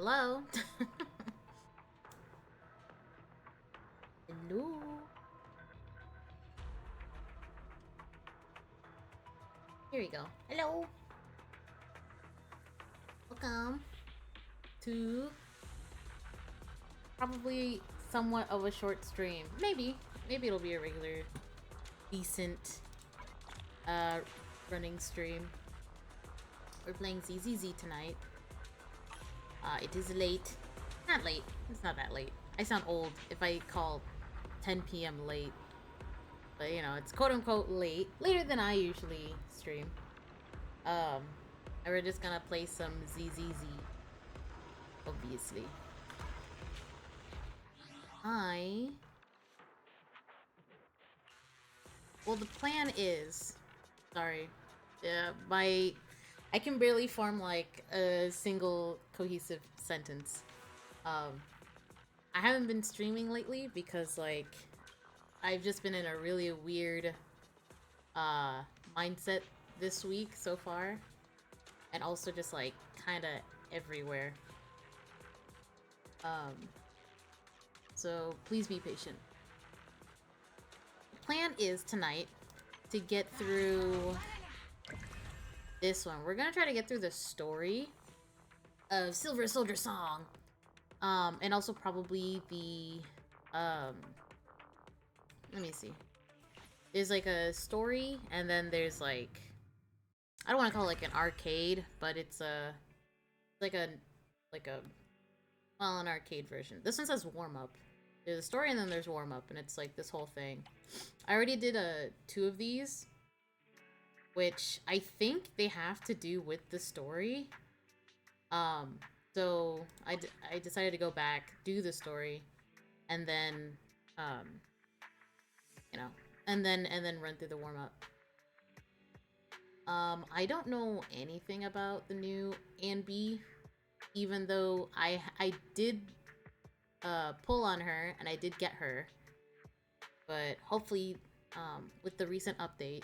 Hello? Hello? Here we go. Hello? Welcome to probably somewhat of a short stream. Maybe. Maybe it'll be a regular, decent, running stream. We're playing ZZZ tonight. It is late. Not late. It's not that late. I sound old if I call 10 p.m. late. But, you know, it's quote-unquote late. Later than I usually stream. And we're just gonna play some ZZZ. Obviously. Well, the plan is... Sorry. Yeah, I can barely form, like, a single cohesive sentence. I haven't been streaming lately because, like, I've just been in a really weird, mindset this week so far. And also just, like, kinda everywhere. So please be patient. The plan is tonight to get through this one. We're gonna try to get through the story of Silver Soldier Song. And also probably the, let me see. There's like a story, and then there's like, I don't want to call it like an arcade, but it's like a, well, an arcade version. This one says warm up. There's a story and then there's warm up, and it's like this whole thing. I already did two of these, which I think they have to do with the story. So I decided to go back, do the story, and then, you know, and then run through the warm up. I don't know anything about the new Anne B, even though I did pull on her and I did get her, but hopefully, with the recent update,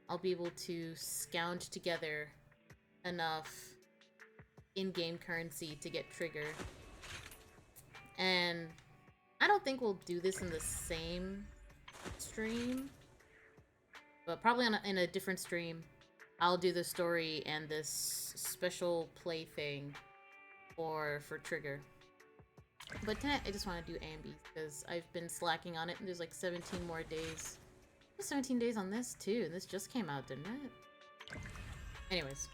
I'll be able to scrounge together enough in-game currency to get Trigger. And I don't think we'll do this in the same stream, but probably in a different stream, I'll do the story and this special play thing for Trigger. But tonight I just want to do Ambi because I've been slacking on it, and there's like 17 more days. There's 17 days on this too, and this just came out, didn't it? Anyways.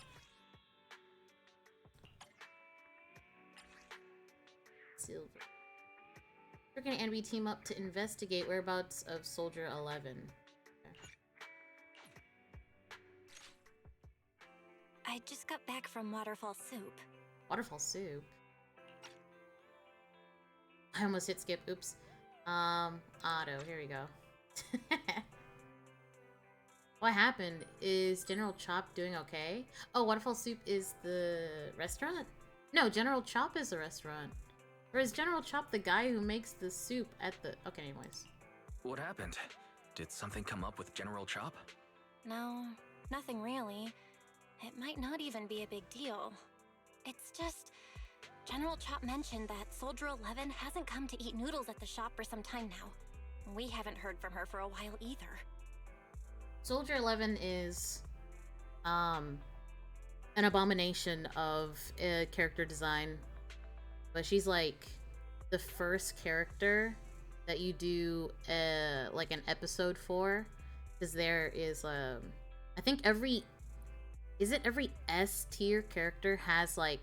Silver. Trigger and Ambi team up to investigate whereabouts of Soldier 11. I just got back from Waterfall Soup. Waterfall Soup? I almost hit skip. Oops. Auto. Here we go. What happened? Is General Chop doing okay? Oh, Waterfall Soup is the restaurant? No, General Chop is the restaurant. Or is General Chop the guy who makes the soup at the... Okay, anyways. What happened? Did something come up with General Chop? No, nothing really. It might not even be a big deal. It's just... General Chop mentioned that Soldier 11 hasn't come to eat noodles at the shop for some time now. We haven't heard from her for a while either. Soldier 11 is... an abomination of character design. But she's like the first character that you do like an episode for, because there is I think every S tier character has like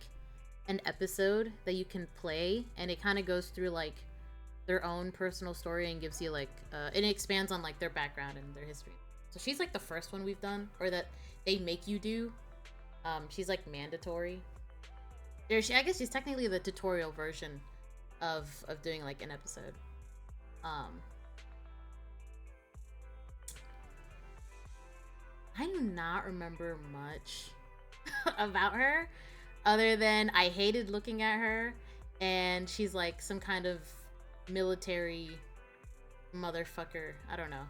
an episode that you can play, and it kind of goes through like their own personal story and gives you like and it expands on like their background and their history. So she's like the first one we've done, or that they make you do. She's like mandatory. I guess she's technically the tutorial version of doing like an episode. I do not remember much about her, other than I hated looking at her, and she's like some kind of military motherfucker. I don't know.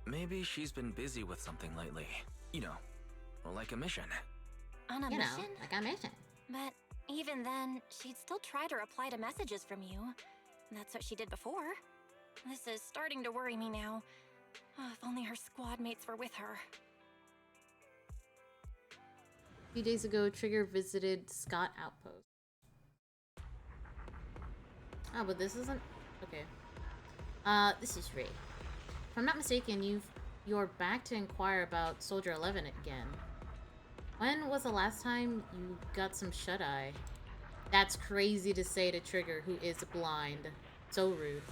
Maybe she's been busy with something lately. You know, or like a mission. On a You know, mission? like I mentioned. But even then, she'd still try to reply to messages from you. That's what she did before. This is starting to worry me now. Oh, if only her squad mates were with her. A few days ago, Trigger visited Scott Outpost. Oh, but this isn't... Okay. This is Ray. If I'm not mistaken, you're back to inquire about Soldier 11 again. When was the last time you got some shut-eye? That's crazy to say to Trigger, who is blind. So rude.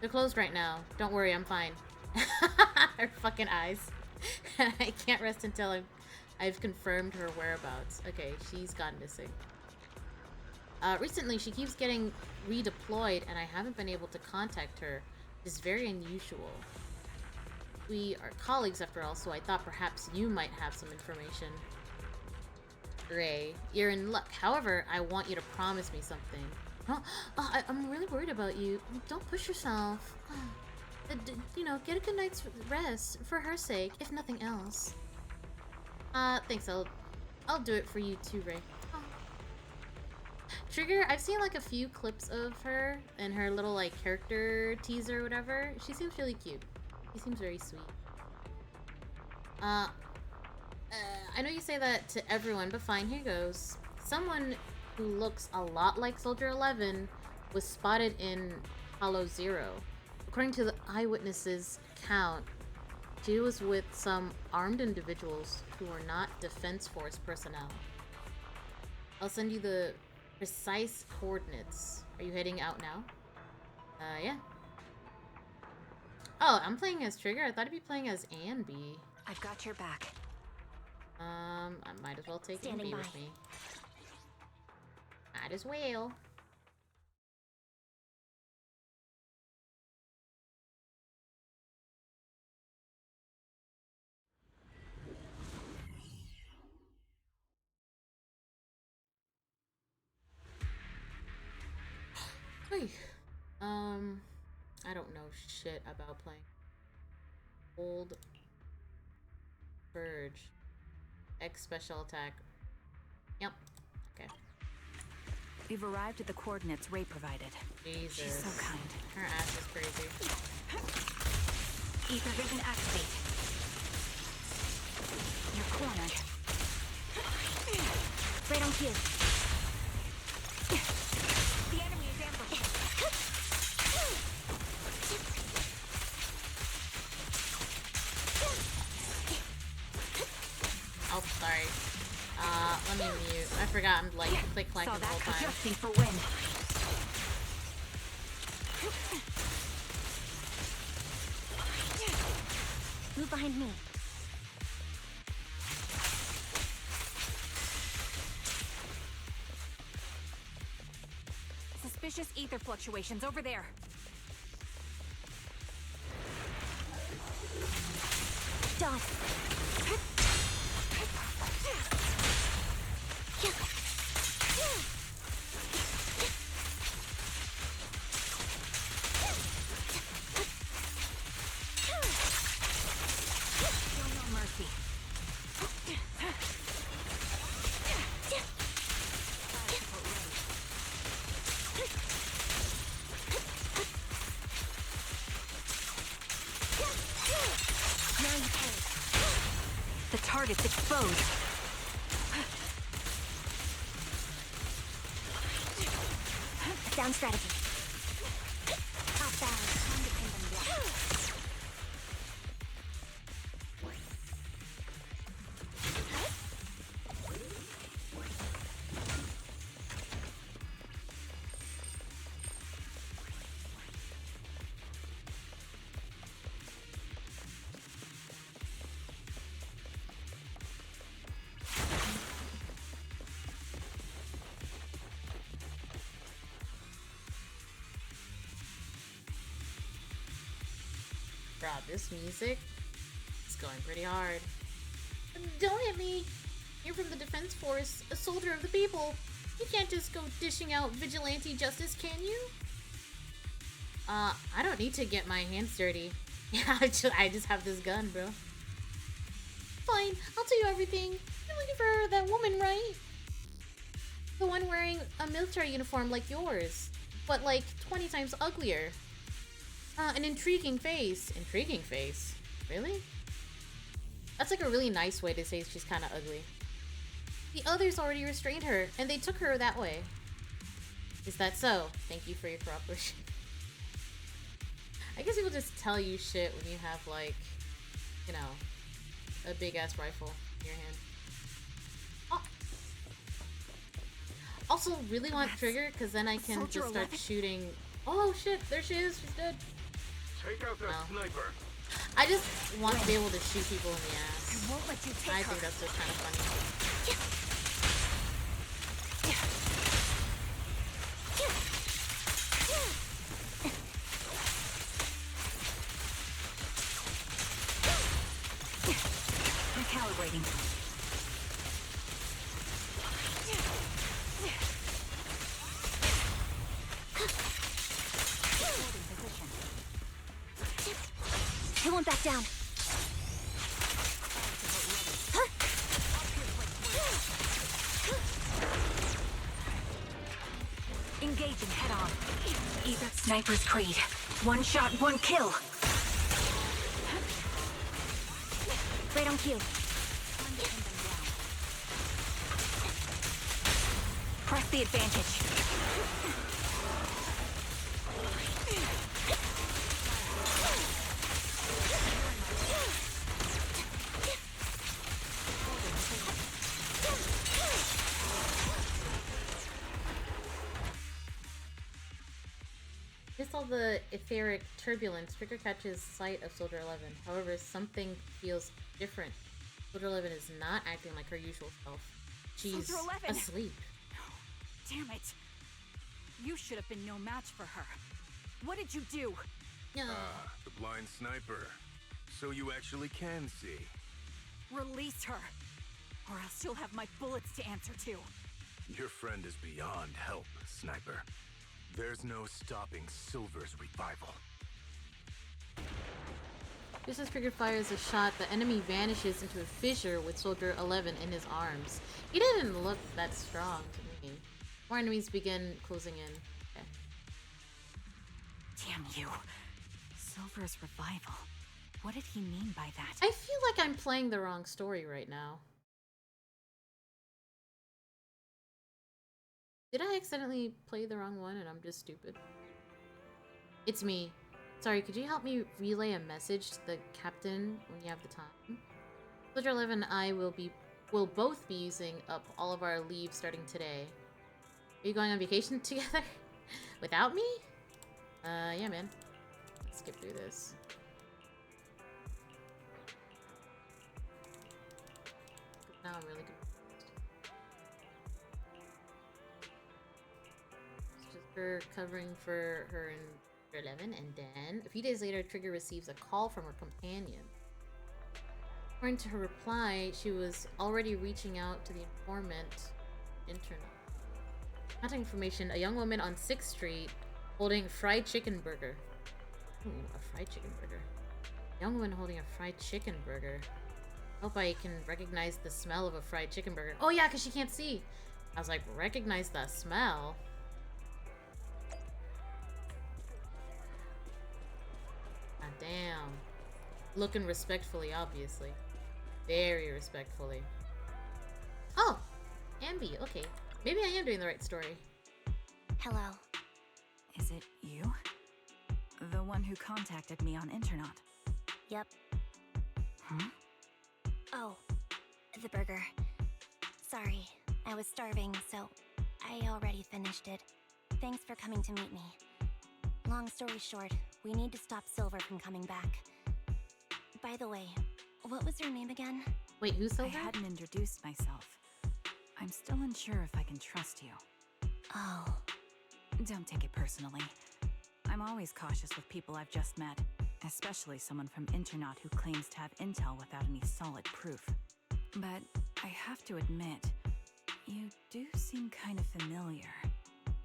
They're closed right now. Don't worry, I'm fine. Her fucking eyes. I can't rest until I've confirmed her whereabouts. Okay, she's gone missing. Recently, she keeps getting redeployed, and I haven't been able to contact her. It's very unusual. We are colleagues after all, so I thought perhaps you might have some information. Ray, you're in luck. However, I want you to promise me something. Huh? Oh, I'm really worried about you. Don't push yourself. You know, get a good night's rest for her sake, if nothing else. Thanks. I'll do it for you too, Ray. Oh. Trigger, I've seen like a few clips of her and her little like character teaser or whatever. She seems really cute. She seems very sweet. I know you say that to everyone, but fine, here goes. Someone who looks a lot like Soldier 11 was spotted in Hollow Zero. According to the eyewitnesses' account, she was with some armed individuals who were not Defense Force personnel. I'll send you the precise coordinates. Are you heading out now? Yeah. Oh, I'm playing as Trigger? I thought I'd be playing as Anne B. I've got your back. I might as well take Anne B with me. Might as well. Hey. I don't know shit about playing. Old Purge. X special attack. Yep. Okay. We've arrived at the coordinates Ray provided. Jesus. She's so kind. Her ass is crazy. Ether vision activate. You're cornered. Right on cue. The enemy is ambushed. Oh, sorry. Let me mute. I forgot I'm like click-clacking the whole time. Adjusting for wind. Move behind me. Suspicious ether fluctuations over there. Done. Target's exposed. Down strategy. Off balance. Time to pin them down. This music is going pretty hard. Don't hit me! You're from the Defense Force, a soldier of the people. You can't just go dishing out vigilante justice, can you? I don't need to get my hands dirty. Yeah, I just have this gun, bro. Fine, I'll tell you everything. You're looking for that woman, right? The one wearing a military uniform like yours, but like 20 times uglier. An intriguing face. Intriguing face? Really? That's like a really nice way to say she's kind of ugly. The others already restrained her, and they took her that way. Is that so? Thank you for your cooperation. I guess people just tell you shit when you have, like, you know, a big-ass rifle in your hand. Oh. Also, really want Trigger, because then I can just start shooting. Oh shit, there she is, she's dead. Take out that sniper. I just want to be able to shoot people in the ass. I won't let you take I her. think that's just kind of funny. Recalibrating. I won't back down. Engaging head on. Either Sniper's Creed. One shot, one kill. Right on cue. Press the advantage. Just all the etheric turbulence, Trigger catches sight of Soldier 11. However, something feels different. Soldier 11 is not acting like her usual self. She's Soldier 11! asleep. Damn it. You should have been no match for her. What did you do? Ah, the blind sniper. So you actually can see. Release her, or else you'll have my bullets to answer to. Your friend is beyond help, Sniper. There's no stopping Silver's revival. Just as Trigger fires a shot, the enemy vanishes into a fissure with Soldier 11 in his arms. He didn't look that strong to me. More enemies begin closing in. Okay. Damn you. Silver's revival. What did he mean by that? I feel like I'm playing the wrong story right now. Did I accidentally play the wrong one and I'm just stupid? It's me. Sorry, could you help me relay a message to the captain when you have the time? Soldier 11 and I will both be using up all of our leave starting today. Are you going on vacation together? Without me? Yeah, man. Let's skip through this. Now I'm really confused. It's just her covering for her and 11, and then a few days later, Trigger receives a call from her companion. According to her reply, she was already reaching out to the informant internet. Contact information: a young woman on 6th Street holding a fried chicken burger. Ooh, a fried chicken burger. A young woman holding a fried chicken burger. Hope I can recognize the smell of a fried chicken burger. Oh yeah, because she can't see. I was like, recognize the smell? God damn. Looking respectfully, obviously. Very respectfully. Oh! Ambi, okay. Maybe I am doing the right story. Hello. Is it you? The one who contacted me on Internet? Yep. Huh? Oh, the burger. Sorry, I was starving, so I already finished it. Thanks for coming to meet me. Long story short, we need to stop Silver from coming back. By the way, what was your name again? Wait, who's I Silver? hadn't introduced myself. I'm still unsure if I can trust you. Oh. Don't take it personally. I'm always cautious with people I've just met, especially someone from Internet who claims to have intel without any solid proof. But I have to admit, you do seem kind of familiar.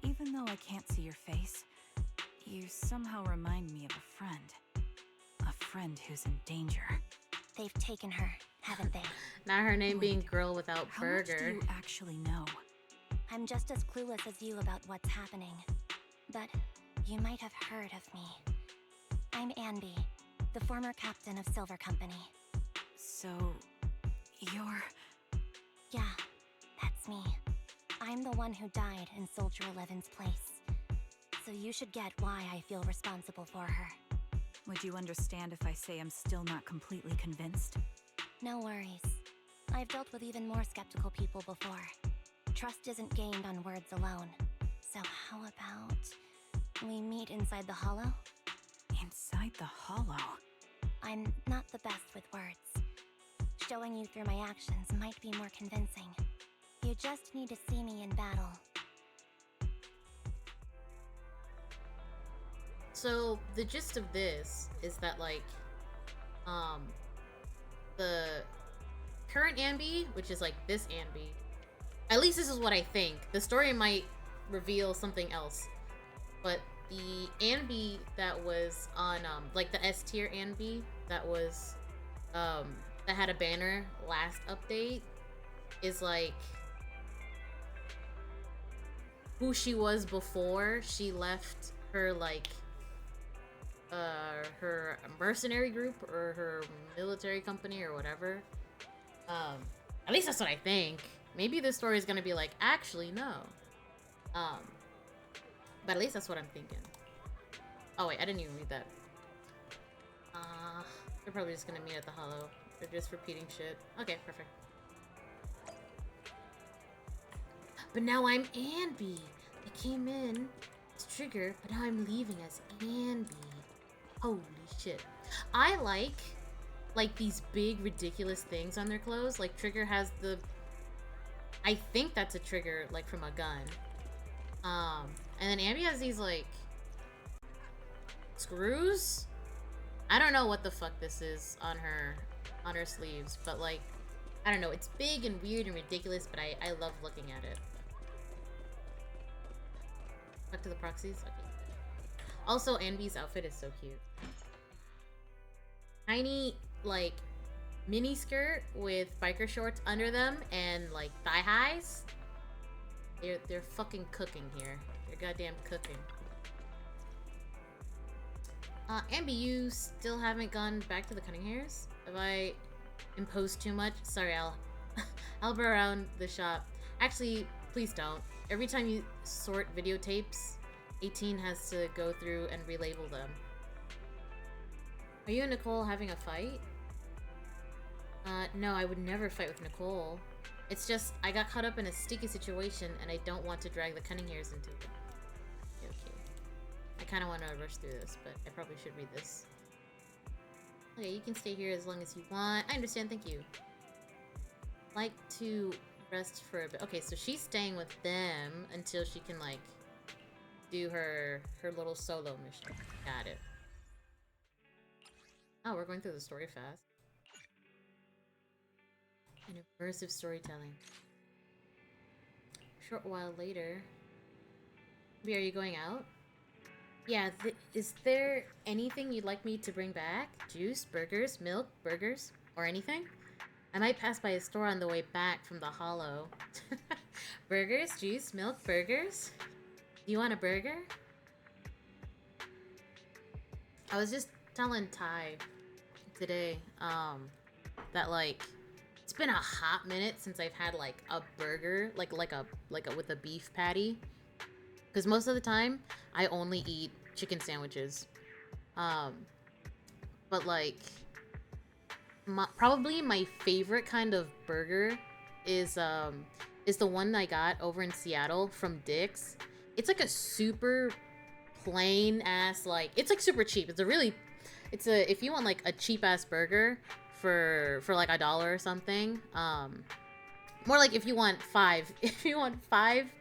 Even though I can't see your face, you somehow remind me of a friend. A friend who's in danger. They've taken her, haven't they? Not her name being Wait, Girl Without How much do Burger. you actually know? I'm just as clueless as you about what's happening. But you might have heard of me. I'm Anby, the former captain of Silver Company. So, you're... Yeah, that's me. I'm the one who died in Soldier 11's place. So you should get why I feel responsible for her. Would you understand if I say I'm still not completely convinced? No worries. I've dealt with even more skeptical people before. Trust isn't gained on words alone. So how about we meet inside the hollow? Inside the hollow? I'm not the best with words. Showing you through my actions might be more convincing. You just need to see me in battle. So the gist of this is that like the current Anby, which is like this Anby, at least this is what I think. The story might reveal something else, but the Anby that was on like the S tier Anby that was that had a banner last update is like who she was before she left her like her mercenary group or her military company or whatever. At least that's what I think. Maybe this story is gonna be like, actually no. But at least that's what I'm thinking. Oh wait, I didn't even read that. They're probably just gonna meet at the hollow. They're just repeating shit. Okay, perfect. But now I'm Anby. I came in as Trigger, but now I'm leaving as Anby. Holy shit. I like these big ridiculous things on their clothes. Like Trigger has the, I think that's a trigger like from a gun. And then Anby has these like screws. I don't know what the fuck this is on her sleeves, but like I don't know, it's big and weird and ridiculous, but I love looking at it. Back to the proxies. Okay. Also, Anby's outfit is so cute. Tiny, like, mini skirt with biker shorts under them and, like, thigh highs. They're fucking cooking here. They're goddamn cooking. Anby, you still haven't gone back to the cutting hairs? Have I imposed too much? Sorry, I'll help her around the shop. Actually, please don't. Every time you sort videotapes, 18 has to go through and relabel them. Are you and Nicole having a fight? No, I would never fight with Nicole. It's just, I got caught up in a sticky situation and I don't want to drag the cunning hairs into it. Okay. I kind of want to rush through this, but I probably should read this. Okay, you can stay here as long as you want. I understand, thank you. Like to rest for a bit. Okay, so she's staying with them until she can, like, do her little solo mission. Got it. Oh, we're going through the story fast. An immersive storytelling. A short while later. Are you going out? Yeah, is there anything you'd like me to bring back? Juice, burgers, milk, burgers, or anything? I might pass by a store on the way back from the hollow. Burgers, juice, milk, burgers? Do you want a burger? I was just telling Ty today, that like it's been a hot minute since I've had like a burger, like a with a beef patty. Because most of the time I only eat chicken sandwiches. But like probably my favorite kind of burger is the one I got over in Seattle from Dick's. It's like a super plain ass, like, it's like super cheap. If you want like a cheap ass burger for like $1 or something, more like if you want five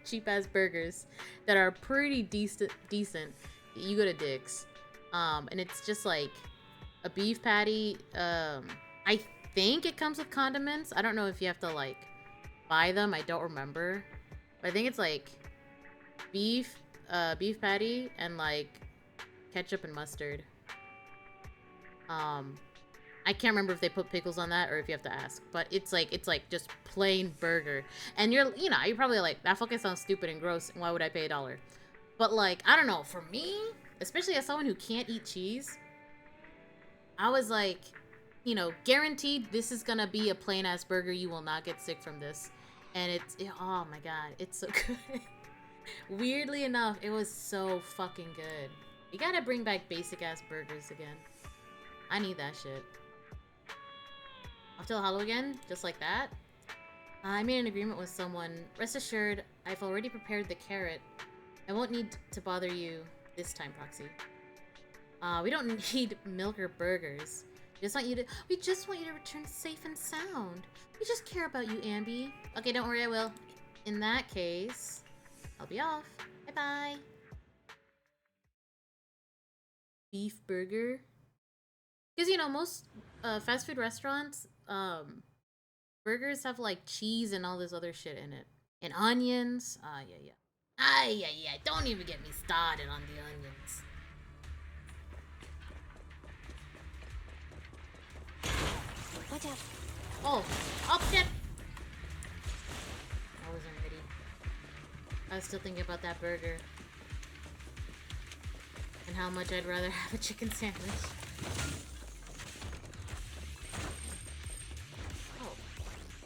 cheap ass burgers that are pretty decent, you go to Dick's. And it's just like a beef patty. I think it comes with condiments. I don't know if you have to like buy them. I don't remember. But I think it's like beef patty and like ketchup and mustard. I can't remember if they put pickles on that or if you have to ask, but it's like just plain burger. And you're probably like, that fucking sounds stupid and gross, and why would I pay $1? But like, I don't know, for me, especially as someone who can't eat cheese, I was like, guaranteed this is gonna be a plain ass burger. You will not get sick from this. And oh my god, it's so good. Weirdly enough, it was so fucking good. You gotta bring back basic ass burgers again. I need that shit. Off till hollow again, just like that. I made an agreement with someone. Rest assured, I've already prepared the carrot. I won't need to bother you this time, Proxy. We don't need milk or burgers. We just want you to return safe and sound. We just care about you, Ambi. Okay, don't worry, I will. In that case, I'll be off. Bye-bye. Beef burger. Because, most fast food restaurants, burgers have, like, cheese and all this other shit in it. And onions. Yeah. Don't even get me started on the onions. Watch out. Oh shit! I wasn't ready. I was still thinking about that burger. And how much I'd rather have a chicken sandwich. Oh.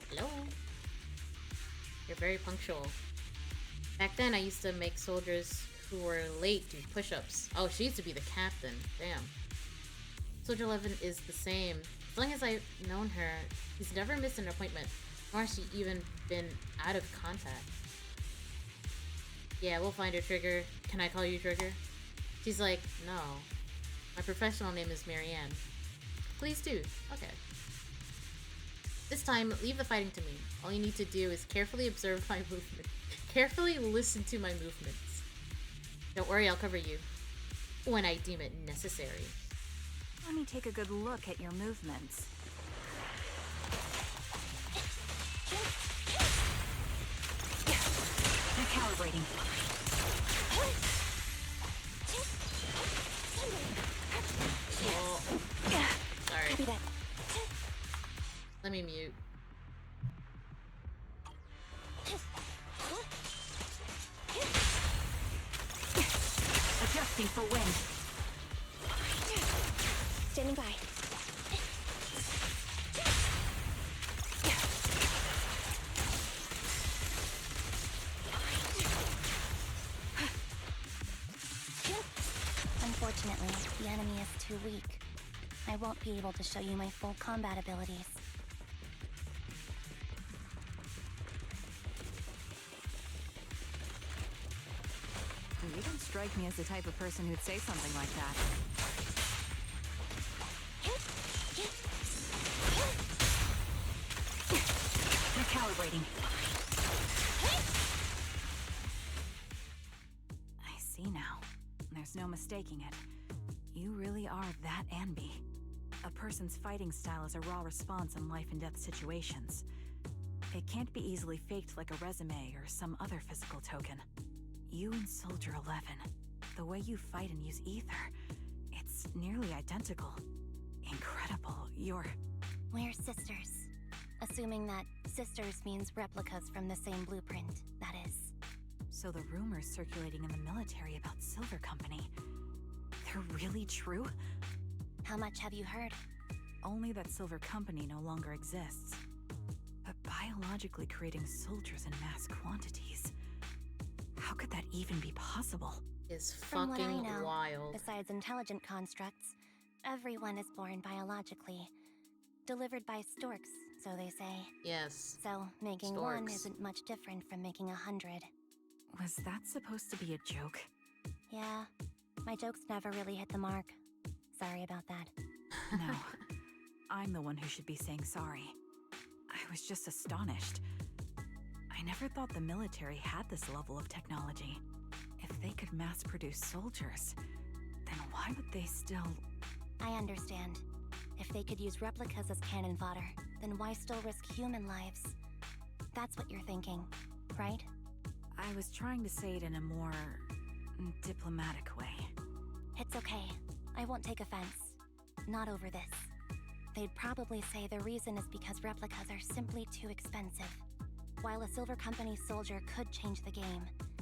Hello. You're very punctual. Back then, I used to make soldiers who were late do push-ups. Oh, she used to be the captain. Damn. Soldier 11 is the same. As long as I've known her, she's never missed an appointment, nor has she even been out of contact. Yeah, we'll find her, Trigger. Can I call you Trigger? She's like, no. My professional name is Marianne. Please do. Okay. This time, leave the fighting to me. All you need to do is carefully observe my movement. Carefully listen to my movements. Don't worry, I'll cover you. When I deem it necessary. Let me take a good look at your movements. Recalibrating. Oh. Sorry. Copy that. Let me mute. Adjusting for wind. Standing by. Unfortunately, the enemy is too weak. I won't be able to show you my full combat abilities. You don't strike me as the type of person who'd say something like that. Recalibrating. I see now. There's no mistaking it. You really are that Anby. A person's fighting style is a raw response in life and death situations. It can't be easily faked like a resume or some other physical token. You and Soldier 11, the way you fight and use ether, it's nearly identical. Incredible. We're sisters. Assuming that sisters means replicas from the same blueprint, that is. So the rumors circulating in the military about Silver Company, they're really true? How much have you heard? Only that Silver Company no longer exists. But biologically creating soldiers in mass quantities, how could that even be possible? Is From what I fucking know, wild. besides intelligent constructs, everyone is born biologically. Delivered by storks, so they say. Yes. So, making one Storks. isn't much different from making 100. Was that supposed to be a joke? Yeah, my jokes never really hit the mark. Sorry about that. No. I'm the one who should be saying sorry. I was just astonished. I never thought the military had this level of technology. If they could mass produce soldiers, then why would they still... I understand. If they could use replicas as cannon fodder, then why still risk human lives? That's what you're thinking, right? I was trying to say it in a more... diplomatic way. It's okay. I won't take offense. Not over this. They'd probably say the reason is because replicas are simply too expensive. While a Silver Company soldier could change the game,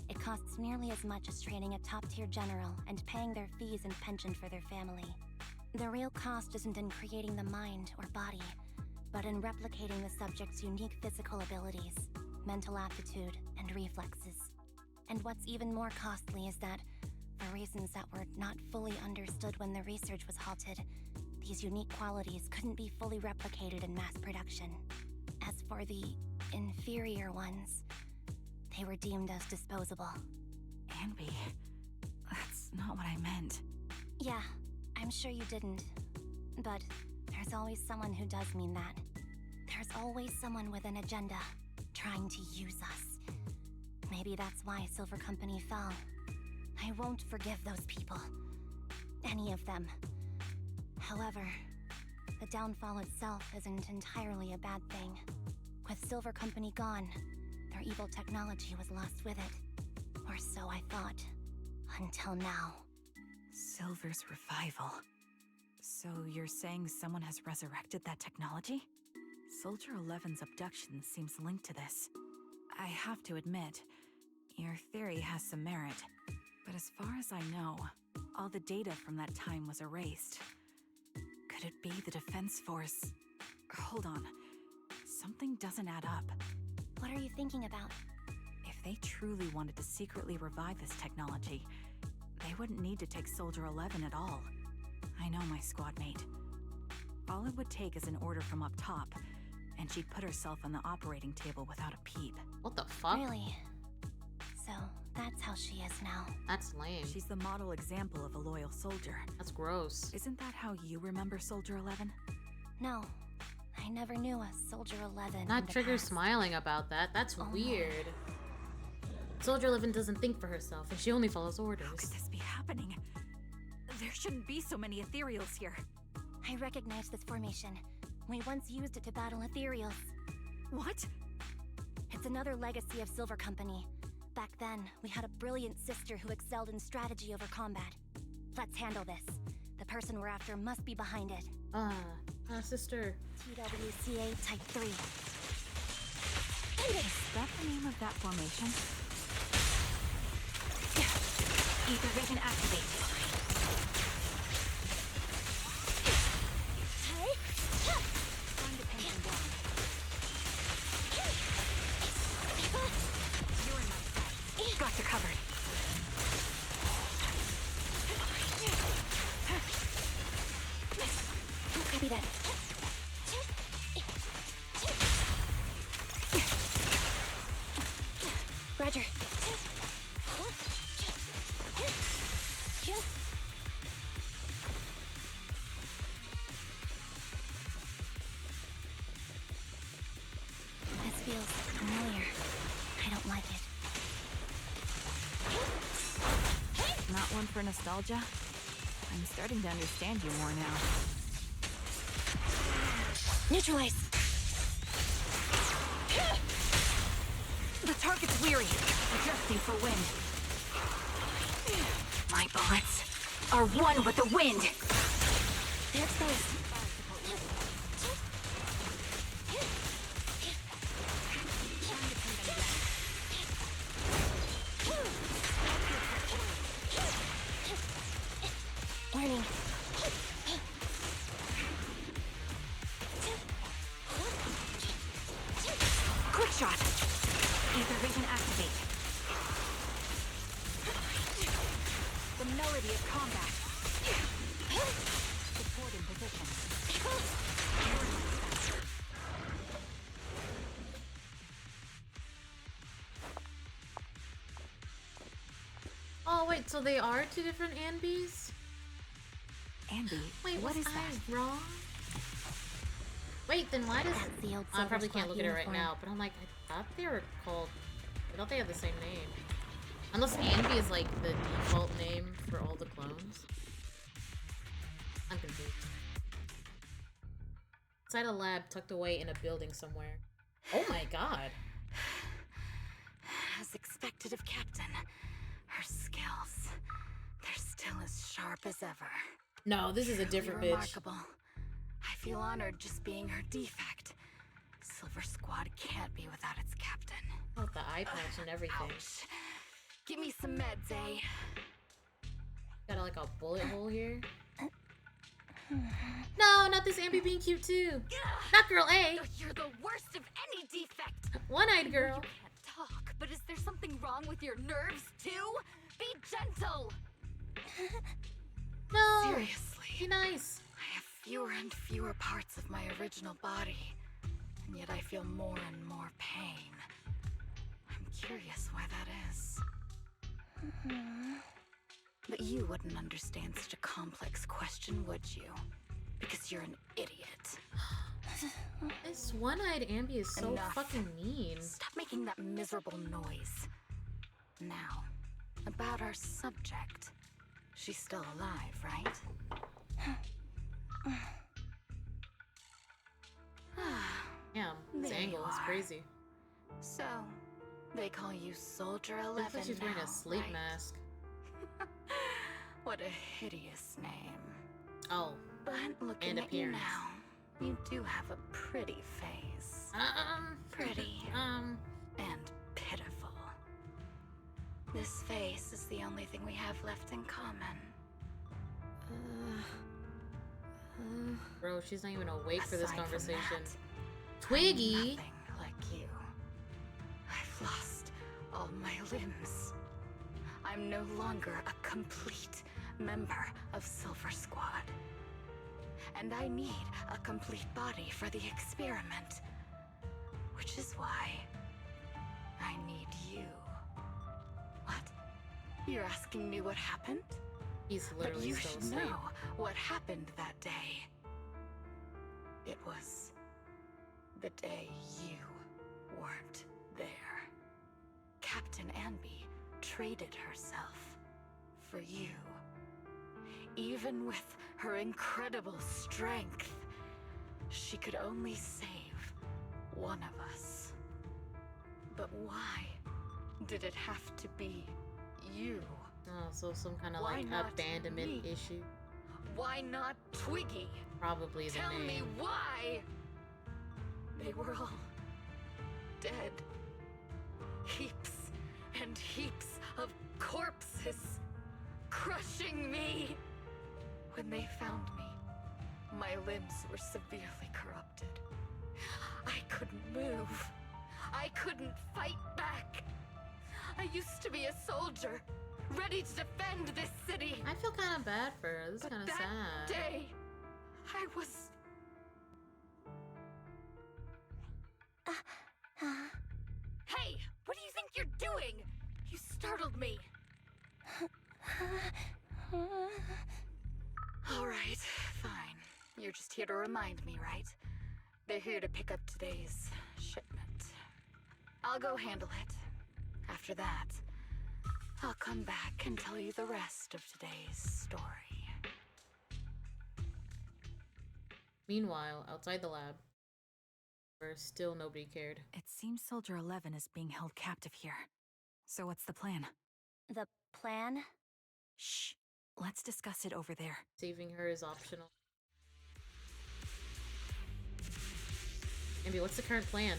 it costs nearly as much as training a top-tier general and paying their fees and pension for their family. The real cost isn't in creating the mind or body, but in replicating the subject's unique physical abilities, mental aptitude, and reflexes. And what's even more costly is that, for reasons that were not fully understood when the research was halted, these unique qualities couldn't be fully replicated in mass production. As for the inferior ones, they were deemed as disposable. Anby, that's not what I meant. Yeah, I'm sure you didn't. But there's always someone who does mean that. There's always someone with an agenda, trying to use us. Maybe that's why Silver Company fell. I won't forgive those people. Any of them. However, the downfall itself isn't entirely a bad thing. With Silver Company gone, their evil technology was lost with it. Or so I thought. Until now. Silver's revival. So you're saying someone has resurrected that technology? Soldier 11's abduction seems linked to this. I have to admit, your theory has some merit. But as far as I know, all the data from that time was erased. Could it be the Defense Force? Hold on. Something doesn't add up. What are you thinking about? If they truly wanted to secretly revive this technology, they wouldn't need to take Soldier 11 at all. I know my squad mate. All it would take is an order from up top, and she'd put herself on the operating table without a peep. What the fuck? Really? So, that's how she is now. That's lame. She's the model example of a loyal soldier. That's gross. Isn't that how you remember Soldier 11? No, I never knew a Soldier 11. Not in the Trigger past. smiling about that. That's Oh. weird. Soldier 11 doesn't think for herself, and she only follows orders. How could this be happening? There shouldn't be so many ethereals here. I recognize this formation. We once used it to battle ethereals. What? It's another legacy of Silver Company. Back then, we had a brilliant sister who excelled in strategy over combat. Let's handle this. The person we're after must be behind it. Sister. TWCA Type 3. Is that the name of that formation? Ether vision activate. Find the pendulum down. You're in my sight. Got you covered. Copy that. Roger. This feels familiar. I don't like it. Not one for nostalgia? I'm starting to understand you more now. Neutralize! The target's weary. Adjusting for wind. My bullets are one with the wind. They're exposed. Warning. Quick shot. Ether vision activate. The melody of combat. Support in position. Oh, wait, so they are two different Anbys? Anby, Wait, what is I that? wrong? Wait, then why does... That's the old I Silver probably can't Squad look at it right uniform. now, but I'm like, I thought they were called... I thought they had the same name. Unless Anby is like the default name for all the clones. I'm confused. Inside a lab tucked away in a building somewhere. Oh my god. As expected of Captain, her skills, they're still as sharp as ever. No, this is a Truly different bitch. remarkable. I feel honored just being her defect. Silver Squad can't be without its captain. Oh, the eye patch and everything. Ouch. Give me some meds, eh? Got like a bullet hole here. No, not this Ambi being cute too. Not girl A. You're the worst of any defect. One-eyed girl. You can't talk, but is there something wrong with your nerves too? Be gentle. No. Seriously. Be nice. I have fewer and fewer parts of my original body, and yet I feel more and more pain. I'm curious why that is. But you wouldn't understand such a complex question, would you? Because you're an idiot. This one-eyed Ambi is so Enough. fucking mean. Stop making that miserable noise. Now, about our subject. She's still alive, right? Damn, this There angle you is are. crazy. So, they call you Soldier 11 Looks like she's wearing now, a sleep right? mask. What a hideous name. Oh. But looking And at appearance. you now, you do have a pretty face. Pretty and pitiful. This face is the only thing we have left in common. Bro, she's not even awake for this Aside from conversation. that, Twiggy? I'm nothing like you. I've lost all my limbs. I'm no longer a complete member of Silver Squad. And I need a complete body for the experiment. Which is why I need you. What? You're asking me what happened? He's But literally you still should asleep. know what happened that day. It was the day you weren't there. Captain Anby traded herself for you. Even with her incredible strength, she could only save one of us. But why did it have to be you? Oh, so some kind of Why like not abandonment me? issue. Why not Twiggy? Probably the Tell me name. why! They were all dead. Heaps and heaps of corpses crushing me. When they found me, my limbs were severely corrupted. I couldn't move. I couldn't fight back. I used to be a soldier, ready to defend this city. I feel kind of bad for her. This is But kind of that sad. day, I was... Hey, what do you think you're doing? You startled me. All right, fine. You're just here to remind me, right? They're here to pick up today's shipment. I'll go handle it. After that, I'll come back and tell you the rest of today's story. Meanwhile, outside the lab, where still nobody cared. It seems Soldier 11 is being held captive here. So what's the plan? The plan? Shh. Let's discuss it over there. Saving her is optional. Ambi, what's the current plan?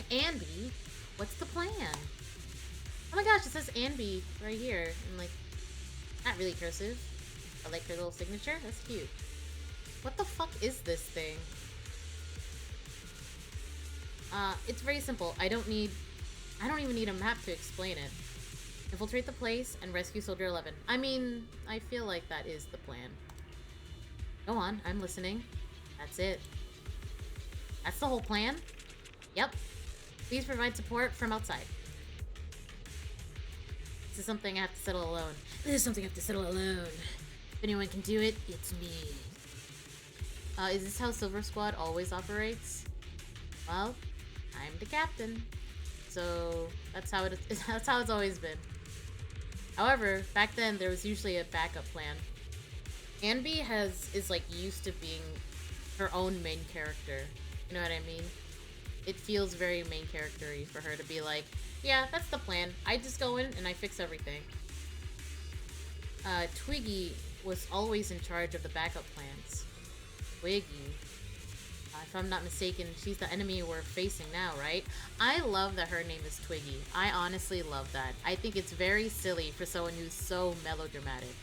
Ambi, what's the plan? Oh my gosh, it says Ambi right here. And like, not really cursive. I like her little signature. That's cute. What the fuck is this thing? It's very simple. I don't even need a map to explain it. Infiltrate the place and rescue Soldier 11. I mean, I feel like that is the plan. Go on, I'm listening. That's it. That's the whole plan? Yep. Please provide support from outside. This is something I have to settle alone. This is something I have to settle alone. If anyone can do it, it's me. Is this how Silver Squad always operates? Well, I'm the captain. So that's how that's how it's always been. However, back then there was usually a backup plan. Anby is like used to being her own main character. You know what I mean? It feels very main character-y for her to be like, yeah, that's the plan. I just go in and I fix everything. Twiggy was always in charge of the backup plans. Twiggy. If I'm not mistaken, she's the enemy we're facing now, right? I love that her name is Twiggy. I honestly love that. I think it's very silly for someone who's so melodramatic.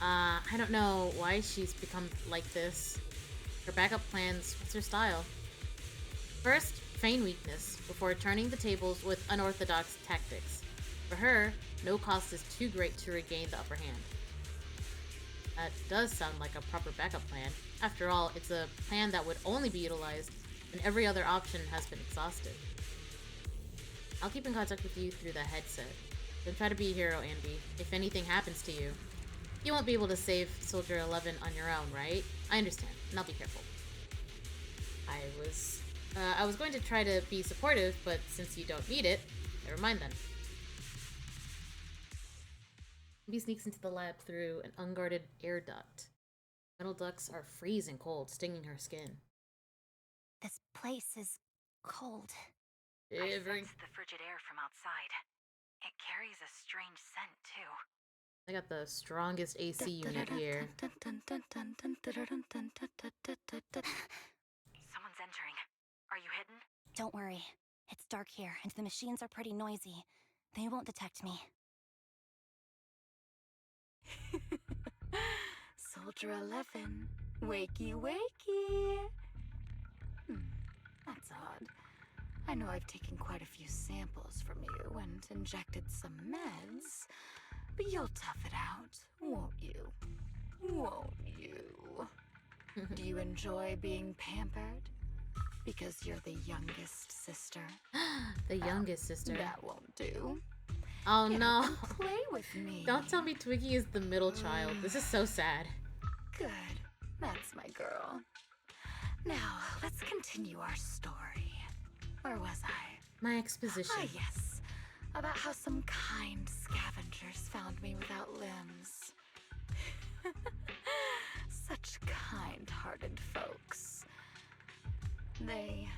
I don't know why she's become like this. Her backup plans, what's her style? First, feign weakness, before turning the tables with unorthodox tactics. For her, no cost is too great to regain the upper hand. That does sound like a proper backup plan. After all, it's a plan that would only be utilized when every other option has been exhausted. I'll keep in contact with you through the headset. Don't try to be a hero, Anby. If anything happens to you, you won't be able to save Soldier 11 on your own, right? I understand, and I'll be careful. I was going to try to be supportive, but since you don't need it, never mind then. Anby sneaks into the lab through an unguarded air duct. Metal ducts are freezing cold, stinging her skin. This place is cold. I Shivering. sense the frigid air from outside. It carries a strange scent, too. I got the strongest AC unit here. Someone's entering. Are you hidden? Don't worry. It's dark here, and the machines are pretty noisy. They won't detect me. Soldier 11, wakey wakey. That's odd. I know I've taken quite a few samples from you and injected some meds, but you'll tough it out, won't you? Won't you? Do you enjoy being pampered? Because you're the youngest sister. The youngest sister. That won't do. Oh Get no. up and play with me. Don't tell me Twiggy is the middle child. This is so sad. Good. That's my girl. Now, let's continue our story. Where was I? My exposition. Ah, yes. About how some kind scavengers found me without limbs. Such kind-hearted folks. They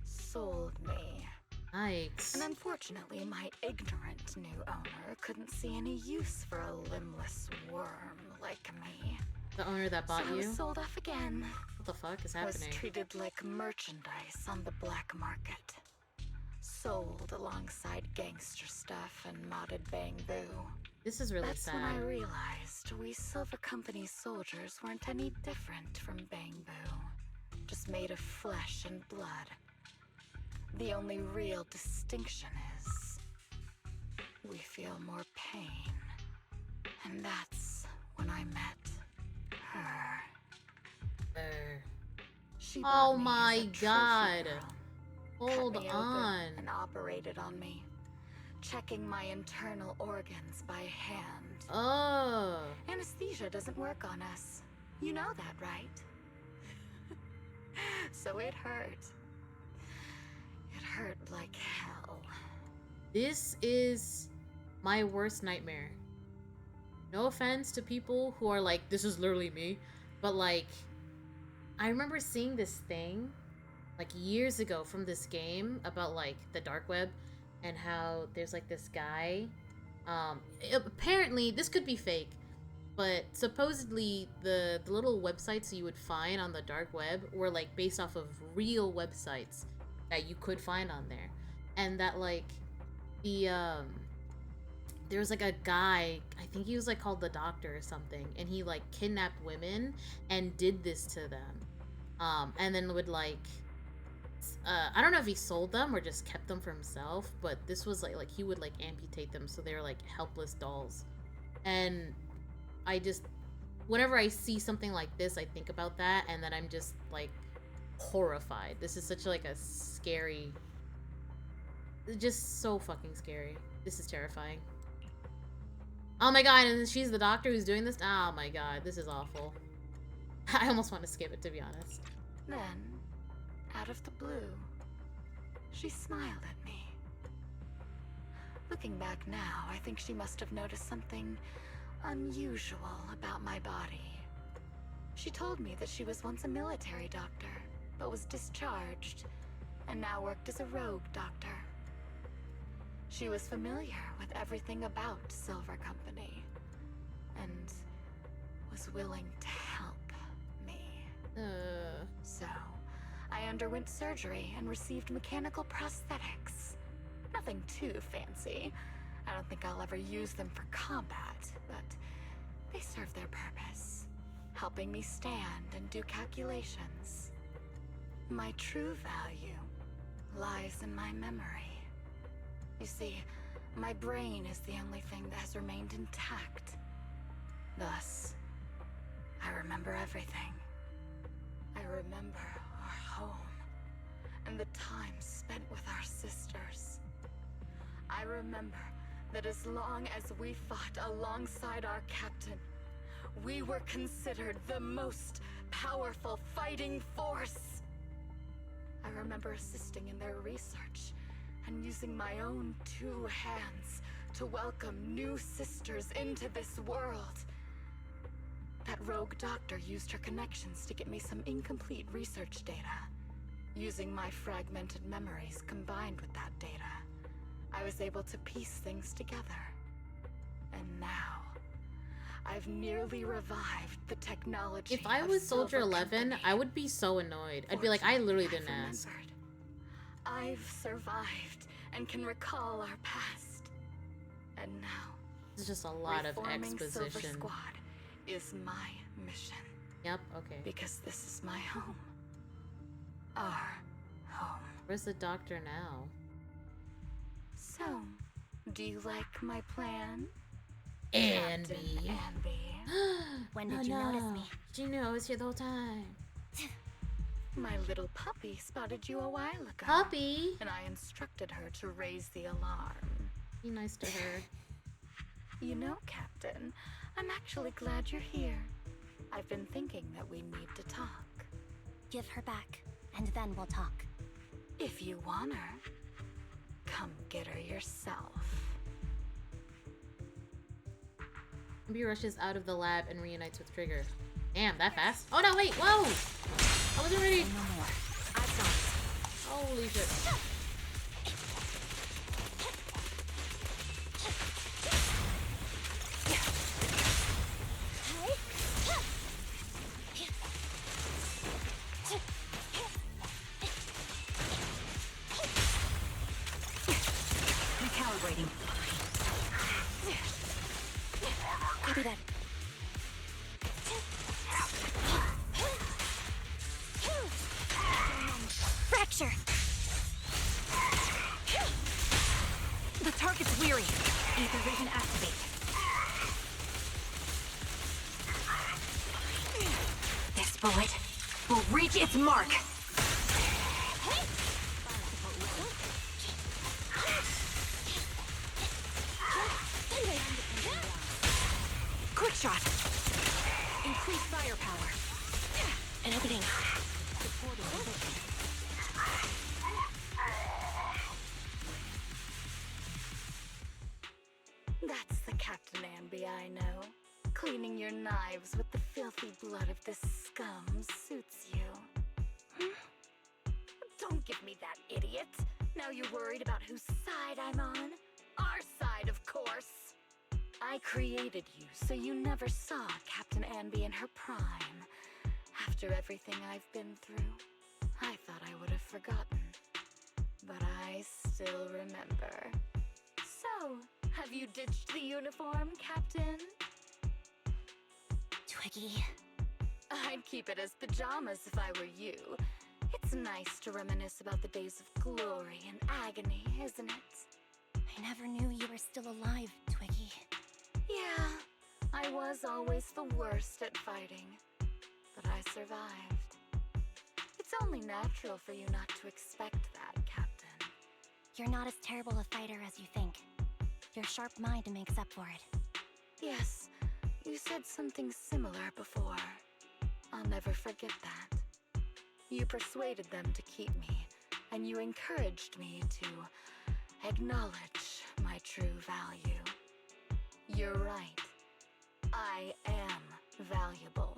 sold me. Yikes. And unfortunately, my ignorant new owner couldn't see any use for a limbless worm like me. The owner that bought So I you? was sold off again. What the fuck is I was happening? treated like merchandise on the black market. Sold alongside gangster stuff and modded bamboo. This is really That's when I sad. realized we Silver Company soldiers weren't any different from bamboo. Just made of flesh and blood. The only real distinction is we feel more pain. And that's when I met her. She Oh bought me as my a trophy God. girl. Hold Cut me on. open and operated on me, checking my internal organs by hand. Oh. Anesthesia doesn't work on us. You know that, right? So it hurt. It hurt like hell. This is my worst nightmare. No offense to people who are like, this is literally me. But like, I remember seeing this thing like years ago from this game about like the dark web and how there's like this guy. Apparently this could be fake, but supposedly the little websites you would find on the dark web were like based off of real websites that you could find on there, and that like the there was like a guy, I think he was like called the Doctor or something, and he like kidnapped women and did this to them, and then would like I don't know if he sold them or just kept them for himself, but this was like he would like amputate them so they were like helpless dolls. And I just, whenever I see something like this, I think about that, and then I'm just like horrified. This is such like a scary, just so fucking scary. This is terrifying. Oh my god, and she's the doctor who's doing this? Oh my god, this is awful. I almost want to skip it, to be honest. Then, out of the blue, she smiled at me. Looking back now, I think she must have noticed something unusual about my body. She told me that she was once a military doctor, but was discharged, and now worked as a rogue doctor. She was familiar with everything about Silver Company, and was willing to help. underwent surgery and received mechanical prosthetics. Nothing too fancy. I don't think I'll ever use them for combat, but they serve their purpose, helping me stand and do calculations. My true value lies in my memory. You see, my brain is the only thing that has remained intact. Thus, I remember everything. I remember our home and the time spent with our sisters. I remember that as long as we fought alongside our captain, we were considered the most powerful fighting force. I remember assisting in their research and using my own 2 hands to welcome new sisters into this world. That rogue doctor used her connections to get me some incomplete research data. Using my fragmented memories combined with that data, I was able to piece things together. And now, I've nearly revived the technology. If I of was Soldier Silver 11, Company. I would be so annoyed. I'd be like, I literally didn't I've ask. remembered. I've survived and can recall our past. And now, It's just a lot of reforming Silver exposition. Squad is my mission. Yep, okay. Because this is my home. Our home. Where's the doctor now? So, do you like my plan? Andy. Captain Andy. When did you notice me? She knew I was here the whole time. My little puppy spotted you a while ago. Puppy! And I instructed her to raise the alarm. Be nice to her. You know, Captain, I'm actually glad you're here. I've been thinking that we need to talk. Give her back, and then we'll talk. If you want her, come get her yourself. B rushes out of the lab and reunites with Trigger. Damn, that fast? Oh no, wait, whoa! I wasn't ready. No more. I saw it. Holy shit. Recalibrating. Copy that. Fracture! The target's weary. Ether vision activate. This bullet will reach its mark. Quick shot. Increase firepower. An opening. That's the Captain Anby I know. Cleaning your knives with the filthy blood of this scum suits you. Don't give me that, idiot. Now you're worried about whose side I'm on? Our side, of course. I created you so you never saw Captain Anby in her prime. After everything I've been through, I thought I would have forgotten. But I still remember. So, have you ditched the uniform, Captain? Twiggy. I'd keep it as pajamas if I were you. It's nice to reminisce about the days of glory and agony, isn't it? I never knew you were still alive, Twiggy. Yeah, I was always the worst at fighting. But I survived. It's only natural for you not to expect that, Captain. You're not as terrible a fighter as you think. Your sharp mind makes up for it. Yes, you said something similar before. I'll never forget that. You persuaded them to keep me, and you encouraged me to acknowledge my true value. You're right. I am valuable.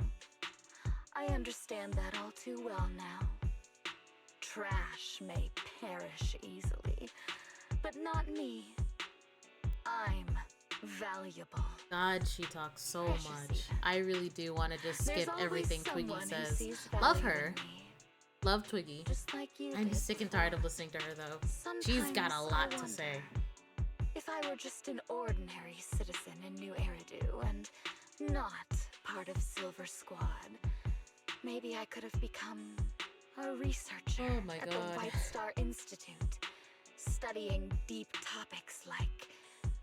I understand that all too well now. Trash may perish easily, but not me. I'm valuable. God, she talks so Precious much. even. I really do want to just There's skip always everything someone Twiggy who says. sees Love value her. in me. Love Twiggy. Just like you I'm did sick and tired of before. listening to her though. She's got a Sometimes lot I to say. wonder if I were just an ordinary citizen in New Eridu and not part of Silver Squad, maybe I could have become a researcher Oh my at God. the White Star Institute, studying deep topics like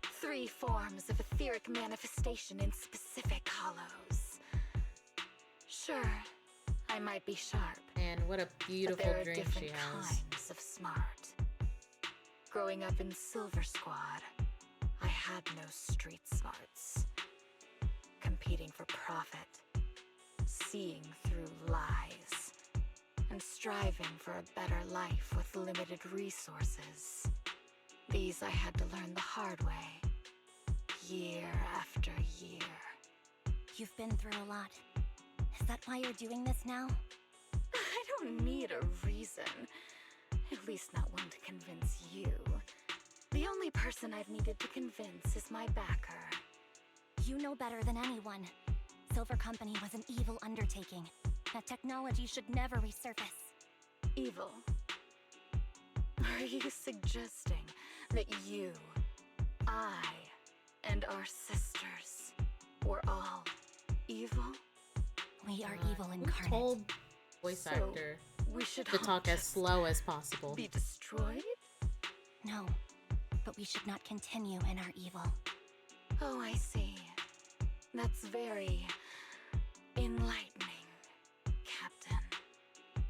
3 forms of etheric manifestation in specific hollows. Sure, I might be sharp, And what a but beautiful there are dream different she has. kinds of smart. Growing up in Silver Squad, I had no street smarts. Competing for profit, seeing through lies, and striving for a better life with limited resources. These I had to learn the hard way, year after year. You've been through a lot. Is that why you're doing this now? I don't need a reason. At least not one to convince you. The only person I've needed to convince is my backer. You know better than anyone. Silver Company was an evil undertaking. That technology should never resurface. Evil? Are you suggesting that you, I, and our sisters were all evil? We are evil Who incarnate. told voice So, actor we should to all talk as just slow as possible? be destroyed? No, but we should not continue in our evil. Oh, I see. That's very enlightening, Captain.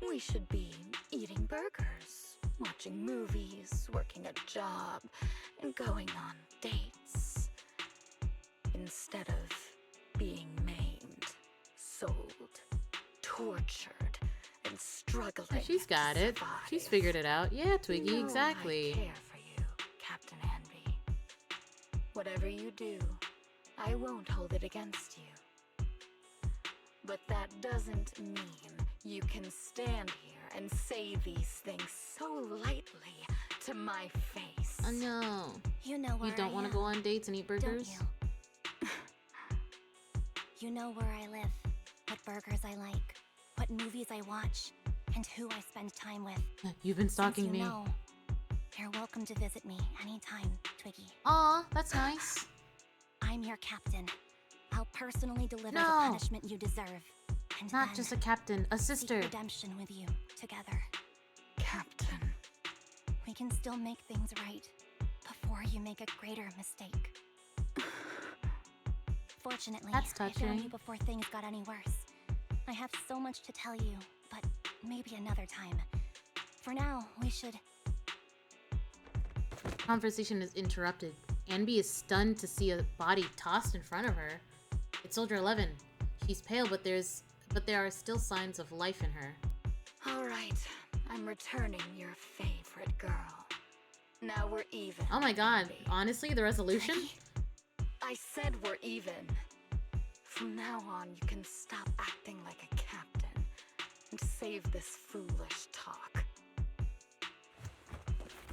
We should be eating burgers, watching movies, working a job, and going on dates. Instead of being maimed, sold, tortured, and struggling. She's got to it. She's survive. figured it out. Yeah, Twiggy, You know exactly. I care for you, Captain Envy. Whatever you do, I won't hold it against you. But that doesn't mean you can stand here and say these things so lightly to my face. Oh no. You know where You don't I want to am, go on dates and eat don't burgers? you? You know where I live, what burgers I like, what movies I watch, and who I spend time with. You've been stalking Since you me. know, you're welcome to visit me anytime, Twiggy. Aw, that's nice. I'm your captain. I'll personally deliver the No. punishment you deserve. And Not then just a captain, a seek sister. redemption with you together. Captain. We can still make things right before you make a greater mistake. Fortunately, That's I found touching. you before things got any worse. I have so much to tell you, but maybe another time. For now, we should... Conversation is interrupted. Anby is stunned to see a body tossed in front of her. It's Soldier 11. She's pale, but there are still signs of life in her. All right, I'm returning your favorite girl. Now we're even. Oh my god, Envy. honestly, the resolution? I said we're even. From now on, you can stop acting like a captain and save this foolish talk.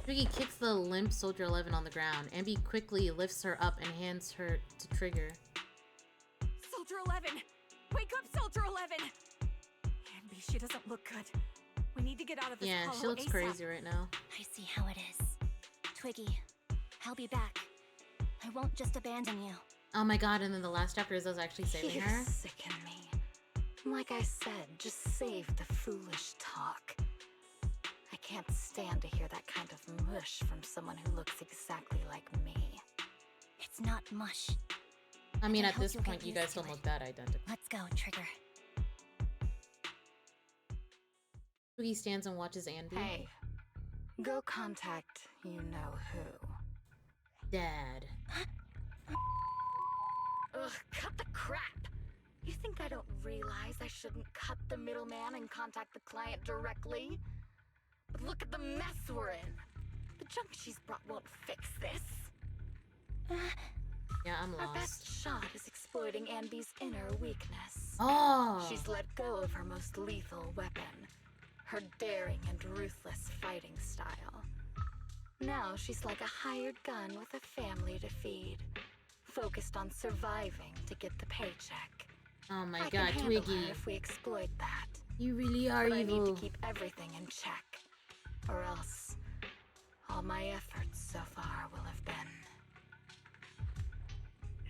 Twiggy kicks the limp Soldier 11 on the ground. Anby quickly lifts her up and hands her to Trigger. Soldier 11! Wake up, Soldier 11! Anby, she doesn't look good. We need to get out of this Yeah, hollow she looks ASAP. crazy right now. I see how it is. Twiggy, I'll be back. I won't just abandon you. Oh my god, and then the last chapter is us actually saving You her? sicken me. Like I said, just save the foolish talk. I can't stand to hear that kind of mush from someone who looks exactly like me. It's not mush. I mean, I at hope this you'll point, get you used guys to don't it. look that identical. Let's go, Trigger. Twiggy stands and watches Anby. Hey, go contact you-know-who. Dad. Ugh, cut the crap! You think I don't realize I shouldn't cut the middleman and contact the client directly? But look at the mess we're in! The junk she's brought won't fix this. Yeah, I'm Our best lost. shot is exploiting Anby's inner weakness. Oh! She's let go of her most lethal weapon, her daring and ruthless fighting style. Now she's like a hired gun with a family to feed, focused on surviving to get the paycheck. Oh my I god, can handle Twiggy. her if we exploit that. You really are But I need evil. to keep everything in check, or else all my efforts so far will have been.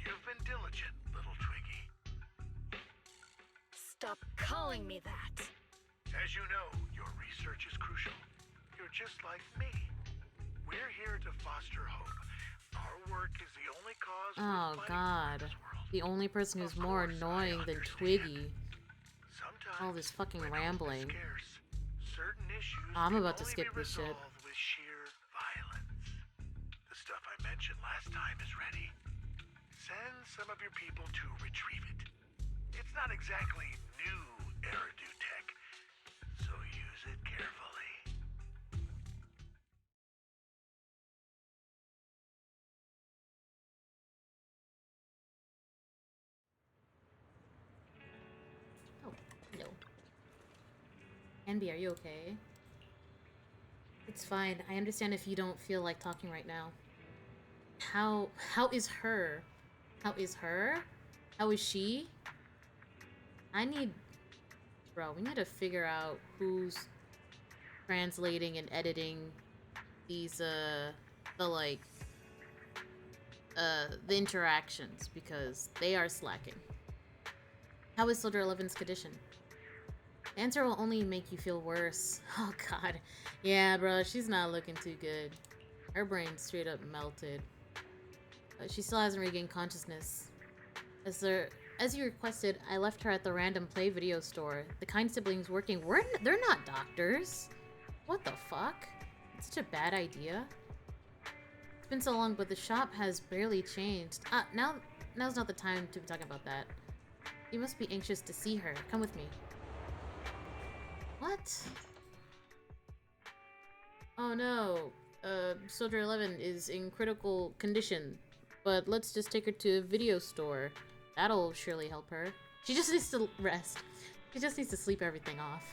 You've been diligent, little Twiggy. Stop calling me that. As you know, your research is crucial. You're just like me. We're here to foster hope. Our work is the only cause Oh we're fighting for in god. this world. The only person who's Of more course, I annoying than understand. Twiggy. Sometimes, All this fucking when hope is rambling. scarce, certain issues I'm can about to only skip be this shit. resolved with sheer violence. The stuff I mentioned last time is ready. Send some of your people to retrieve it. It's not exactly new Eridu tech, so use it carefully. Oh, no. Anby, are you okay? It's fine. I understand if you don't feel like talking right now. How is her? How is her? How is she? Bro, we need to figure out who's translating and editing these, the interactions, because they are slacking. How is Soldier 11's condition? The answer will only make you feel worse. Oh god. Yeah, bro, she's not looking too good. Her brain straight up melted. She still hasn't regained consciousness. As you requested, I left her at the random play video store. The kind siblings working they're not doctors. What the fuck? It's such a bad idea. It's been so long, but the shop has barely changed. Now's not the time to be talking about that. You must be anxious to see her. Come with me. What? Oh no. Soldier 11 is in critical condition. But let's just take her to a video store. That'll surely help her. She just needs to rest. She just needs to sleep everything off.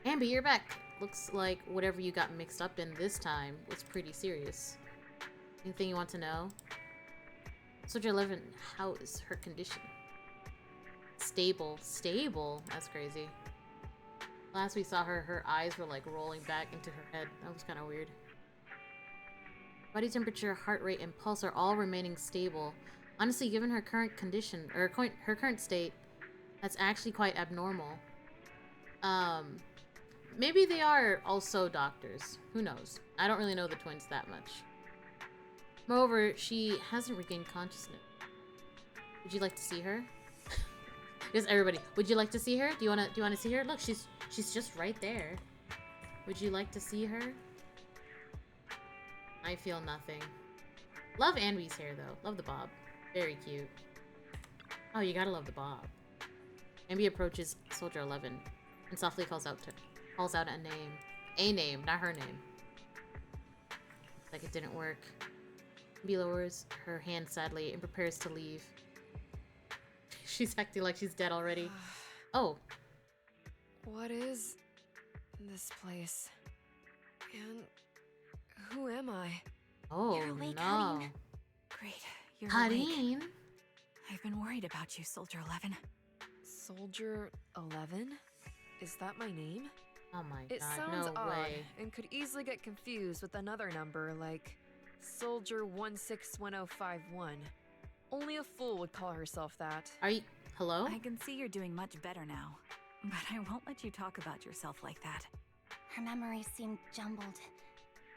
Anby, you're back. Looks like whatever you got mixed up in this time was pretty serious. Anything you want to know? Soldier 11, how is her condition? Stable. Stable? That's crazy. Last we saw her, her eyes were like rolling back into her head. That was kind of weird. Body temperature, heart rate, and pulse are all remaining stable. Honestly, given her current condition, or her current state, that's actually quite abnormal. Maybe they are also doctors. Who knows? I don't really know the twins that much. Moreover, she hasn't regained consciousness. Would you like to see her? Just everybody. Would you like to see her? Do you wanna see her? Look, she's just right there. Would you like to see her? I feel nothing. Love Anby's hair though. Love the bob. Very cute. Oh, you gotta love the bob. Anby approaches Soldier 11 and softly calls out a name. A name, not her name. Like it didn't work. Anby lowers her hand sadly and prepares to leave. She's acting like she's dead already. Oh. What is this place? And who am I? Oh, You're awake, no. Hareen. Great, you're awake. Hareen? I've been worried about you, Soldier 11. Soldier 11? Is that my name? Oh my It god, sounds no odd way. and could easily get confused with another number like Soldier 161051. Only a fool would call herself that. Are you... Hello? I can see you're doing much better now, but I won't let you talk about yourself like that. Her memories seem jumbled.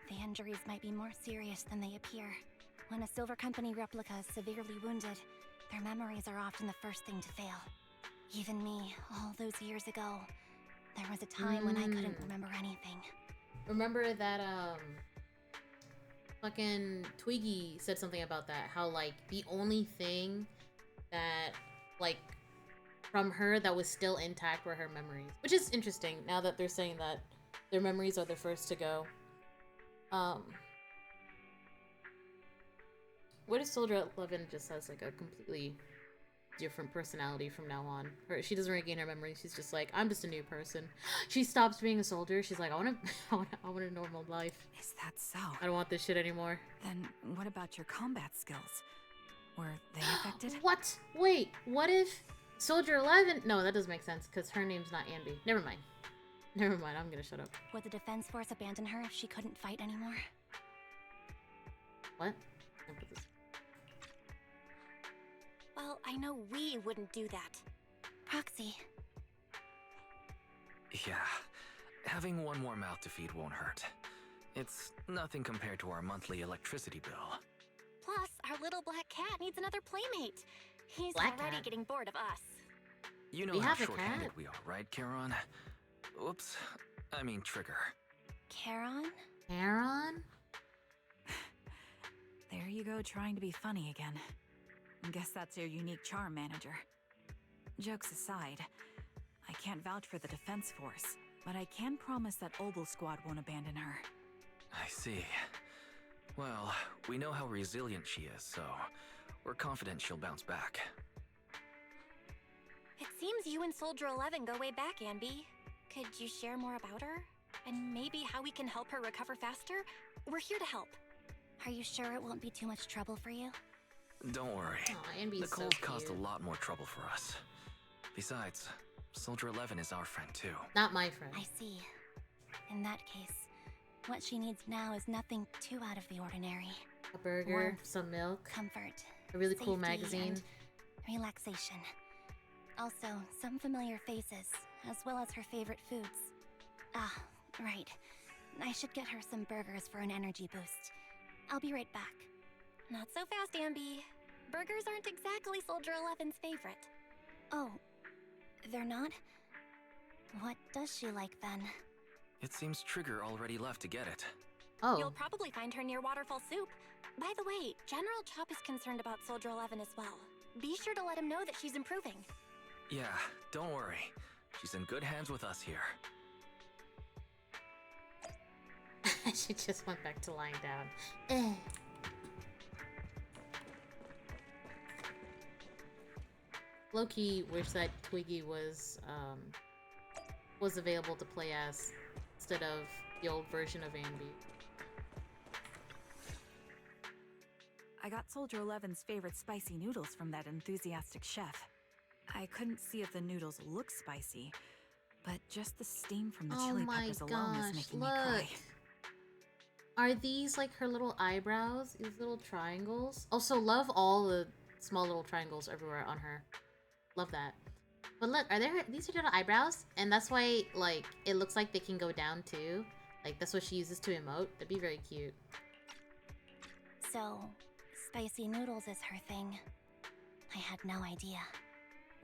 The injuries might be more serious than they appear. When a Silver Company replica is severely wounded, their memories are often the first thing to fail. Even me, all those years ago, there was a time when I couldn't remember anything. Remember that, fucking Twiggy said something about that. How, like, the only thing that, like, from her that was still intact were her memories. Which is interesting, now that they're saying that their memories are the first to go. What if Soldier 11 just has, like, a completely different personality from now on? She doesn't regain her memory. She's just like, I'm just a new person. She stops being a soldier. She's like, I want a normal life. Is that so? I don't want this shit anymore. Then what about your combat skills? Were they affected? What? Wait, what if Soldier 11? No, that doesn't make sense because her name's not Anby. Never mind. Never mind, I'm gonna shut up. Would the Defense Force abandon her if she couldn't fight anymore? What? Well, I know we wouldn't do that. Proxy, Yeah, having one more mouth to feed won't hurt. It's nothing compared to our monthly electricity bill. plus our little black cat needs another playmate. He's Black already cat? getting bored of us. You know We how have a short-handed cat. we are, right, Charon? Oops, I mean Trigger. Charon? Aaron? There you go, trying to be funny again. Guess that's your unique charm, manager. Jokes aside, I can't vouch for the Defense Force, but I can promise that Obel Squad won't abandon her. I see. Well, we know how resilient she is, so we're confident she'll bounce back. It seems you and Soldier 11 go way back, Anby. Could you share more about her? And maybe how we can help her recover faster? We're here to help. Are you sure it won't be too much trouble for you? Don't worry. Aw, Anby's Nicole's so caused a cute. lot more trouble for us. Besides, Soldier 11 is our friend too. Not my friend. I see. In that case, what she needs now is nothing too out of the ordinary. A burger, Warmth. some milk, Comfort, a really cool safety, magazine. and relaxation. Also, some familiar faces, as well as her favorite foods. Ah, right. I should get her some burgers for an energy boost. I'll be right back. Not so fast, Anby. Burgers aren't exactly Soldier 11's favorite. Oh, they're not? What does she like then? It seems Trigger already left to get it. Oh, You'll probably find her near Waterfall Soup. By the way, General Chop is concerned about Soldier 11 as well. Be sure to let him know that she's improving. Yeah, don't worry. She's in good hands with us here. she just went back to lying down. Eh. Low-key wish that Twiggy was available to play as instead of the old version of Anby. I got Soldier 11's favorite spicy noodles from that enthusiastic chef. I couldn't see if the noodles look spicy, but just the steam from the Oh chili my peppers alone is gosh, making me look. cry. Are these like her little eyebrows? These little triangles? Also, love all the small little triangles everywhere on her. Love that. But look, these are little eyebrows? And that's why, like, it looks like they can go down too. Like, that's what she uses to emote. That'd be very cute. So, spicy noodles is her thing. I had no idea.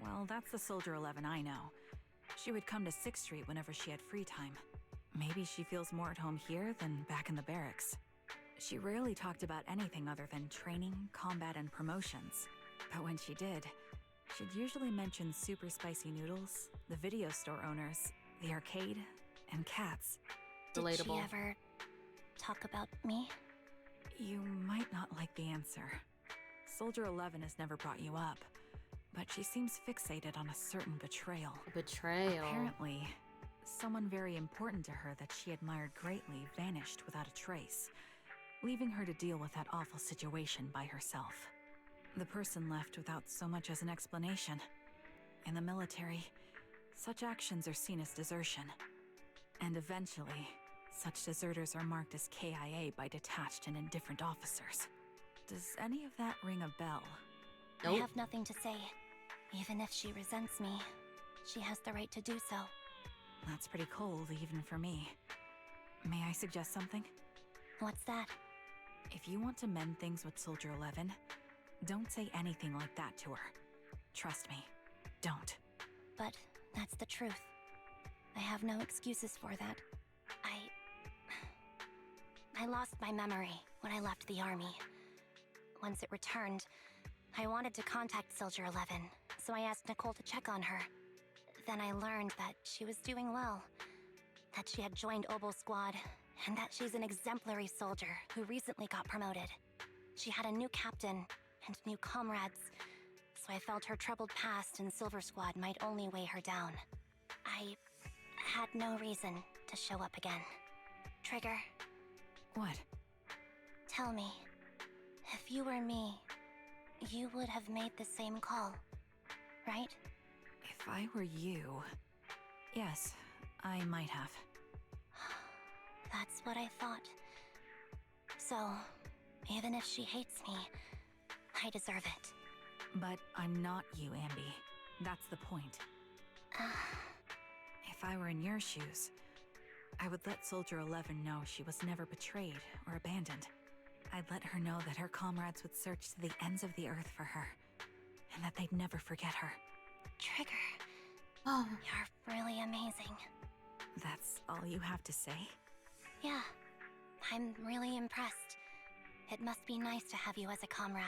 Well, that's the Soldier 11 I know. She would come to 6th Street whenever she had free time. Maybe she feels more at home here than back in the barracks. She rarely talked about anything other than training, combat, and promotions. But when she did, she'd usually mention super spicy noodles, the video store owners, the arcade, and cats. Did she Relatable. ever talk about me? You might not like the answer. Soldier 11 has never brought you up, but she seems fixated on a certain betrayal. Betrayal. Apparently, someone very important to her that she admired greatly vanished without a trace, leaving her to deal with that awful situation by herself. The person left without so much as an explanation. In the military, such actions are seen as desertion. And eventually, such deserters are marked as KIA by detached and indifferent officers. Does any of that ring a bell? I Nope. have nothing to say. Even if she resents me, she has the right to do so. That's pretty cold, even for me. May I suggest something? What's that? If you want to mend things with Soldier 11, don't say anything like that to her. Trust me, don't. But that's the truth. I have no excuses for that. I lost my memory when I left the army. Once it returned, I wanted to contact Soldier 11, so I asked Nicole to check on her. Then I learned that she was doing well, that she had joined Obel Squad, and that she's an exemplary soldier who recently got promoted. She had a new captain and new comrades, so I felt her troubled past in Silver Squad might only weigh her down. I had no reason to show up again. Trigger, What? tell me, if you were me, you would have made the same call, right? If I were you... Yes, I might have. That's what I thought. So, even if she hates me, I deserve it. But I'm not you, Ambi. That's the point. If I were in your shoes, I would let Soldier 11 know she was never betrayed or abandoned. I'd let her know that her comrades would search to the ends of the earth for her, and that they'd never forget her. Trigger, Oh, you're really amazing. That's all you have to say? Yeah, I'm really impressed. It must be nice to have you as a comrade.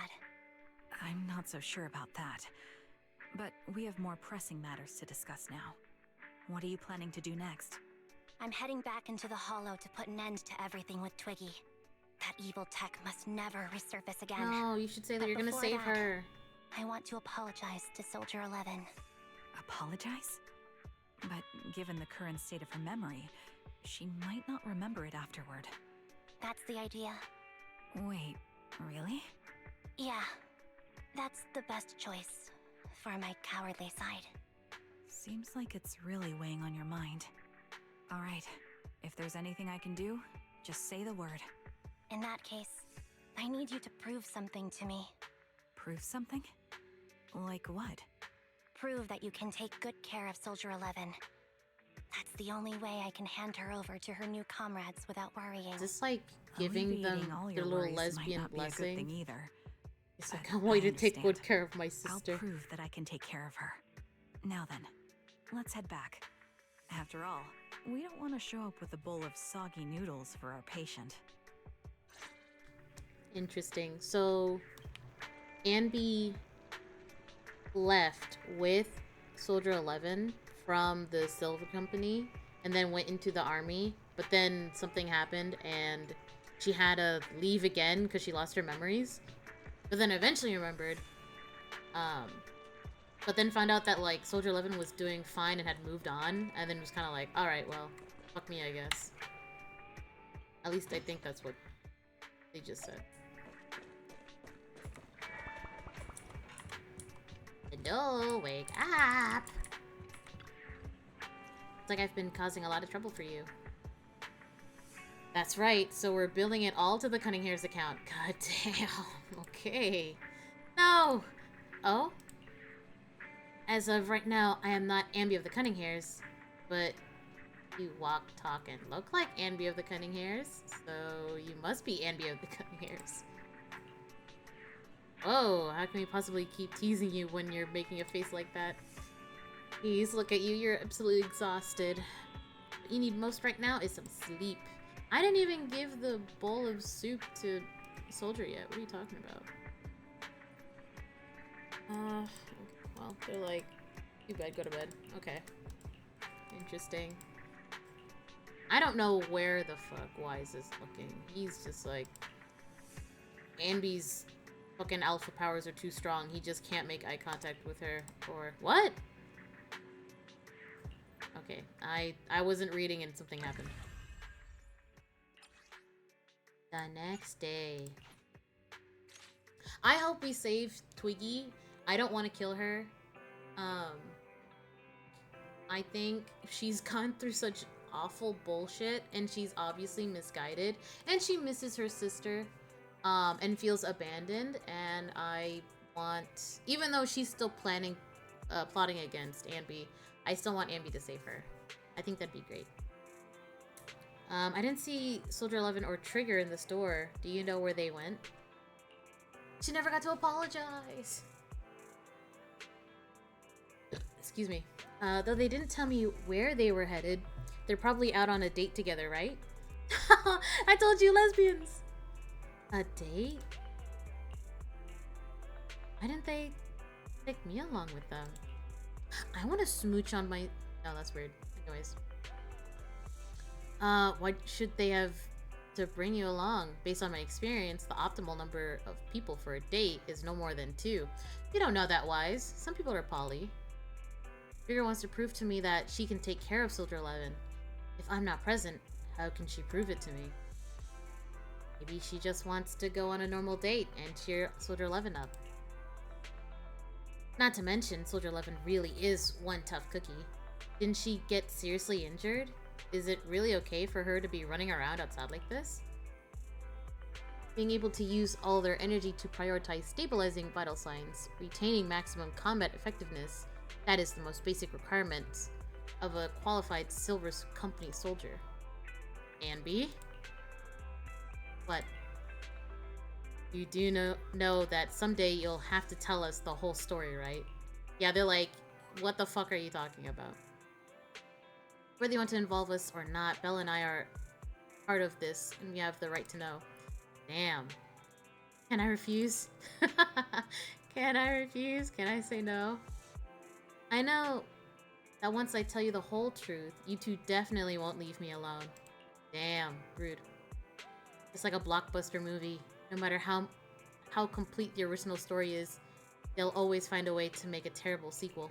I'm not so sure about that. But we have more pressing matters to discuss now. What are you planning to do next? I'm heading back into the Hollow to put an end to everything with Twiggy. That evil tech must never resurface again. no, you should say that But you're gonna before save that- her. I want to apologize to Soldier 11. Apologize? But given the current state of her memory, she might not remember it afterward. That's the idea. Wait, really? Yeah, that's the best choice for my cowardly side. Seems like it's really weighing on your mind. Alright, if there's anything I can do, just say the word. In that case, I need you to prove something to me. Prove something? Like what? Prove that you can take good care of Soldier 11. That's the only way I can hand her over to her new comrades without worrying. Is this like giving them Alleviating all their your little worries might lesbian not be a good thing blessing? either. It's but like, I want you to take good understand. care of my I'll sister. prove that I can take care of her. Now then, let's head back. After all, we don't want to show up with a bowl of soggy noodles for our patient. Interesting. So, Anby left with Soldier 11 from the Silver Company and then went into the army, but then something happened and she had to leave again because she lost her memories, but then eventually remembered, but then found out that like Soldier 11 was doing fine and had moved on, and then was kind of like, all right, well, fuck me, I guess. At least I think that's what they just said. Hello, wake up! It's like I've been causing a lot of trouble for you. That's right, so we're billing it all to the Cunninghairs account. God damn. Okay. No! Oh? As of right now, I am not Ambi of the Cunninghairs, but you walk, talk, and look like Ambi of the Cunninghairs, so you must be Ambi of the Cunninghairs. Oh, how can we possibly keep teasing you when you're making a face like that? Please, look at you, you're absolutely exhausted. What you need most right now is some sleep. I didn't even give the bowl of soup to Soldier yet. What are you talking about? Well, they're like, too bad, go to bed. Okay. Interesting. I don't know where the fuck Wise is looking. He's just like, Ambi's fucking alpha powers are too strong. He just can't make eye contact with her. Or what? Okay, I wasn't reading and something happened. The next day. I hope we save Twiggy. I don't want to kill her. I think she's gone through such awful bullshit and she's obviously misguided and she misses her sister. And feels abandoned, and I want, even though she's still plotting against Ambi, I still want Ambi to save her. I think that'd be great. I didn't see Soldier 11 or Trigger in the store. Do you know where they went? She never got to apologize. Excuse me. Though they didn't tell me where they were headed, they're probably out on a date together, right? I told you, lesbians! A date? Why didn't they take me along with them? I want to smooch on my... No, that's weird. Anyways. Why should they have to bring you along? Based on my experience, the optimal number of people for a date is no more than 2. You don't know that, Wise. Some people are poly. Trigger wants to prove to me that she can take care of Soldier 11. If I'm not present, how can she prove it to me? Maybe she just wants to go on a normal date and cheer Soldier 11 up. Not to mention, Soldier 11 really is one tough cookie. Didn't she get seriously injured? Is it really okay for her to be running around outside like this? Being able to use all their energy to prioritize stabilizing vital signs, retaining maximum combat effectiveness, that is the most basic requirement of a qualified Silver Company soldier. And B? What? You do know that someday you'll have to tell us the whole story, right? Yeah, they're like, what the fuck are you talking about? Whether you want to involve us or not, Bella and I are part of this, and we have the right to know. Damn. Can I refuse? Can I refuse? Can I say no? I know that once I tell you the whole truth, you two definitely won't leave me alone. Damn, rude. It's like a blockbuster movie. No matter how complete the original story is, they'll always find a way to make a terrible sequel.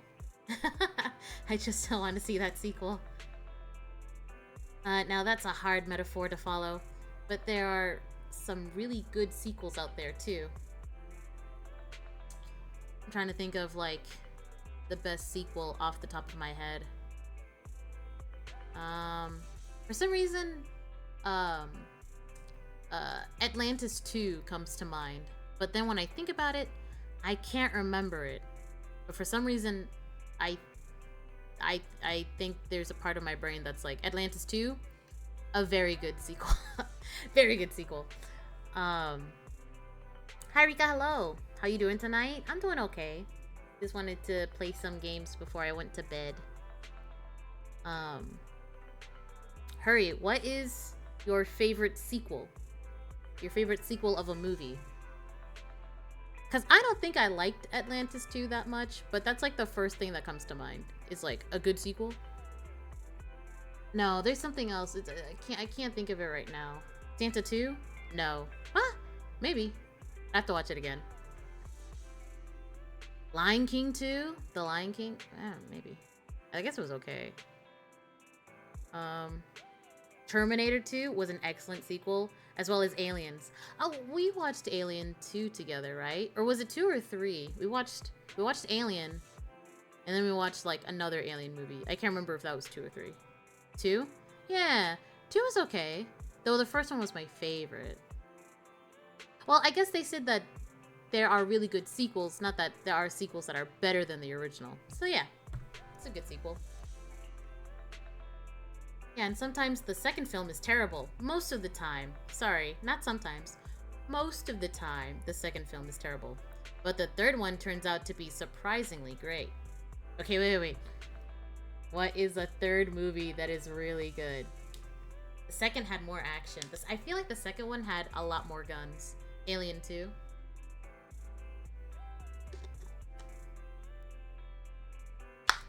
I just don't want to see that sequel. Now that's a hard metaphor to follow, but there are some really good sequels out there too. I'm trying to think of like the best sequel off the top of my head. For some reason, Atlantis 2 comes to mind, but then when I think about it, I can't remember it. But for some reason, I think there's a part of my brain that's like, Atlantis 2, a very good sequel. Very good sequel. Hi Rika, hello. How you doing tonight? I'm doing okay. Just wanted to play some games before I went to bed. Hurry, what is your favorite sequel? Your favorite sequel of a movie? Because I don't think I liked Atlantis 2 that much, but that's like the first thing that comes to mind. Is like a good sequel. No, there's something else. I can't think of it right now. Santa 2? No. Huh? Maybe. I have to watch it again. Lion King 2? The Lion King? Maybe. I guess it was okay. Terminator 2 was an excellent sequel, as well as Aliens. Oh, we watched Alien 2 together, right? Or was it 2 or 3? We watched Alien, and then we watched like another Alien movie. I can't remember if that was 2 or 3. 2? Yeah, 2 was okay. Though the first one was my favorite. Well, I guess they said that there are really good sequels, not that there are sequels that are better than the original. So yeah, it's a good sequel. Yeah, and sometimes the second film is terrible. Most of the time. Sorry, not sometimes. Most of the time, the second film is terrible. But the third one turns out to be surprisingly great. Okay, wait. What is a third movie that is really good? The second had more action. I feel like the second one had a lot more guns. Alien 2.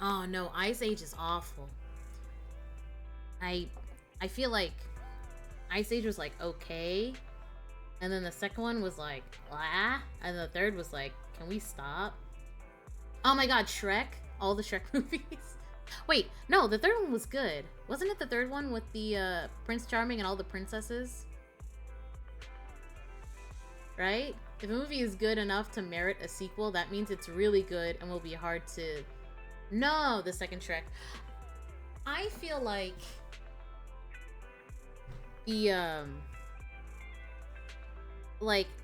Oh no, Ice Age is awful. I feel like Ice Age was like okay, and then the second one was like blah, and the third was like, can we stop? Oh my god, Shrek, all the Shrek movies. Wait, no, the third one was good. Wasn't it the third one with the Prince Charming and all the princesses? Right? If a movie is good enough to merit a sequel, that means it's really good and will be hard to... No, the second Shrek. I feel like the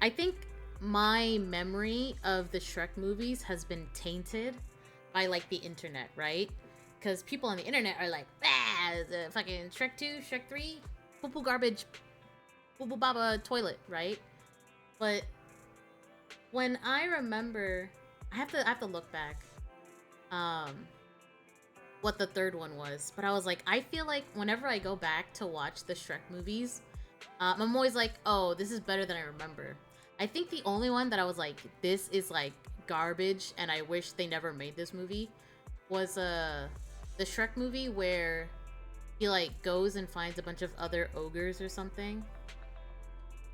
I think my memory of the Shrek movies has been tainted by like the internet, right? Because people on the internet are like, the fucking Shrek 2, Shrek 3, poo poo garbage, boo boo baba toilet, right? But when I remember, I have to look back what the third one was, but I was like, I feel like whenever I go back to watch the Shrek movies, I'm always like, oh, this is better than I remember. I think the only one that I was like, this is like garbage and I wish they never made this movie was the Shrek movie where he like goes and finds a bunch of other ogres or something.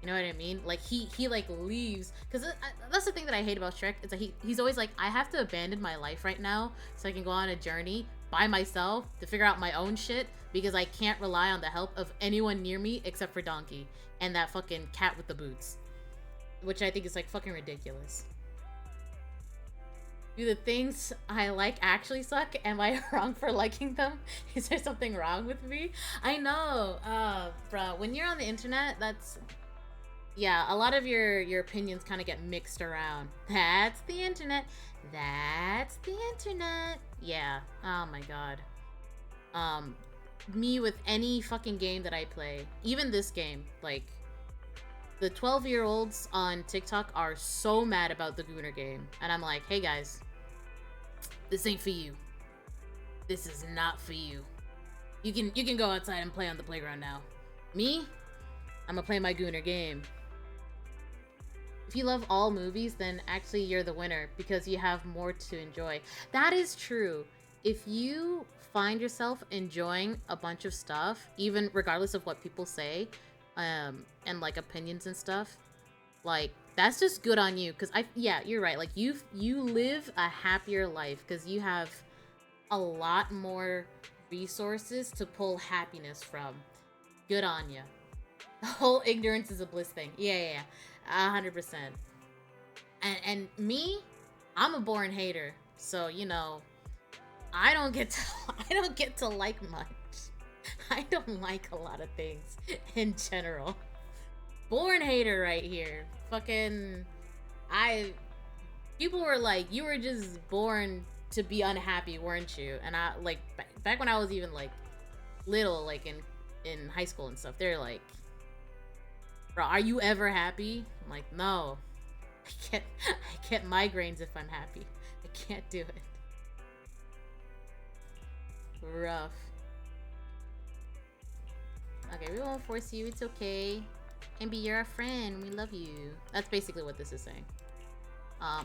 You know what I mean? Like he like leaves, because that's the thing that I hate about Shrek, is that he's always like, I have to abandon my life right now so I can go on a journey by myself to figure out my own shit, because I can't rely on the help of anyone near me except for Donkey and that fucking cat with the boots, which I think is like fucking ridiculous. Do the things I like actually suck? Am I wrong for liking them? Is there something wrong with me? I know, bro. When you're on the internet, yeah, a lot of your opinions kind of get mixed around. That's the internet. That's the internet. Yeah. Oh my god. Me with any fucking game that I play, even this game, like, the 12-year-olds on TikTok are so mad about the Gooner game, and I'm like, hey guys, this ain't for you. This is not for you. You can go outside and play on the playground now. Me, I'm gonna play my Gooner game. If you love all movies, then actually you're the winner because you have more to enjoy. That is true. If you find yourself enjoying a bunch of stuff, even regardless of what people say, and like opinions and stuff, like, that's just good on you. Because yeah, you're right. Like, you live a happier life because you have a lot more resources to pull happiness from. Good on you. The whole ignorance is a bliss thing. Yeah. 100%. And me, I'm a born hater. So, you know, I don't get to like much. I don't like a lot of things in general. Born hater right here. Fucking, people were like, you were just born to be unhappy, weren't you? And I, like, back when I was even, like, little, like, in high school and stuff, they're like, bro, are you ever happy? I'm like, no. I get migraines if I'm happy. I can't do it. Rough. Okay, we won't force you. It's okay. Ambi, you're a friend. We love you. That's basically what this is saying.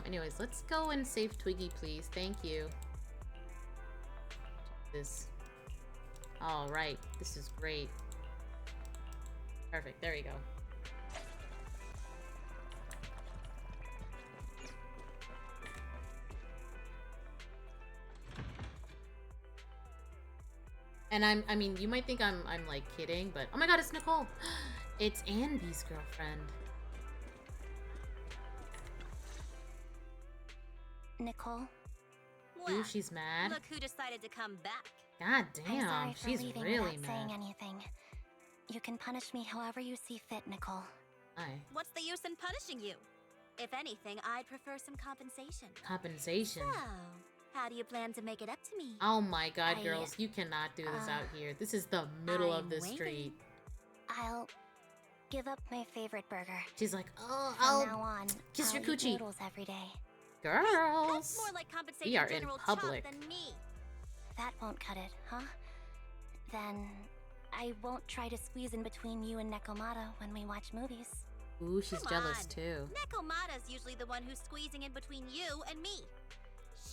Anyways, let's go and save Twiggy, please. Thank you. This. All right. This is great. Perfect. There we go. And I mean, you might think I'm like kidding, but oh my god, it's Nicole. It's Andy's girlfriend. Nicole? Ooh, she's mad. Look who decided to come back. God I'm damn, sorry for she's leaving really without saying mad. anything. You can punish me however you see fit, Nicole. Aye. What's the use in punishing you? If anything, I'd prefer some compensation. Compensation. So, how do you plan to make it up to me? Oh my god, I- girls, you cannot do this out here. This is the middle of I'm the waiting. street. I'll give up my favorite burger. She's like, oh, From now I'll on, kiss I'll your eat coochie. noodles every day. girls. That's more like compensating We are in General public. Chop than me. That won't cut it, huh? Then I won't try to squeeze in between you and Nekomata when we watch movies. Ooh, she's Come jealous on. too. Nekomata's usually the one who's squeezing in between you and me.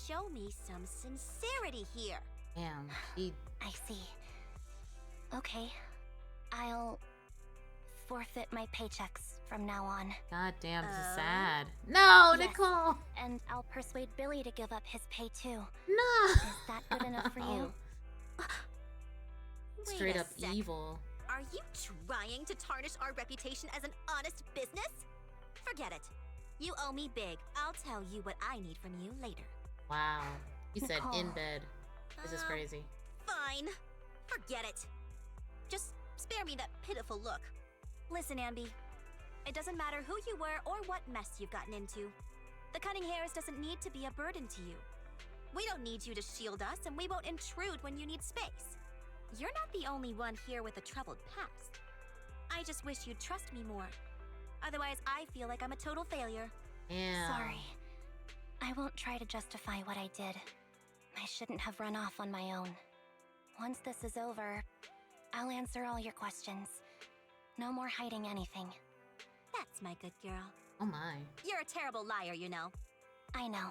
Show me some sincerity here. Damn, she I see. Okay, I'll forfeit my paychecks from now on. god damn, this is Oh? sad. No, Yes. Nicole. And I'll persuade Billy to give up his pay too. No. Is that good enough for you? Wait Straight a up sec. evil. Are you trying to tarnish our reputation as an honest business? Forget it. You owe me big. I'll tell you what I need from you later. Wow. You said in Nicole. bed. This is crazy. Fine. Forget it. Just spare me that pitiful look. Listen, Ambi. It doesn't matter who you were or what mess you've gotten into. The cutting hairs doesn't need to be a burden to you. We don't need you to shield us, and we won't intrude when you need space. You're not the only one here with a troubled past. I just wish you'd trust me more. Otherwise, I feel like I'm a total failure. Damn. Sorry. I won't try to justify what I did. I shouldn't have run off on my own. Once this is over, I'll answer all your questions. No more hiding anything. That's my good girl. Oh my. You're a terrible liar, you know. I know.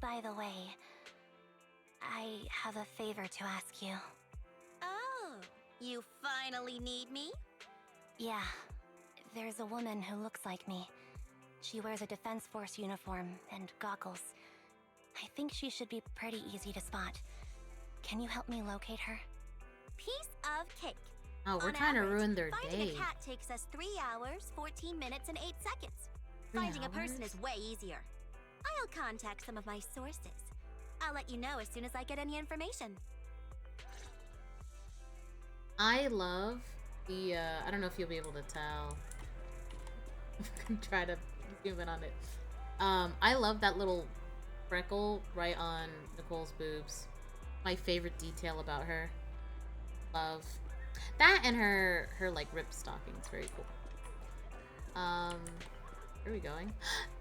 By the way, I have a favor to ask you. Oh, you finally need me? Yeah, there's a woman who looks like me. She wears a Defense Force uniform and goggles. I think she should be pretty easy to spot. Can you help me locate her? Piece of cake. Oh, we're On trying to average, ruin their finding day. a cat takes us 3 hours, 14 minutes, and 8 seconds. 3 Finding a person hours? is way easier. I'll contact some of my sources. I'll let you know as soon as I get any information. I love the, I don't know if you'll be able to tell. I'm gonna try to zoom in on it. I love that little freckle right on Nicole's boobs. My favorite detail about her. Love. That and her like ripped stockings. Very cool. Where are we going?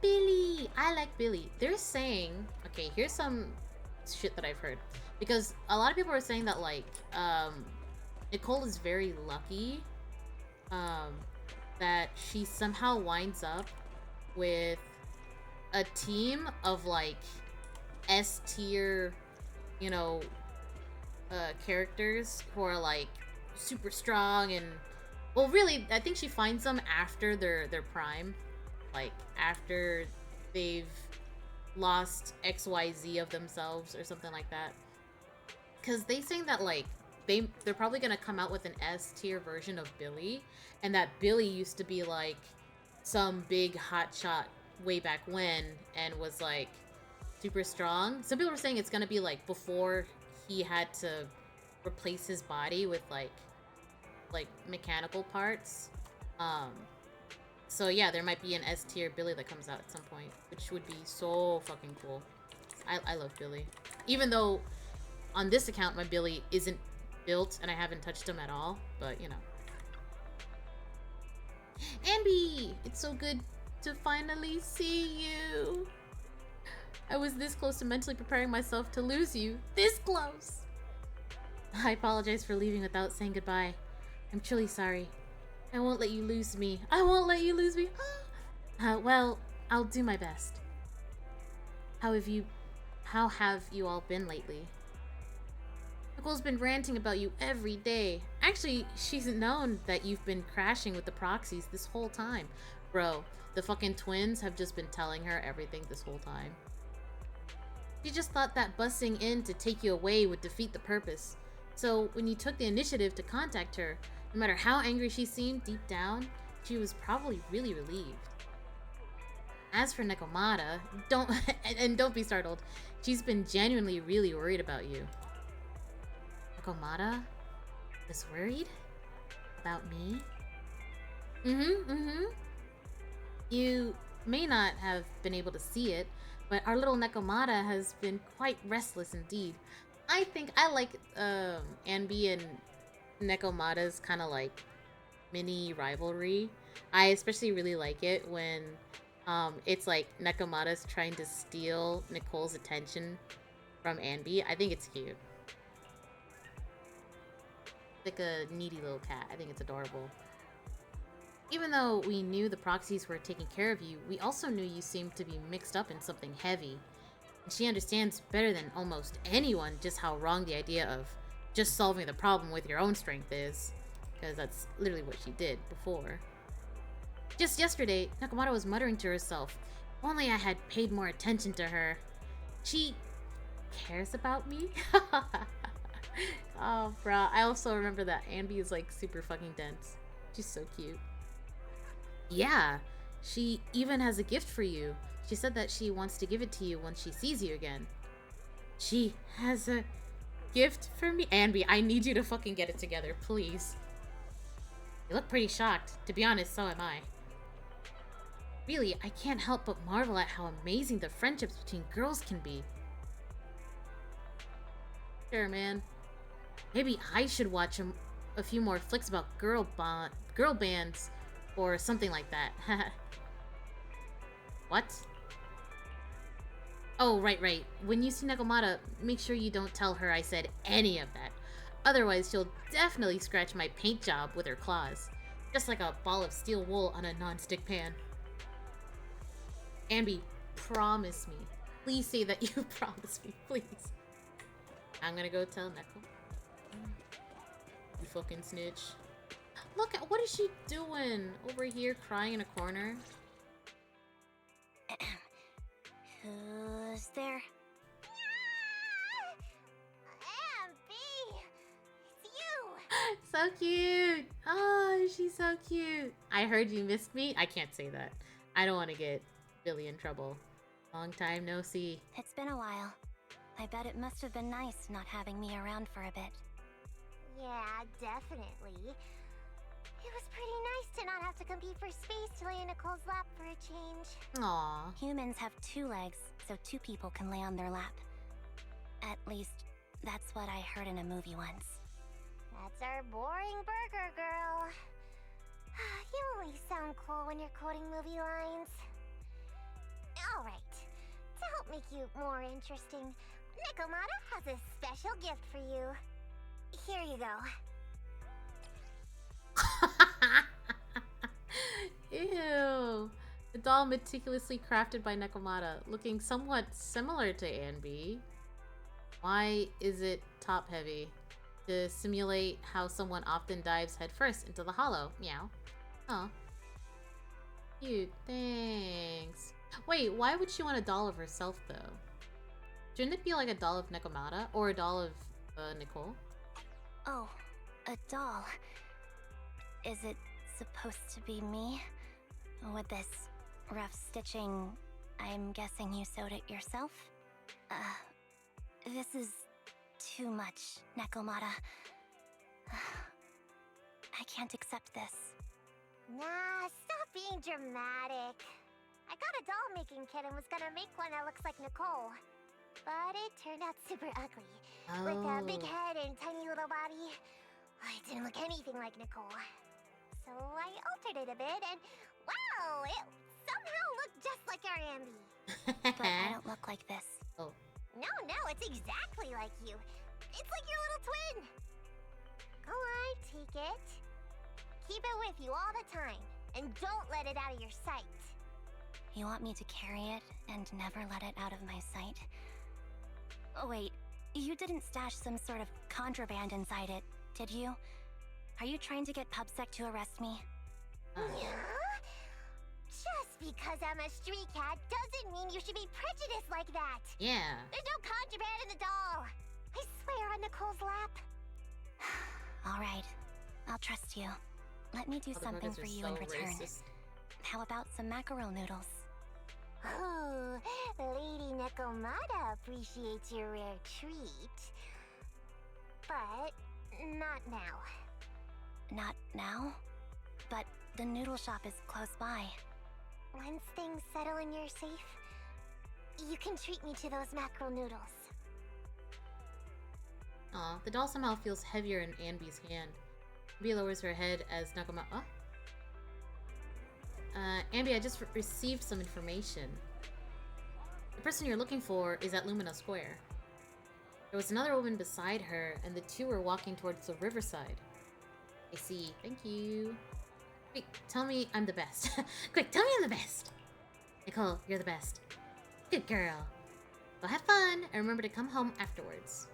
Billy! I like Billy. They're saying, okay, here's some shit that I've heard. Because a lot of people are saying that, like, Nicole is very lucky, that she somehow winds up with a team of, like, S tier, you know, characters who are, like, super strong and, well, really, I think she finds them after their prime. Like, after they've lost XYZ of themselves or something like that. Because they saying that, like, they're probably going to come out with an S-tier version of Billy. And that Billy used to be, like, some big hotshot way back when and was, like, super strong. Some people are saying it's going to be, like, before he had to replace his body with, like mechanical parts. So yeah, there might be an S-tier Billy that comes out at some point, which would be so fucking cool. I love Billy. Even though on this account my Billy isn't built and I haven't touched him at all, but you know. Ambi! It's so good to finally see you. I was this close to mentally preparing myself to lose you. This close! I apologize for leaving without saying goodbye. I'm truly sorry. I won't let you lose me. I won't let you lose me. Well, I'll do my best. How have you all been lately? Nicole's been ranting about you every day. Actually, she's known that you've been crashing with the proxies this whole time. Bro, the fucking twins have just been telling her everything this whole time. She just thought that busing in to take you away would defeat the purpose. So when you took the initiative to contact her, no matter how angry she seemed deep down, she was probably really relieved. As for Nekomata, don't be startled. She's been genuinely really worried about you. Nekomata was worried? About me? You may not have been able to see it, but our little Nekomata has been quite restless indeed. I think I like Anbi and Nekomata's kind of like mini rivalry. I especially really like it when it's like Nekomata's trying to steal Nicole's attention from Anbi. I think it's cute. Like a needy little cat. I think it's adorable. Even though we knew the proxies were taking care of you, we also knew you seemed to be mixed up in something heavy. And she understands better than almost anyone just how wrong the idea of just solving the problem with your own strength is. Because that's literally what she did before. Just yesterday, Nekomata was muttering to herself, if only I had paid more attention to her. She cares about me? Oh, bruh. I also remember that Anbi is like super fucking dense. She's so cute. Yeah, she even has a gift for you. She said that she wants to give it to you once she sees you again. She has a gift for me? Anbi, I need you to fucking get it together, please. You look pretty shocked. To be honest, so am I. Really, I can't help but marvel at how amazing the friendships between girls can be. Sure, man. Maybe I should watch a few more flicks about girl bands or something like that. What? Oh, right. When you see Nekomata, make sure you don't tell her I said any of that. Otherwise, she'll definitely scratch my paint job with her claws. Just like a ball of steel wool on a non-stick pan. Anbi, promise me. Please say that you promise me, please. I'm gonna go tell Neko. You fucking snitch. Look at, what is she doing? Over here crying in a corner? Who's there? Ambi! It's you! So cute! Oh, she's so cute. I heard you missed me. I can't say that. I don't want to get Billy in trouble. Long time no see. It's been a while. I bet it must have been nice not having me around for a bit. Yeah, definitely. It was pretty nice to not have to compete for space to lay in Nicole's lap for a change. Aw. Humans have 2 legs, so 2 people can lay on their lap. At least, that's what I heard in a movie once. That's our boring burger girl. You always sound cool when you're quoting movie lines. Alright, to help make you more interesting, Nekomata has a special gift for you. Here you go. Ew. The doll meticulously crafted by Nekomata, looking somewhat similar to Anby. Why is it top heavy? To simulate how someone often dives headfirst into the hollow. Meow. Oh. Cute. Thanks. Wait, why would she want a doll of herself, though? Shouldn't it be like a doll of Nekomata? Or a doll of, Nicole? Oh, a doll. Is it supposed to be me? With this rough stitching, I'm guessing you sewed it yourself? This is too much, Nekomata. I can't accept this. Nah, stop being dramatic. I got a doll making kit and was gonna make one that looks like Nicole. But it turned out super ugly. With a big head and tiny little body. It didn't look anything like Nicole. So I altered it a bit and wow, it somehow looked just like our Anby. But I don't look like this. Oh. No, it's exactly like you. It's like your little twin. Go on, take it. Keep it with you all the time. And don't let it out of your sight. You want me to carry it and never let it out of my sight? Oh, wait, you didn't stash some sort of contraband inside it, did you? Are you trying to get PubSec to arrest me? Yeah? Just because I'm a street cat doesn't mean you should be prejudiced like that. Yeah. There's no contraband in the doll. I swear on Nicole's lap. All right, I'll trust you. Let me do something for you in return. Racist. How about some mackerel noodles? Oh, Lady Nekomata appreciates your rare treat. But not now. Not now? But the noodle shop is close by. Once things settle and you're safe, you can treat me to those mackerel noodles. Aw, the doll somehow feels heavier in Anby's hand. Anby lowers her head as Nekomata. Anby, I just received some information. The person you're looking for is at Lumina Square. There was another woman beside her, and the two were walking towards the riverside. I see. Thank you. Quick, tell me I'm the best. Quick, tell me I'm the best. Nicole, you're the best. Good girl. Go have fun, and remember to come home afterwards.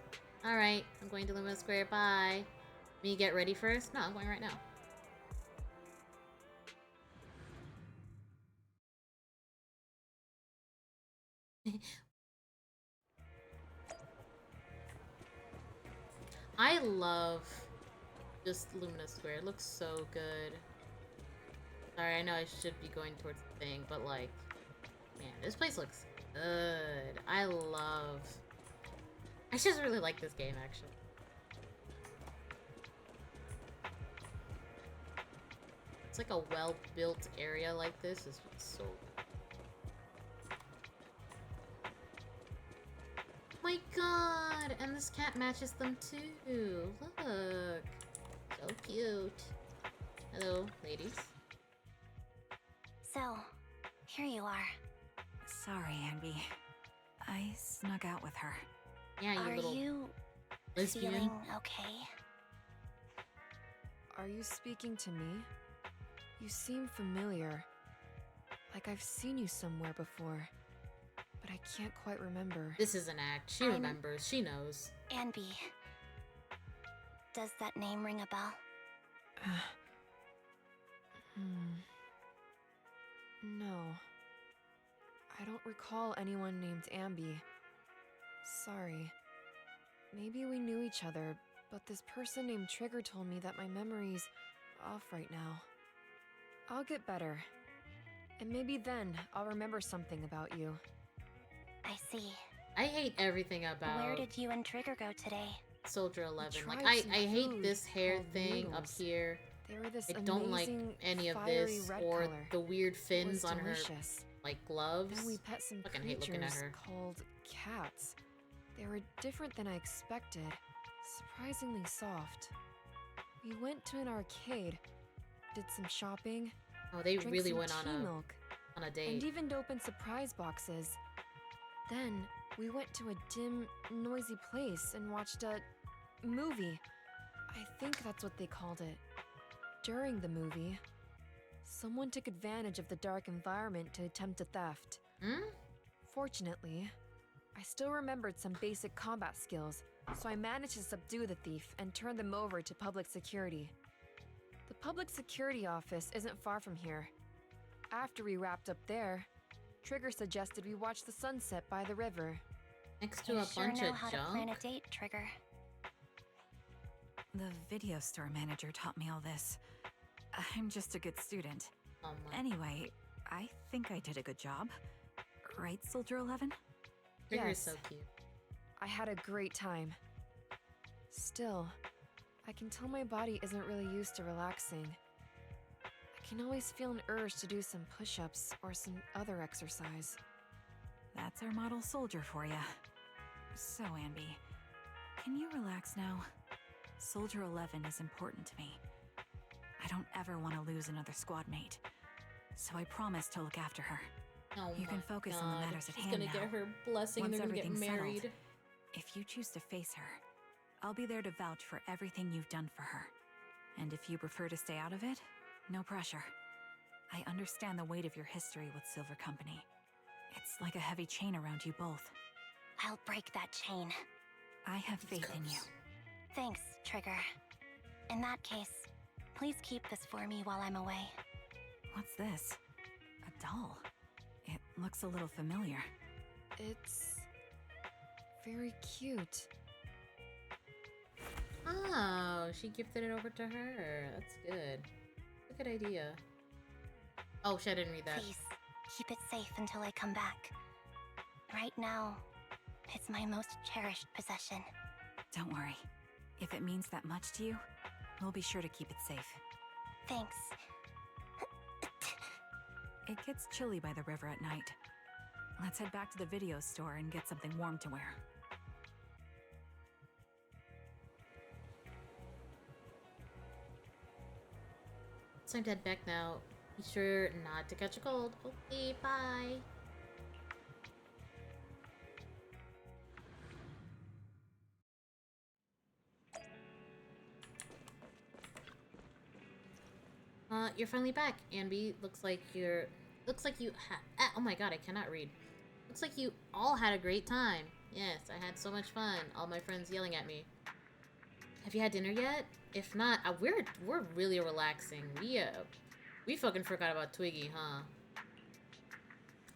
Alright, I'm going to Lumina Square. Bye. Me get ready first? No, I'm going right now. I love just Lumina Square. It looks so good. Sorry, I know I should be going towards the thing, but like, man, this place looks good. I just really like this game, actually. It's like a well-built area like this is so my god! And this cat matches them too. Look. So cute. Hello, ladies. So, here you are. Sorry, Anby. I snuck out with her. Yeah, you Are little you lesbian. feeling okay? Are you speaking to me? You seem familiar. Like I've seen you somewhere before. But I can't quite remember. This is an act. She remembers. She knows. Anby. Does that name ring a bell? No. I don't recall anyone named Anby. Sorry. Maybe we knew each other, but this person named Trigger told me that my memory's off right now. I'll get better. And maybe then I'll remember something about you. I see. I hate everything about Where did you and Trigger go today? Soldier 11. Like, tried some I hate food this hair called thing up noodles. here. They were this I don't like amazing any of fiery this red or color. the weird It fins was on her, delicious. like, gloves. Then we pet some Fucking hate looking at creatures her. called cats. They were different than I expected. Surprisingly soft. We went to an arcade, did some shopping, Oh, they drank really some went tea milk, on a and date. even opened surprise boxes. Then we went to a dim, noisy place and watched a movie. I think that's what they called it. During the movie, someone took advantage of the dark environment to attempt a theft. Hmm? Fortunately, I still remembered some basic combat skills, so I managed to subdue the thief and turn them over to public security. The public security office isn't far from here. After we wrapped up there, Trigger suggested we watch the sunset by the river. Next to You a sure bunch know of how to plan junk? a date, Trigger. The video store manager taught me all this. I'm just a good student. Oh my. Anyway, I think I did a good job. Right, Soldier 11? Trigger's Yes. so cute. I had a great time. Still, I can tell my body isn't really used to relaxing. I can always feel an urge to do some push-ups or some other exercise. That's our model soldier for ya. So, Anby, can you relax now? Soldier 11 is important to me. I don't ever want to lose another squad mate. So I promise to look after her. Oh You my can focus God. on the matters at She's hand gonna now. get her blessing and Once they're gonna get everything's settled, married. If you choose to face her, I'll be there to vouch for everything you've done for her. And if you prefer to stay out of it, no pressure. I understand the weight of your history with Silver Company. It's like a heavy chain around you both. I'll break that chain. I have faith in you. Thanks, Trigger. In that case, please keep this for me while I'm away. What's this? A doll. It looks a little familiar. It's very cute. Oh, she gifted it over to her. That's good. That's a good idea. Oh, shit, I didn't read that. Please, keep it safe until I come back. Right now, it's my most cherished possession. Don't worry. If it means that much to you, we'll be sure to keep it safe. Thanks. It gets chilly by the river at night. Let's head back to the video store and get something warm to wear. It's time to head back now. Be sure not to catch a cold. Okay, bye. You're finally back, Anby. Looks like you oh my god, I cannot read. Looks like you all had a great time. Yes, I had so much fun. All my friends yelling at me. Have you had dinner yet? If not, we're really relaxing. We fucking forgot about Twiggy, huh?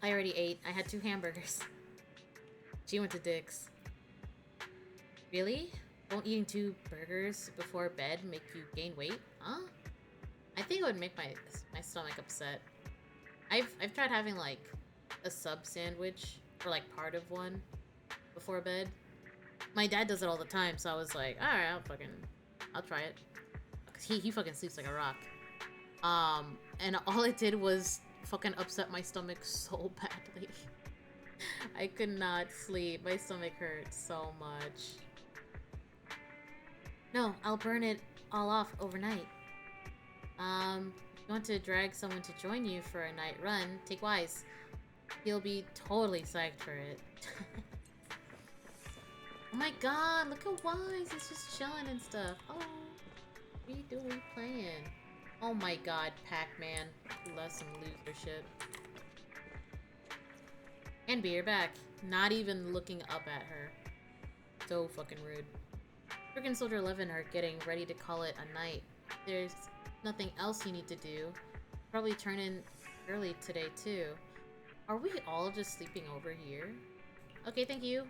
I already ate. I had 2 hamburgers. She went to Dick's. Really? Won't eating 2 burgers before bed make you gain weight? Huh? I think it would make my stomach upset. I've tried having like a sub sandwich or like part of one before bed. My dad does it all the time, so I was like, all right, I'll try it. Cause he fucking sleeps like a rock. And all it did was fucking upset my stomach so badly. I could not sleep. My stomach hurt so much. No, I'll burn it all off overnight. If you want to drag someone to join you for a night run, take Wise. He'll be totally psyched for it. Oh my god, look at Wise. He's just chilling and stuff. Oh, what are we playing? Oh my god, Pac-Man. You love some loser shit. And you're back. Not even looking up at her. So fucking rude. Freaking Soldier 11 are getting ready to call it a night. There's nothing else you need to do. Probably turn in early today too. Are we all just sleeping over here? Okay, thank you.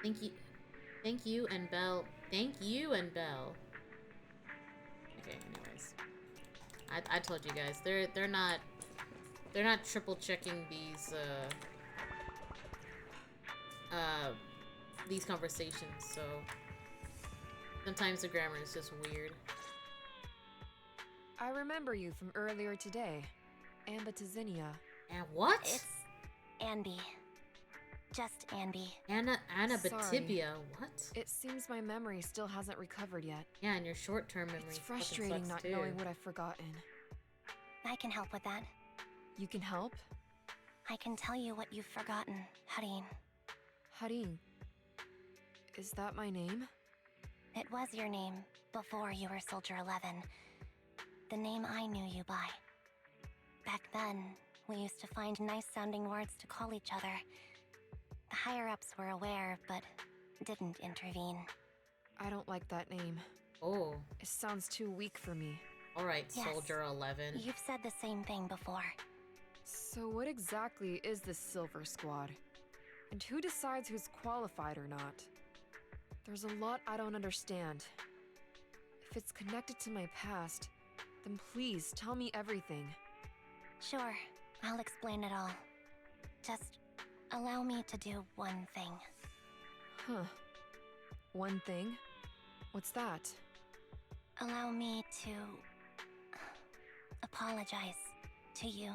Thank you and Belle. Thank you and Belle. Okay, anyways. I told you guys, they're not triple checking these these conversations, so sometimes the grammar is just weird. I remember you from earlier today. Ambitizinia. And what? It's Anby. Just Anby. Anna Sorry. Batibia. What? It seems my memory still hasn't recovered yet. Yeah, and your short-term memory. It's frustrating not knowing what I've forgotten. I can help with that. You can help? I can tell you what you've forgotten, Harin. Harin. Is that my name? It was your name before you were Soldier 11. The name I knew you by. Back then, we used to find nice-sounding words to call each other. The higher-ups were aware, but didn't intervene. I don't like that name. Oh. It sounds too weak for me. Alright, Yes. Soldier 11. You've said the same thing before. So what exactly is this Silver Squad? And who decides who's qualified or not? There's a lot I don't understand. If it's connected to my past, then please tell me everything. Sure, I'll explain it all. Just allow me to do one thing. Huh. One thing? What's that? Allow me to apologize to you.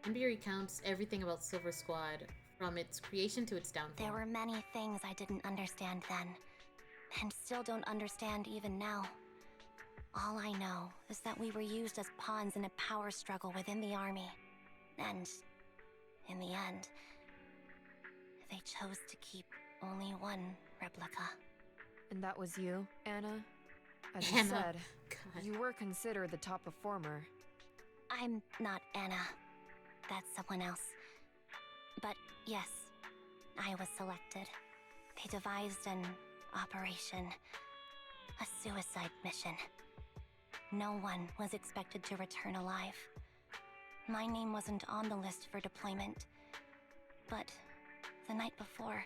Anby recounts everything about Silver Squad, from its creation to its downfall. There were many things I didn't understand then, and still don't understand even now. All I know is that we were used as pawns in a power struggle within the army. And, in the end, they chose to keep only one replica. And that was you, Anna? As Anna. you said, God. you were considered the top performer. I'm not Anna. That's someone else. But yes, I was selected. They devised an operation. A suicide mission. No one was expected to return alive. My name wasn't on the list for deployment. But the night before,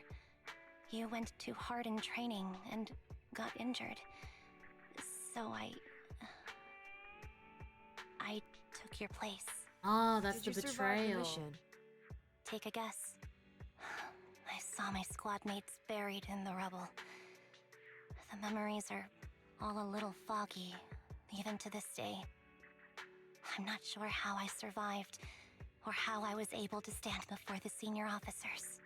you went too hard in training and got injured. So I took your place. Oh, that's Did the you survive the betrayal. mission? Take a guess. I saw my squad mates buried in the rubble. The memories are all a little foggy, even to this day. I'm not sure how I survived, or how I was able to stand before the senior officers.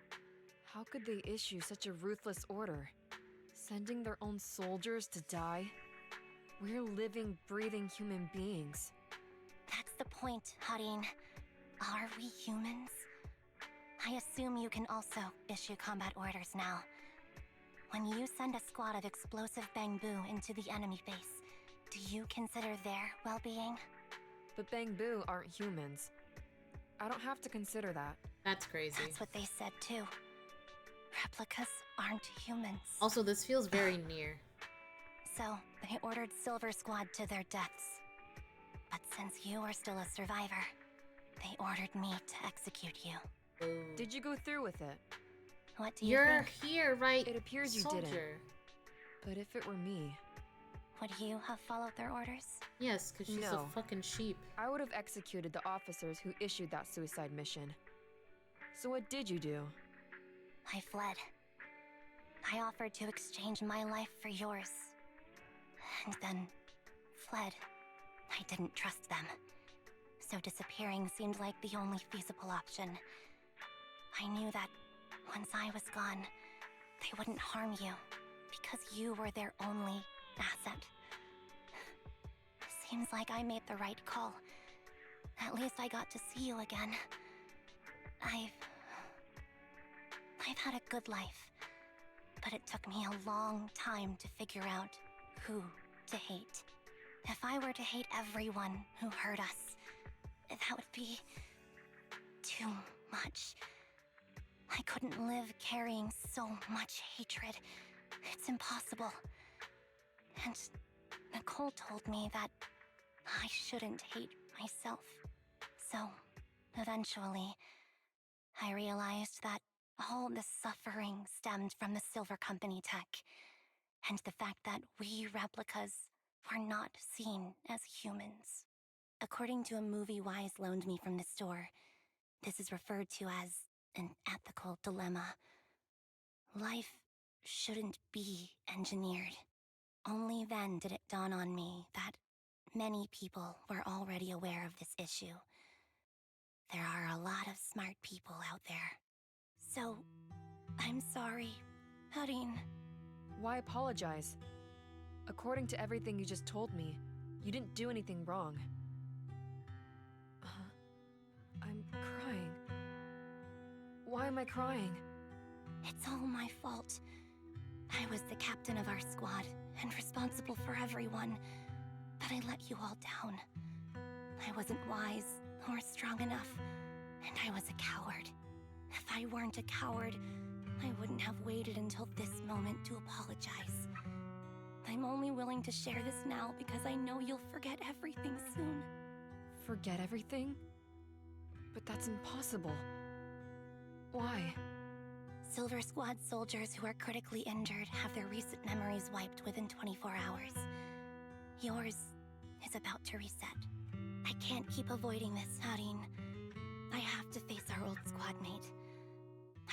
How could they issue such a ruthless order? Sending their own soldiers to die? We're living, breathing human beings. That's the point, Harin. Are we humans? I assume you can also issue combat orders now. When you send a squad of explosive bamboo into the enemy base, do you consider their well-being? But Bangbu aren't humans. I don't have to consider that. That's crazy. That's what they said too. Replicas aren't humans. Also, this feels very near. So, they ordered Silver Squad to their deaths. But since you are still a survivor, they ordered me to execute you. Ooh. Did you go through with it? What do you You're think? here, right? It appears you Soldier. didn't. But if it were me, Would you have followed their orders? Yes, because she's No. a fucking sheep. I would have executed the officers who issued that suicide mission. So what did you do? I fled. I offered to exchange my life for yours. And then fled. I didn't trust them. So disappearing seemed like the only feasible option. I knew that once I was gone, they wouldn't harm you, because you were their only asset. Seems like I made the right call. At least I got to see you again. I've had a good life, but it took me a long time to figure out who to hate. If I were to hate everyone who hurt us, that would be too much. I couldn't live carrying so much hatred. It's impossible. And Nicole told me that I shouldn't hate myself. So, eventually, I realized that all the suffering stemmed from the Silver Company tech, and the fact that we replicas were not seen as humans. According to a movie Wise loaned me from the store, this is referred to as an ethical dilemma. Life shouldn't be engineered. Only then did it dawn on me that many people were already aware of this issue. There are a lot of smart people out there. So, I'm sorry, Harin. Why apologize? According to everything you just told me, you didn't do anything wrong. I'm crying. Why am I crying? It's all my fault. I was the captain of our squad and responsible for everyone, but I let you all down. I wasn't wise or strong enough, and I was a coward. If I weren't a coward, I wouldn't have waited until this moment to apologize. I'm only willing to share this now because I know you'll forget everything soon. Forget everything? But that's impossible. Why? Silver Squad soldiers who are critically injured have their recent memories wiped within 24 hours. Yours is about to reset. I can't keep avoiding this, Harin. I have to face our old squad mate.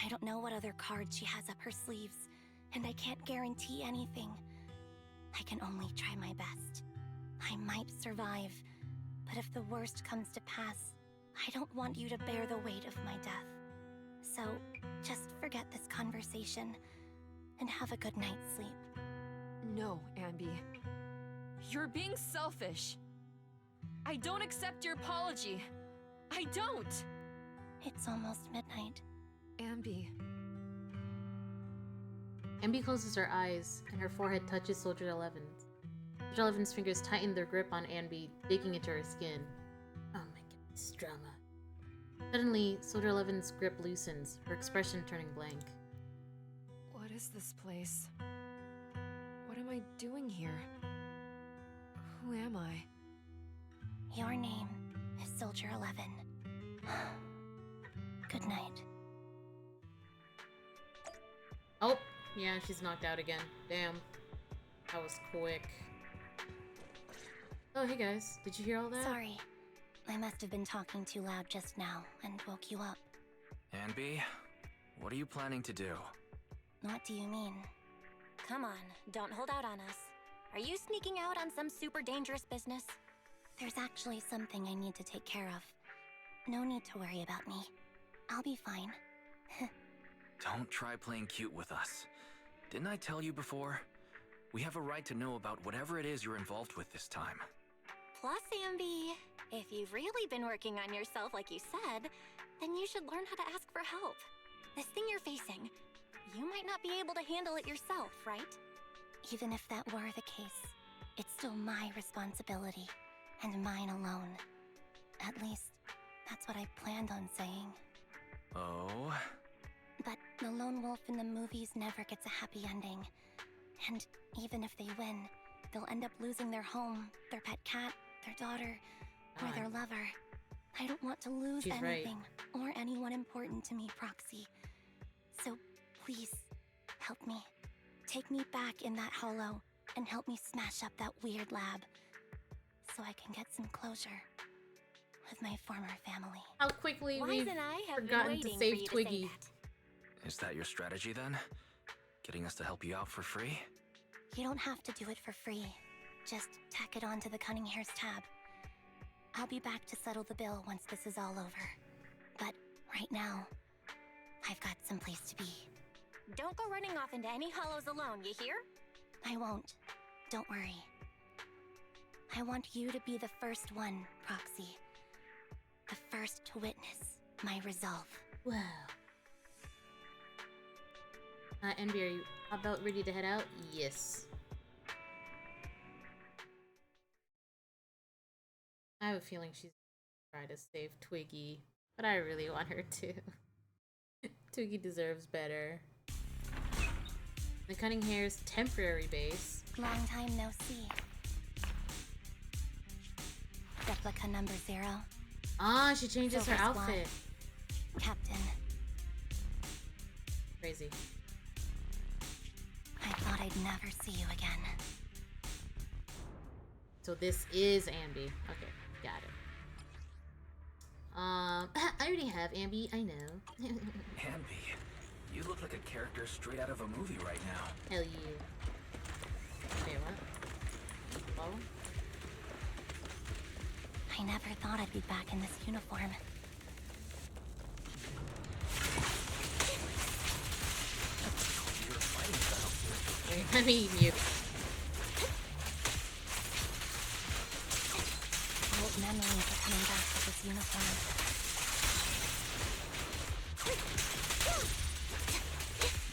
I don't know what other cards she has up her sleeves, and I can't guarantee anything. I can only try my best. I might survive, but if the worst comes to pass, I don't want you to bear the weight of my death. So, just forget this conversation, and have a good night's sleep. No, Ambi. You're being selfish. I don't accept your apology. I don't! It's almost midnight. Ambi. Ambi closes her eyes, and her forehead touches Soldier 11's. Soldier 11's fingers tighten their grip on Ambi, digging into her skin. Oh my goodness, drama. Suddenly, Soldier 11's grip loosens, her expression turning blank. What is this place? What am I doing here? Who am I? Your name is Soldier 11. Good night. Oh, yeah, she's knocked out again. Damn. That was quick. Oh, hey guys. Did you hear all that? Sorry. I must have been talking too loud just now and woke you up. Anby, what are you planning to do? What do you mean? Come on, don't hold out on us. Are you sneaking out on some super dangerous business? There's actually something I need to take care of. No need to worry about me. I'll be fine. Don't try playing cute with us. Didn't I tell you before? We have a right to know about whatever it is you're involved with this time. Plus, Ambi, if you've really been working on yourself like you said, then you should learn how to ask for help. This thing you're facing, you might not be able to handle it yourself, right? Even if that were the case, it's still my responsibility, and mine alone. At least, that's what I planned on saying. Oh? But the lone wolf in the movies never gets a happy ending. And even if they win, they'll end up losing their home, their pet cat, their daughter, or their lover. I don't want to lose She's anything or anyone important to me, Proxy. So please, help me. Take me back in that hollow and help me smash up that weird lab so I can get some closure with my former family. How quickly Wise we've and I have forgotten been to waiting save for you Twiggy. To say that. Is that your strategy then? Getting us to help you out for free? You don't have to do it for free. Just tack it onto the Cunning Hair's tab. I'll be back to settle the bill once this is all over. But right now, I've got someplace to be. Don't go running off into any hollows alone, you hear? I won't. Don't worry. I want you to be the first one, Proxy. The first to witness my resolve. Wow. Envy, are you about ready to head out? Yes. I have a feeling she's gonna try to save Twiggy, but I really want her to. Twiggy deserves better. The Cunning Hair's temporary base. Long time no see. Replica number 0. Ah, she changes her Silver Squad. outfit. Captain. Crazy. I thought I'd never see you again. So this is Ambi. Okay, got it. I already have Ambi, I know. Ambi, you look like a character straight out of a movie right now. Hell you. Wait, what? Oh? I never thought I'd be back in this uniform. Your fighting style seems to I mean, you. Old memories are coming back with this uniform.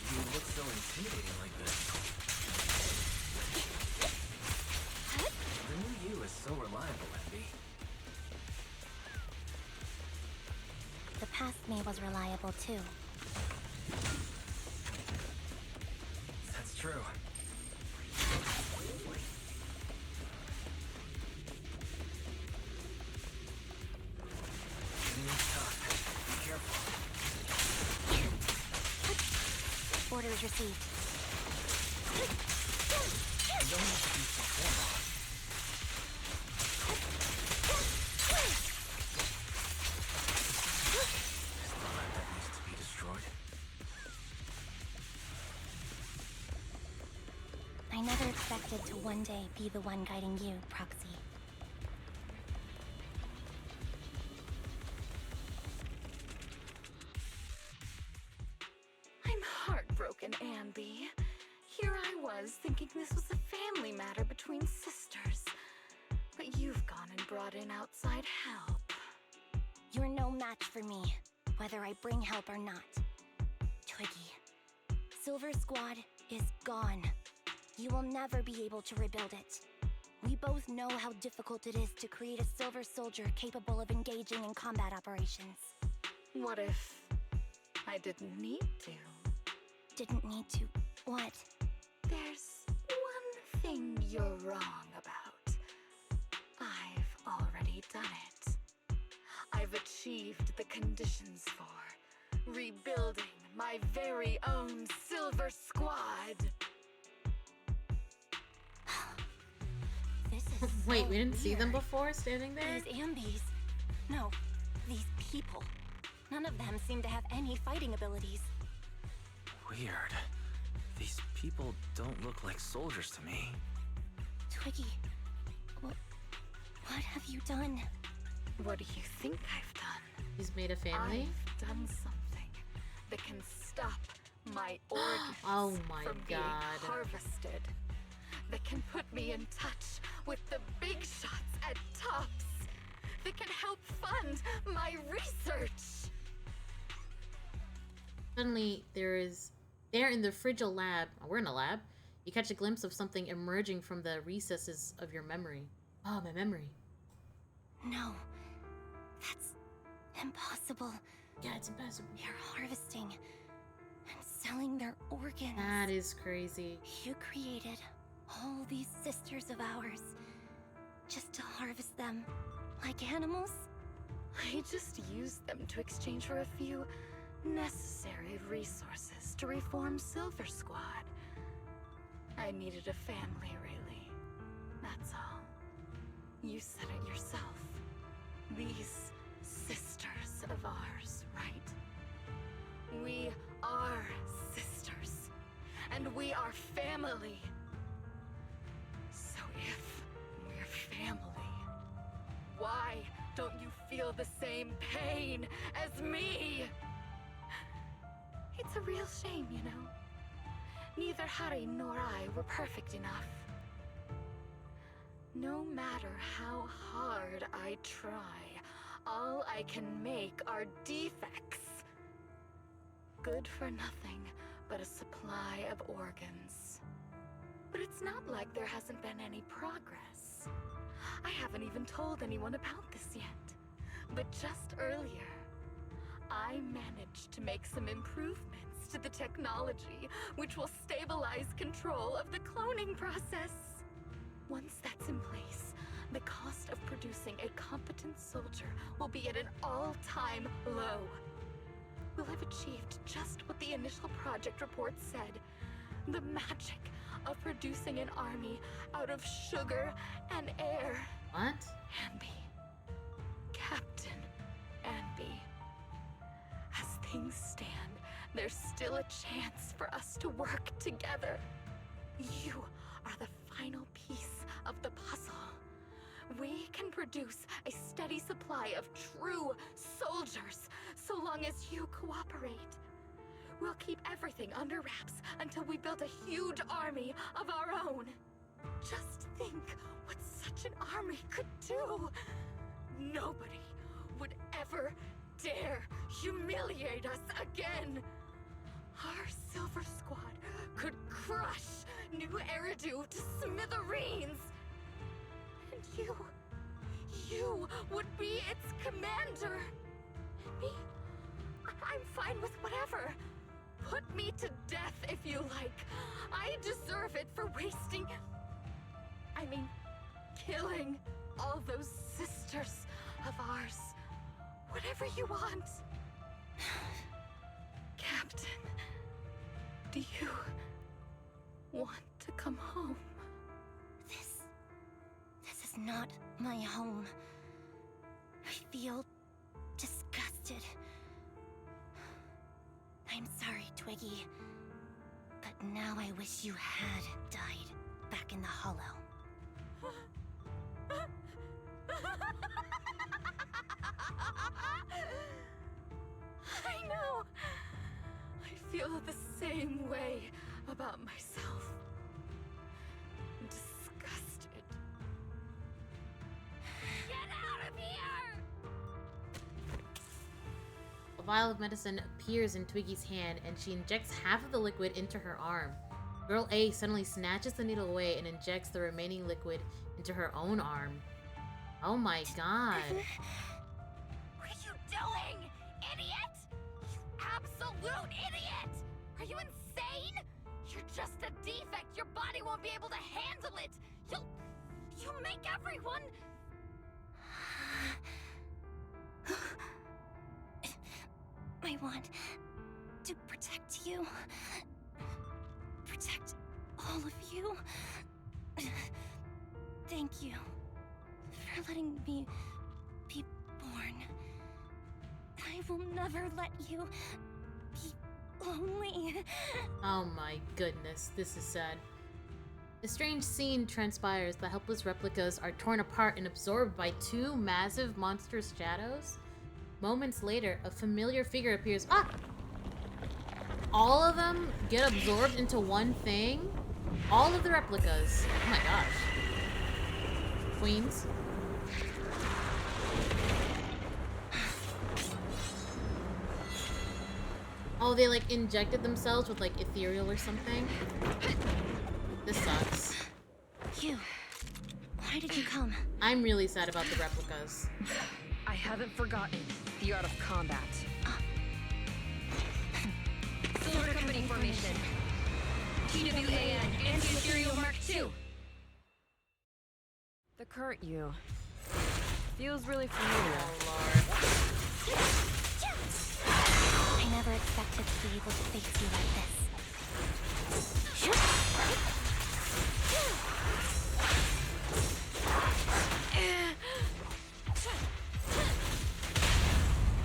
You look so intimidating like this. The new you is so reliable, Ambi. The past me was reliable too. That's true. Tough. Be careful. Orders received. You don't have to be so formal. There's a lot that needs to be destroyed. I never expected to one day be the one guiding you, Proxy. I'm heartbroken, Ambi. Here I was thinking this was a family matter between sisters. But you've gone and brought in outside help. You're no match for me, whether I bring help or not. Twiggy, Silver Squad is gone. You will never be able to rebuild it. We both know how difficult it is to create a Silver Soldier capable of engaging in combat operations. What if I didn't need to? Didn't need to. What? There's one thing you're wrong about. I've already done it. I've achieved the conditions for rebuilding my very own Silver Squad. This is Wait, so we didn't see them weird. before standing there? These Ambis. No, these people. None of them seem to have any fighting abilities. Weird. These people don't look like soldiers to me. Twiggy, what have you done? What do you think I've done? He's made a family? I've done something that can stop my organs Oh my from being God. harvested. That can put me in touch with the big shots at Tops. That can help fund my research. Suddenly, there in the Frigil lab, oh, we're in a lab, you catch a glimpse of something emerging from the recesses of your memory. Oh, my memory. No, that's impossible. Yeah, it's impossible. You're harvesting and selling their organs. That is crazy. You created all these sisters of ours just to harvest them like animals? I just used them to exchange for a few necessary resources to reform Silver Squad. I needed a family, really. That's all. You said it yourself. These sisters of ours, right? We are sisters. And we are family. So if we're family, why don't you feel the same pain as me? It's a real shame, you know. Neither Harry nor I were perfect enough. No matter how hard I try, all I can make are defects. Good for nothing but a supply of organs. But it's not like there hasn't been any progress. I haven't even told anyone about this yet. But just earlier, I managed to make some improvements to the technology which will stabilize control of the cloning process. Once that's in place, the cost of producing a competent soldier will be at an all-time low. We'll have achieved just what the initial project report said. The magic of producing an army out of sugar and air. What? Ambi. Captain fucking stand, there's still a chance for us to work together. You are the final piece of the puzzle. We can produce a steady supply of true soldiers so long as you cooperate. We'll keep everything under wraps until we build a huge army of our own. Just think what such an army could do. Nobody would ever dare humiliate us again. Our Silver Squad could crush New Eridu to smithereens. And you would be its commander. And me, I'm fine with whatever. Put me to death if you like. I deserve it for killing all those sisters of ours. Whatever you want. Captain, do you want to come home? This is not my home. I feel disgusted. I'm sorry, Twiggy. But now I wish you had died back in the Hollow. I know. I feel the same way about myself. Disgusted. Get out of here! A vial of medicine appears in Twiggy's hand, and she injects half of the liquid into her arm. Girl A suddenly snatches the needle away and injects the remaining liquid into her own arm. Oh my god. What are you doing, idiot? You absolute idiot! Are you insane? You're just a defect. Your body won't be able to handle it. You'll make everyone... I want to protect you. Protect all of you. Thank you for letting me be born. I will never let you be lonely. Oh my goodness, this is sad. A strange scene transpires. The helpless replicas are torn apart and absorbed by two massive monstrous shadows. Moments later, a familiar figure appears. Ah! All of them get absorbed into one thing? All of the replicas. Oh my gosh. Queens. Oh, they like injected themselves with like ethereal or something? This sucks. Why did you come? I'm really sad about the replicas. I haven't forgotten. You're out of combat. Silver Company formation. TWAN, Anti-Ethereal Mark II. The current you. Feels really familiar. Oh lord. I never expected to be able to face you like this.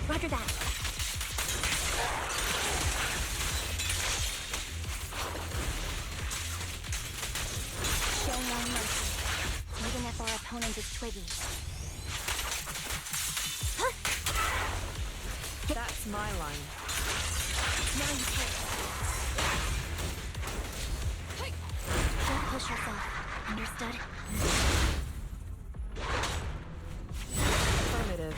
Roger that. Show no mercy, even if our opponent is Twiggy. That's my line. Now you take. Don't push yourself. Understood? Affirmative.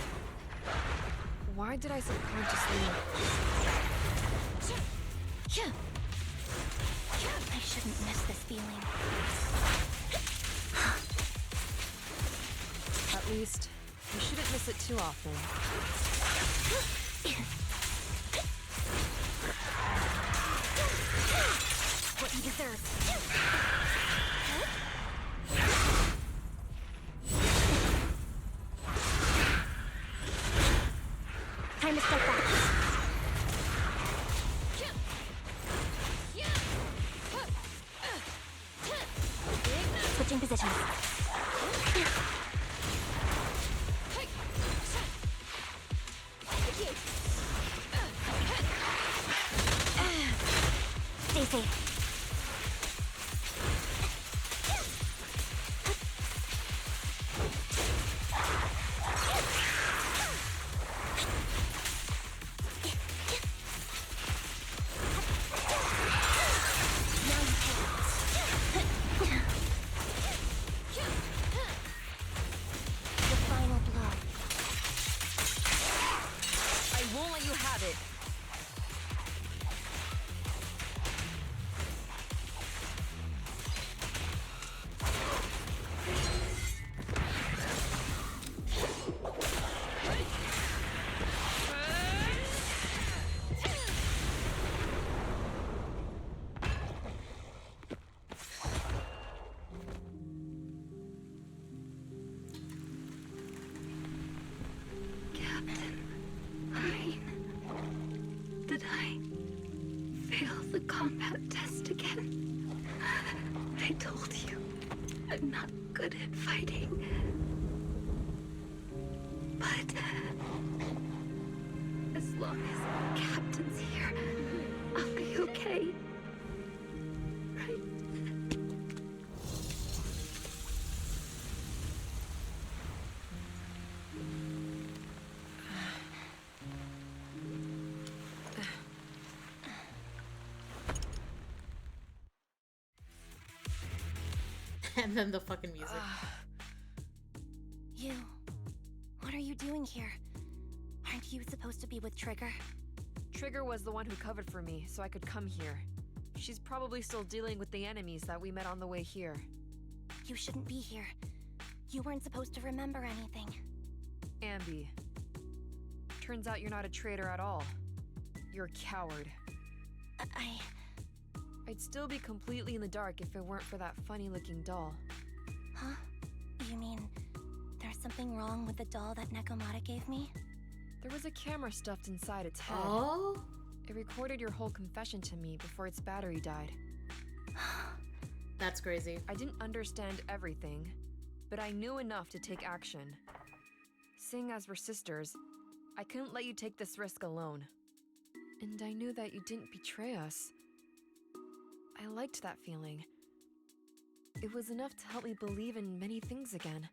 Why did I subconsciously... I shouldn't miss this feeling. At least, you shouldn't miss it too often. What you deserve. Time to step back. Switching positions. easy. The final blow. I won't let you have it. Did I fail the combat test again? I told you, I'm not good at fighting. But as long as Captain's here, I'll be okay. Right? And then the fucking music. You... What are you doing here? Aren't you supposed to be with Trigger? Trigger was the one who covered for me, so I could come here. She's probably still dealing with the enemies that we met on the way here. You shouldn't be here. You weren't supposed to remember anything. Ambi. Turns out you're not a traitor at all. You're a coward. I'd still be completely in the dark if it weren't for that funny-looking doll. Huh? You mean there's something wrong with the doll that Nekomata gave me? There was a camera stuffed inside its head. Oh? It recorded your whole confession to me before its battery died. That's crazy. I didn't understand everything, but I knew enough to take action. Seeing as we're sisters, I couldn't let you take this risk alone. And I knew that you didn't betray us. I liked that feeling. It was enough to help me believe in many things again.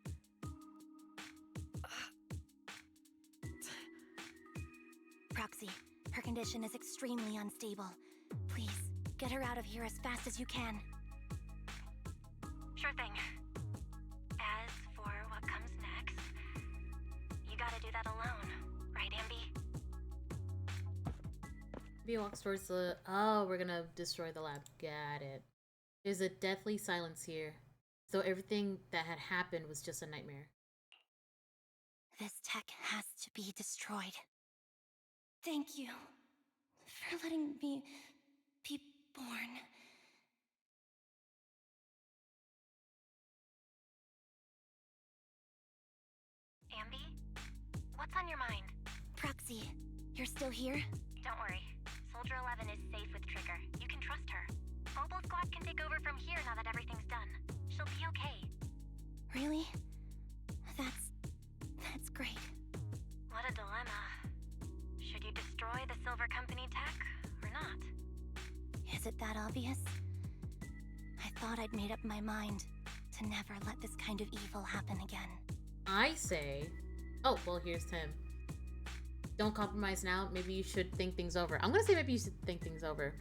Proxy, her condition is extremely unstable. Please, get her out of here as fast as you can. Sure thing. As for what comes next, you gotta do that alone, right, Ambi? Ambi walks towards the... Oh, we're gonna destroy the lab. Got it. There's a deathly silence here. So everything that had happened was just a nightmare. This tech has to be destroyed. Thank you for letting me be born. Ambi? What's on your mind? Proxy, you're still here? Don't worry. Soldier 11 is safe with Trigger. You can trust her. Mobile Squad can take over from here now that everything's done. She'll be okay. Really? That's great. What a dilemma. Should you destroy the Silver Company tech, or not? Is it that obvious? I thought I'd made up my mind to never let this kind of evil happen again. I say... Oh, well, here's Tim. Don't compromise now. Maybe you should think things over. I'm gonna say maybe you should think things over.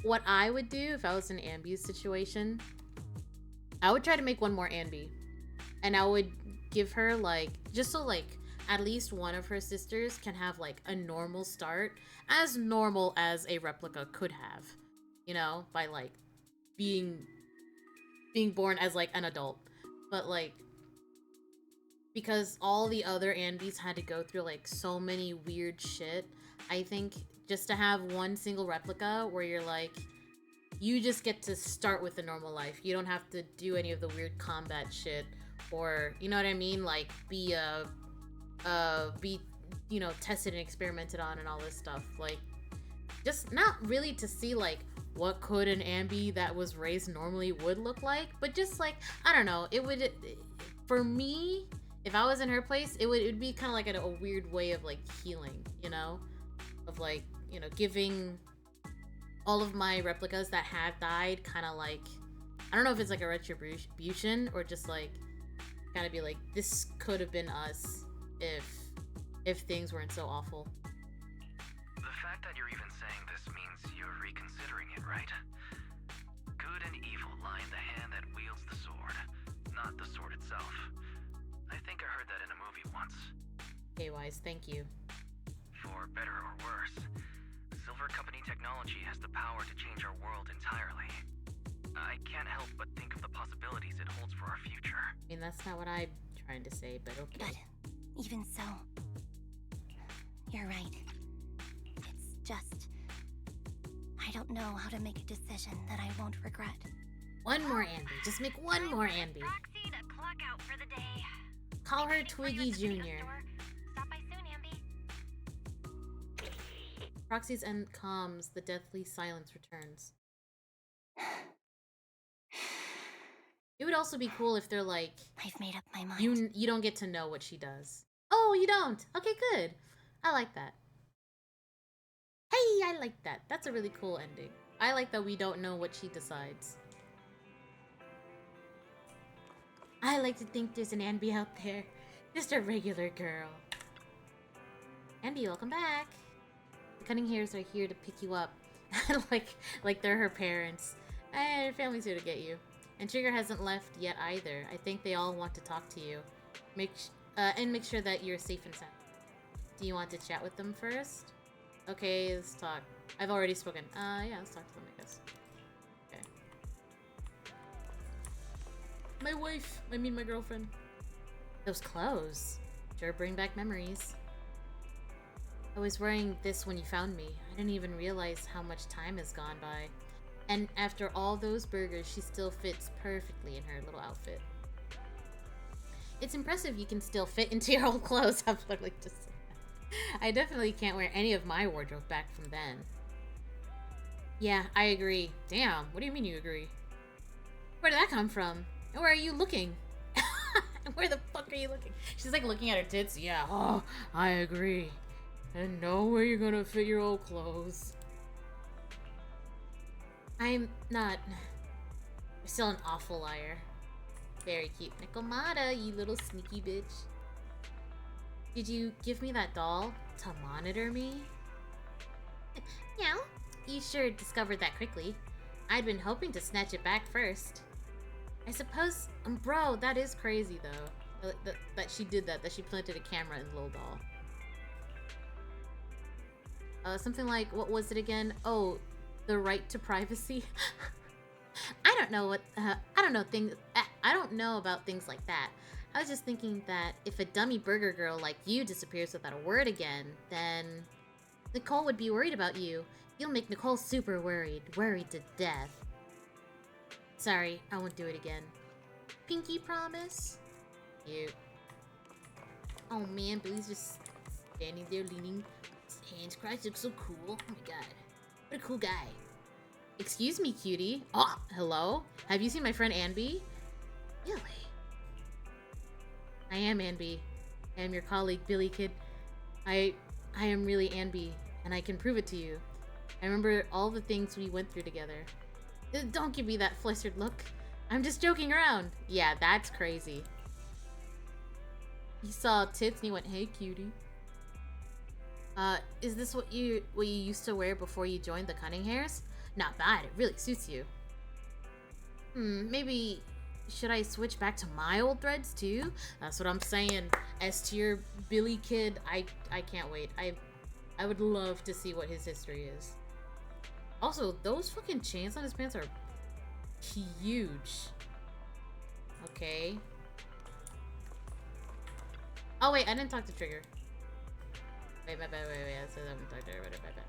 What I would do if I was in Ambi's situation, I would try to make one more Ambi. And I would give her, like, just so, like, at least one of her sisters can have, like, a normal start. As normal as a replica could have. You know? By, like, being born as, like, an adult. But, like, because all the other Ambis had to go through, like, so many weird shit, I think just to have one single replica where you're, like, you just get to start with a normal life. You don't have to do any of the weird combat shit. Or, you know what I mean? Like, be, you know, tested and experimented on and all this stuff. Like, just not really to see, like, what could an Ambi that was raised normally would look like, but just, like, I don't know, it would, for me, if I was in her place, it would be kind of like a weird way of, like, healing, you know? Of, like, you know, giving all of my replicas that have died kind of like, I don't know if it's like a retribution or just like kind of be like, this could have been us if things weren't so awful. The fact that you're even saying this means you're reconsidering it, right? Good and evil lie in the hand that wields the sword, not the sword itself. I think I heard that in a movie once. Hey, Wise, thank you. For better or worse, Silver Company technology has the power to change our world entirely. I can't help but think of the possibilities it holds for our future. I mean, that's not what I'm trying to say, but okay. But even so, you're right. It's just, I don't know how to make a decision that I won't regret. One more Ambi. Just make one more Ambi. Proxy to clock out for the day. Call her Twiggy Jr. Stop by soon, Ambi. Proxy's end calms, the deathly silence returns. It would also be cool if they're like, I've made up my mind. you don't get to know what she does. Oh, you don't? Okay, good. I like that. Hey, I like that. That's a really cool ending. I like that we don't know what she decides. I like to think there's an Ambi out there. Just a regular girl. Ambi, welcome back. The Cunning Hairs are here to pick you up. like they're her parents. Her family's here to get you. And Trigger hasn't left yet either. I think they all want to talk to you. Make sure that you're safe and sound. Do you want to chat with them first? Okay, let's talk. I've already spoken. Yeah, let's talk to them, I guess. Okay. My wife. I mean, my girlfriend. Those clothes. Sure bring back memories. I was wearing this when you found me. I didn't even realize how much time has gone by. And after all those burgers, she still fits perfectly in her little outfit. It's impressive you can still fit into your old clothes. I'm literally just saying that. I definitely can't wear any of my wardrobe back from then. Yeah, I agree. Damn, what do you mean you agree? Where did that come from? And where are you looking? Where the fuck are you looking? She's like looking at her tits. Yeah, oh, I agree. And know where you're gonna fit your old clothes. I'm not. You're still an awful liar. Very cute. Nikomata, you little sneaky bitch. Did you give me that doll to monitor me? Yeah, you sure discovered that quickly. I'd been hoping to snatch it back first. I suppose, bro, that is crazy though. That she did that she planted a camera in the little doll. Something like, what was it again? Oh, the right to privacy. I don't know about things like that. I was just thinking that if a dummy burger girl like you disappears without a word again, then Nicole would be worried about you. You'll make Nicole super worried to death. Sorry, I won't do it again. Pinky promise? Cute. Oh man, Billy's just standing there leaning, his hands crossed. Looks so cool. Oh my god. What a cool guy. Excuse me, cutie. Oh, hello? Have you seen my friend Ambi? Really? I am Ambi. I am your colleague, Billy Kid. I am really Ambi, and I can prove it to you. I remember all the things we went through together. Don't give me that flustered look. I'm just joking around. Yeah, that's crazy. He saw tits and he went, hey, cutie. Is this what you used to wear before you joined the Cunning Hairs? Not bad, it really suits you. Maybe should I switch back to my old threads too? That's what I'm saying. As to your Billy Kid, I can't wait. I would love to see what his history is. Also, those fucking chains on his pants are huge. Okay. Oh wait, I didn't talk to Trigger. Wait, my bad, wait, I said I haven't talked to her, my bad.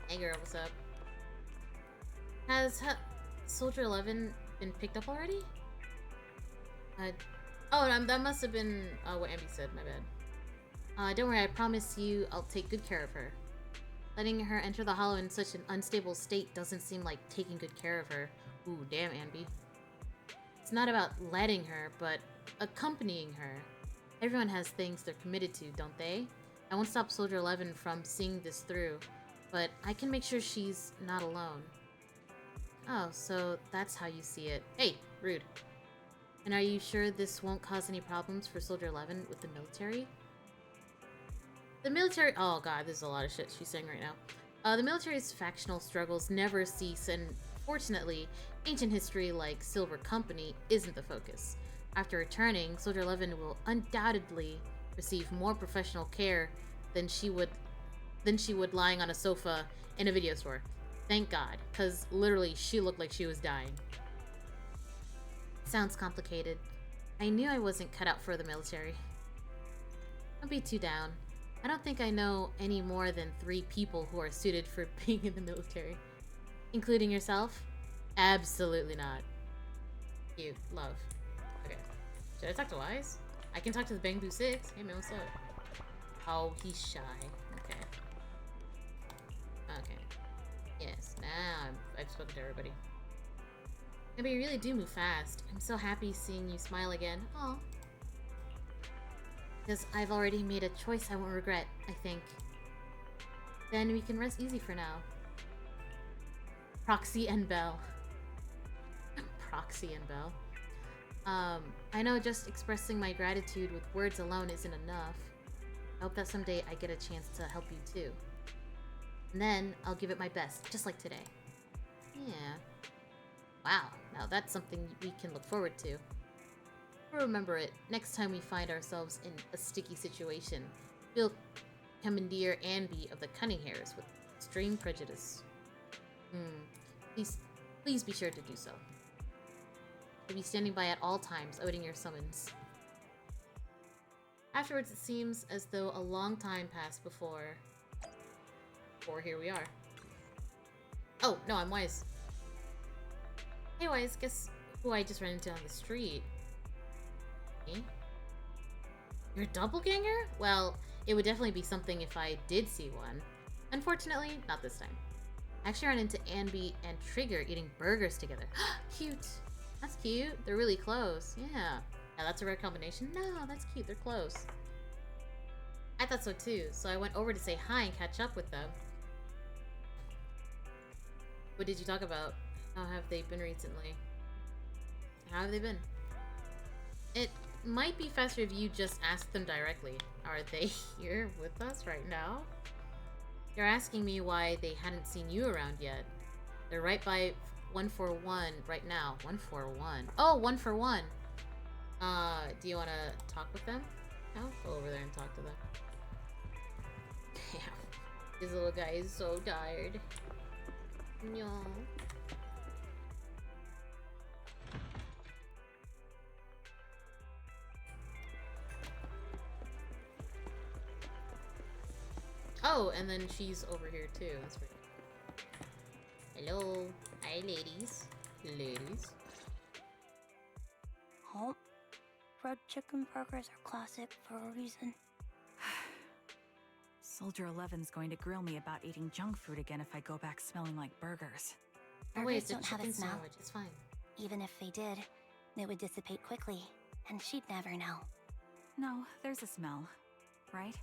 Hey girl, what's up? Has Soldier 11 been picked up already? That must have been what Ambi said, my bad. Don't worry, I promise you I'll take good care of her. Letting her enter the Hollow in such an unstable state doesn't seem like taking good care of her. Ooh, damn, Ambi. It's not about letting her, but accompanying her. Everyone has things they're committed to, don't they? I won't stop Soldier 11 from seeing this through, but I can make sure she's not alone. Oh, so that's how you see it. Hey, rude. And are you sure this won't cause any problems for Soldier 11 with the military? The military... Oh god, there's a lot of shit she's saying right now. The military's factional struggles never cease, and fortunately, ancient history like Silver Company isn't the focus. After returning, Soldier 11 will undoubtedly receive more professional care than she would lying on a sofa in a video store. Thank God, because literally she looked like she was dying. Sounds complicated. I knew I wasn't cut out for the military. Don't be too down. I don't think I know any more than 3 people who are suited for being in the military. Including yourself? Absolutely not. Cute. Love. Okay. Should I talk to Wise? I can talk to the Bangbu 6. Hey man, what's up? Oh, he's shy. Okay. Okay. Yes, now I've spoken to everybody. Maybe you really do move fast. I'm so happy seeing you smile again. Aw. Because I've already made a choice I won't regret, I think. Then we can rest easy for now. Proxy and Bell. Proxy and Bell. I know just expressing my gratitude with words alone isn't enough. I hope that someday I get a chance to help you too. And then I'll give it my best, just like today. Yeah. Wow, now that's something we can look forward to. We'll remember it next time we find ourselves in a sticky situation. We'll commandeer Anby of the Cunning Hairs with extreme prejudice. Please be sure to do so. I'll be standing by at all times, awaiting your summons. Afterwards, it seems as though a long time passed before here we are. Oh, no, I'm Wise. Hey, Wise, guess who I just ran into on the street? Me? Your doppelganger? Well, it would definitely be something if I did see one. Unfortunately, not this time. I actually ran into Anby and Trigger eating burgers together. Cute. That's cute. They're really close. Yeah. Now that's a rare combination. No, that's cute. They're close. I thought so too, so I went over to say hi and catch up with them. What did you talk about? How have they been recently? How have they been? It might be faster if you just ask them directly. Are they here with us right now? You're asking me why they hadn't seen you around yet. They're right by 141 right now. 141. Oh, 141. Do you want to talk with them? I'll go over there and talk to them. Damn. This little guy is so tired. No. Oh, and then she's over here too. That's weird. Hello. Hi, ladies. Ladies. Oh, fried chicken burgers are classic for a reason. Soldier 11's going to grill me about eating junk food again if I go back smelling like burgers. Oh wait, Burgers it's a don't have a chicken smell. sandwich. It's fine. Even if they did, they would dissipate quickly, and she'd never know. No, there's a smell, right?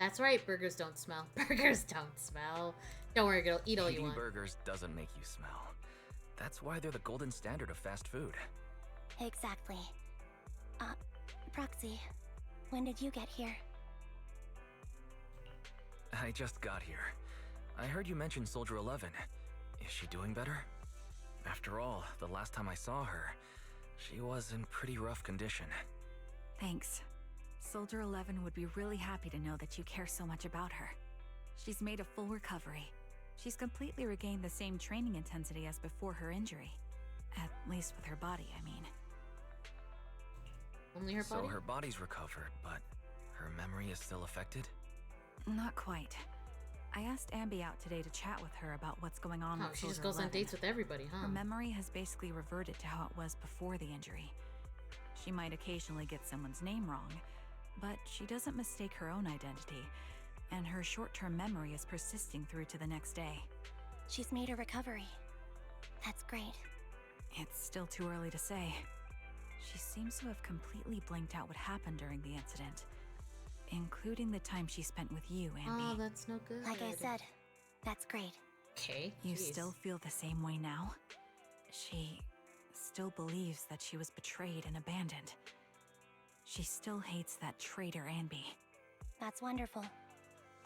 That's right, burgers don't smell. Burgers don't smell. Don't worry, girl. Eat all you Eating want. burgers doesn't make you smell. That's why they're the golden standard of fast food. Exactly. Proxy, when did you get here? I just got here. I heard you mention Soldier 11. Is she doing better? After all, the last time I saw her, she was in pretty rough condition. Thanks. Soldier 11 would be really happy to know that you care so much about her. She's made a full recovery. She's completely regained the same training intensity as before her injury. At least with her body, I mean. Only her body? So her body's recovered, but her memory is still affected? Not quite. I asked Ambi out today to chat with her about what's going on Oh, with she just Soldier goes on 11. dates with everybody, huh? Her memory has basically reverted to how it was before the injury. She might occasionally get someone's name wrong, but she doesn't mistake her own identity, and her short-term memory is persisting through to the next day. She's made a recovery. That's great. It's still too early to say. She seems to have completely blanked out what happened during the incident. including the time she spent with you, Ambi. Oh, that's no good. Like I said, that's great. Okay. You jeez. still feel the same way now? She still believes that she was betrayed and abandoned. She still hates that traitor Ambi. That's wonderful.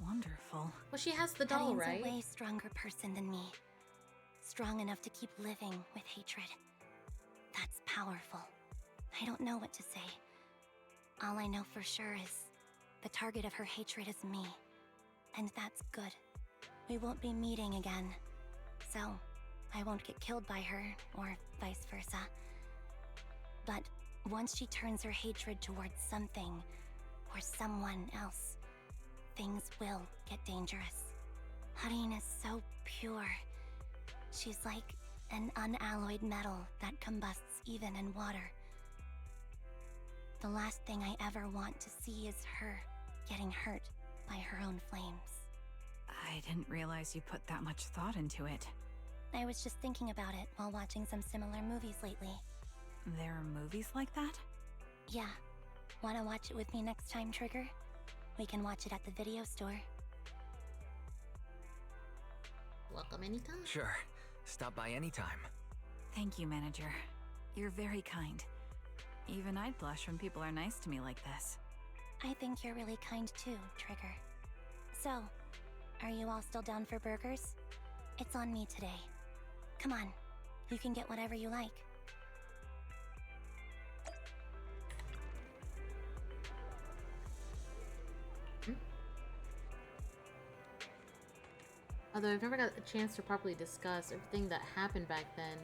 Wonderful. Well, she has the doll, Cutting's right? a way stronger person than me. Strong enough to keep living with hatred. That's powerful. I don't know what to say. All I know for sure is the target of her hatred is me. And that's good. We won't be meeting again. So, I won't get killed by her, or vice versa. But once she turns her hatred towards something, or someone else, things will get dangerous. Hutting is so pure. She's like an unalloyed metal that combusts even in water. The last thing I ever want to see is her getting hurt by her own flames. I didn't realize you put that much thought into it. I was just thinking about it while watching some similar movies lately. There are movies like that? Yeah. Wanna watch it with me next time, Trigger? We can watch it at the video store. Welcome anytime. Sure. Stop by anytime. Thank you, Manager. You're very kind. Even I'd blush when people are nice to me like this. I think you're really kind too, Trigger. So, are you all still down for burgers? It's on me today. Come on, you can get whatever you like. Although I've never got a chance to properly discuss everything that happened back then,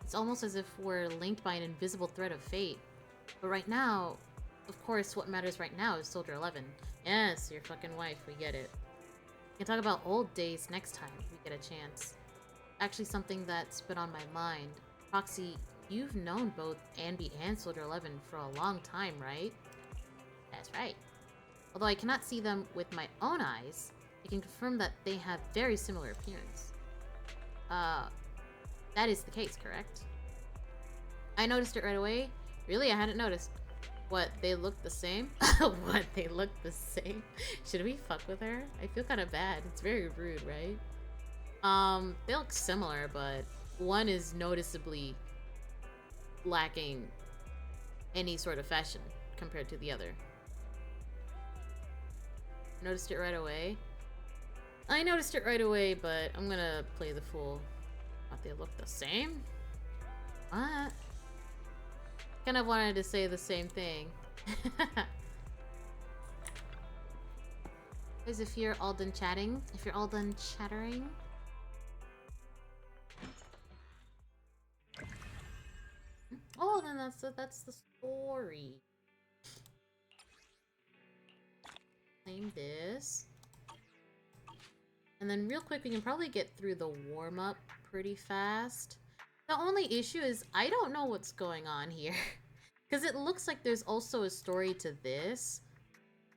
it's almost as if we're linked by an invisible thread of fate. But right now, of course, what matters right now is Soldier 11. Yes, your fucking wife, we get it. We can talk about old days next time if we get a chance. Actually, something that's been on my mind. Proxy, you've known both Anby and Soldier 11 for a long time, right? That's right. Although I cannot see them with my own eyes, I can confirm that they have very similar appearance. That is the case, correct? I noticed it right away. Really? I hadn't noticed. What, they look the same? What, they look the same? Should we fuck with her? I feel kind of bad. It's very rude, right? They look similar, but one is noticeably lacking any sort of fashion compared to the other. Noticed it right away. I noticed it right away, but I'm gonna play the fool. Thought they look the same? What? Kind of wanted to say the same thing. Guys, if you're all done chatting, if you're all done chattering. Oh, then that's the story. Claim this. And then real quick, we can probably get through the warm-up pretty fast. The only issue is I don't know what's going on here. Because it looks like there's also a story to this.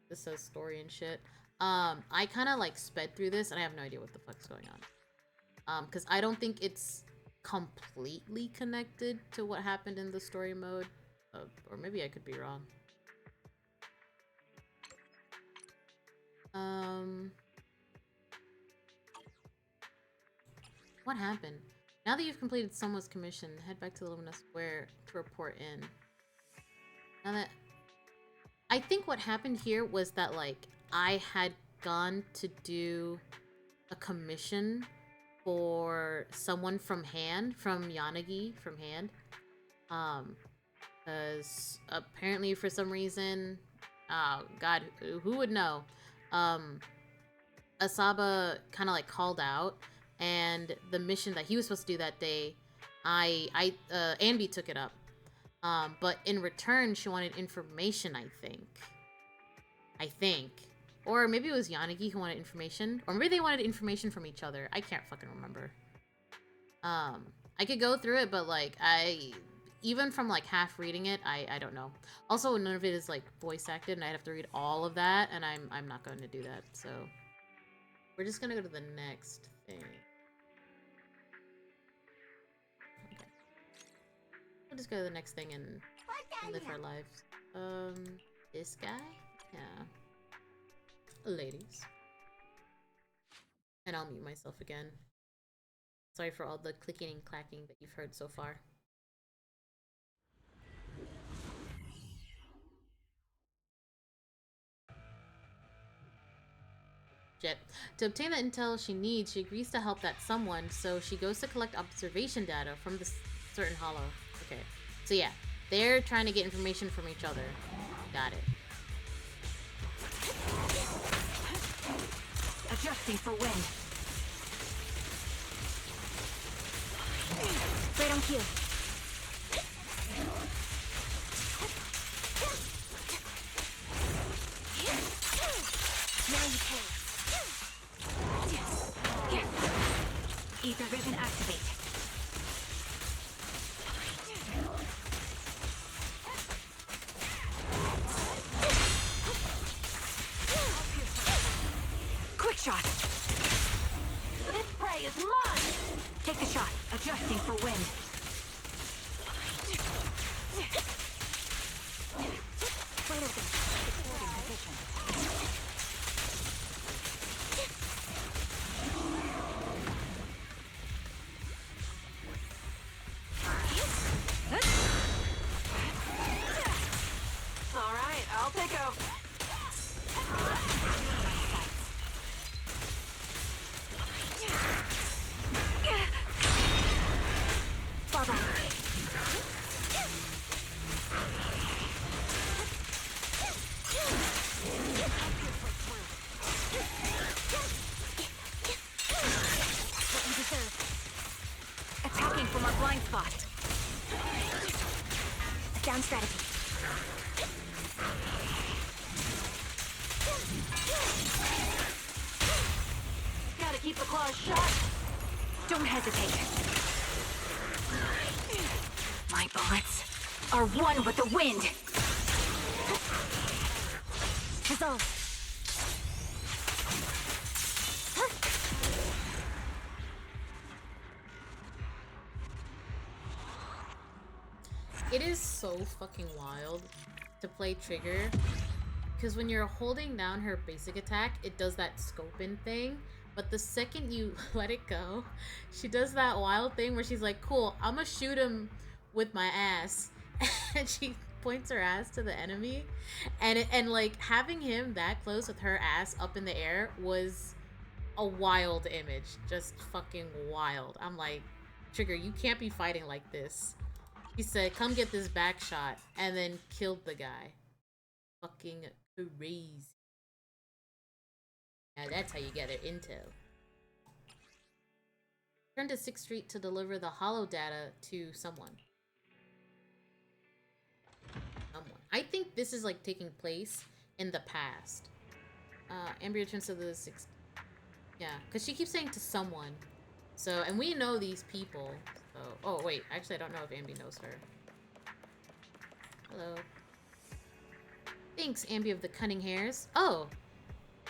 This says story and shit. I kind of like sped through this and I have no idea what the fuck's going on. Because I don't think it's completely connected to what happened in the story mode. Or maybe I could be wrong. What happened? Now that you've completed someone's commission, head back to the Luminous Square to report in. Now that... I think what happened here was that, like, I had gone to do a commission for someone from Hand, from Yanagi, from Hand. Because apparently for some reason, oh god, who would know? Asaba kind of like called out, and the mission that he was supposed to do that day, Anby took it up. But in return, she wanted information, I think. Or maybe it was Yanagi who wanted information. Or maybe they wanted information from each other. I can't fucking remember. I could go through it, but like, even from like half reading it, I don't know. Also, none of it is like voice acted, and I'd have to read all of that, and I'm not going to do that, so. We're just gonna go to the next thing. Okay. We'll just go to the next thing and live our lives. This guy? Yeah. ladies. And I'll mute myself again. Sorry for all the clicking and clacking that you've heard so far. Jet. To obtain the intel she needs, she agrees to help that someone, so she goes to collect observation data from the certain holo. Okay. So yeah, they're trying to get information from each other. Got it. Adjusting for wind. Right on cue. Now you can. Ether ribbon activate. Quick shot. This prey is mine. Take the shot. Adjusting for wind. Right open. Supporting position. All right, I'll take over. Attacking from our blind spot. Down strategy. Gotta keep the claws shut. Don't hesitate. My bullets are one with the wind. Dissolve. It is so fucking wild to play Trigger, because when you're holding down her basic attack, it does that scoping thing, but the second you let it go, she does that wild thing where she's like, cool, I'm gonna shoot him with my ass, and she points her ass to the enemy, and like having him that close with her ass up in the air was a wild image, just fucking wild. I'm like, Trigger, you can't be fighting like this. He said, come get this back shot, and then killed the guy. Fucking crazy. Now that's how you get their intel. Turn to 6th Street to deliver the holo data to someone. I think this is like taking place in the past. Amber returns to the 6th. Yeah, because she keeps saying to someone. So, and we know these people. So, oh wait, actually I don't know if Ambi knows her. Hello. Thanks, Ambi of the Cunning Hairs. Oh,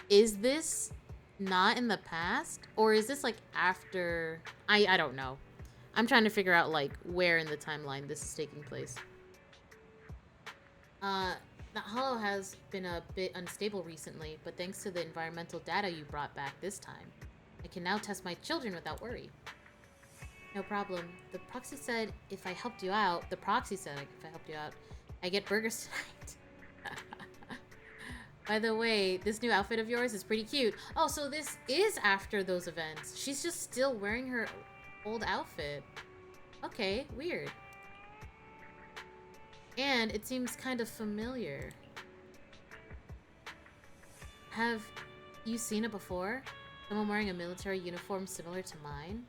is this not in the past? Or is this like after? I don't know. I'm trying to figure out like where in the timeline this is taking place. That holo has been a bit unstable recently, but thanks to the environmental data you brought back this time, I can now test my children without worry. No problem. The proxy said if I helped you out, I get burgers tonight. By the way, this new outfit of yours is pretty cute. Oh, so this is after those events. She's just still wearing her old outfit. Okay, weird. And it seems kind of familiar. Have you seen it before? Someone wearing a military uniform similar to mine?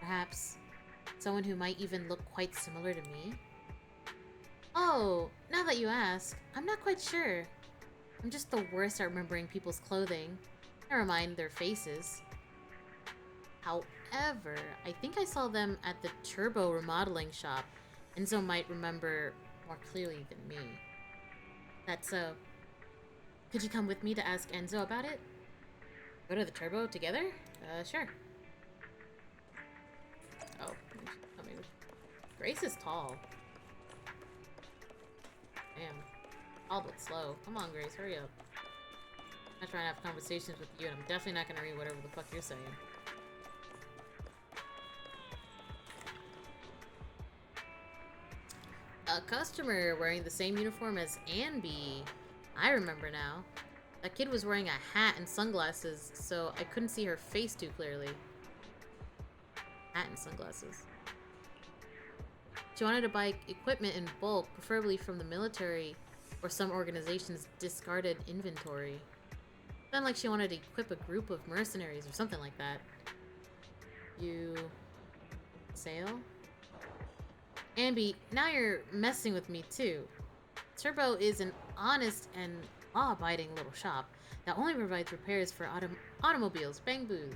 Perhaps someone who might even look quite similar to me? Oh, now that you ask, I'm not quite sure. I'm just the worst at remembering people's clothing. Never mind their faces. However, I think I saw them at the Turbo remodeling shop. Enzo might remember more clearly than me. That's so. Could you come with me to ask Enzo about it? Go to the Turbo together? Sure. Oh, I mean, Grace is tall. Damn. All but slow. Come on, Grace, hurry up. I'm not trying to have conversations with you, and I'm definitely not gonna read whatever the fuck you're saying. A customer wearing the same uniform as Anby. I remember now. That kid was wearing a hat and sunglasses, so I couldn't see her face too clearly. Hat and sunglasses. She wanted to buy equipment in bulk, preferably from the military or some organization's discarded inventory. Sounded like she wanted to equip a group of mercenaries or something like that. You... sale? Ambi, now you're messing with me too. Turbo is an honest and law-abiding little shop that only provides repairs for automobiles, bamboo,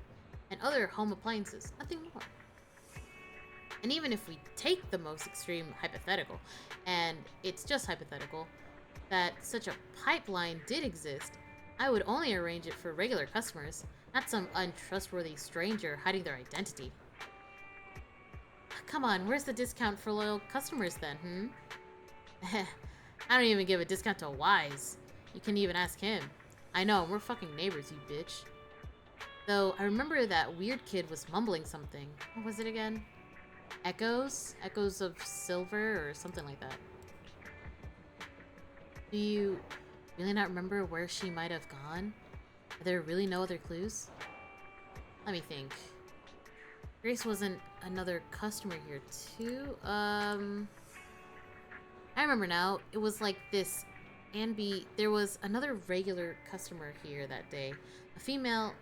and other home appliances. Nothing more. And even if we take the most extreme hypothetical, and it's just hypothetical, that such a pipeline did exist, I would only arrange it for regular customers, not some untrustworthy stranger hiding their identity. Come on, where's the discount for loyal customers then, I don't even give a discount to Wise. You can even ask him. I know, we're fucking neighbors, you bitch. Though, I remember that weird kid was mumbling something. What was it again? Echoes? Echoes of silver or something like that. Do you really not remember where she might have gone? Are there really no other clues? Let me think. Grace wasn't another customer here too? I remember now. It was like this. There was another regular customer here that day. A female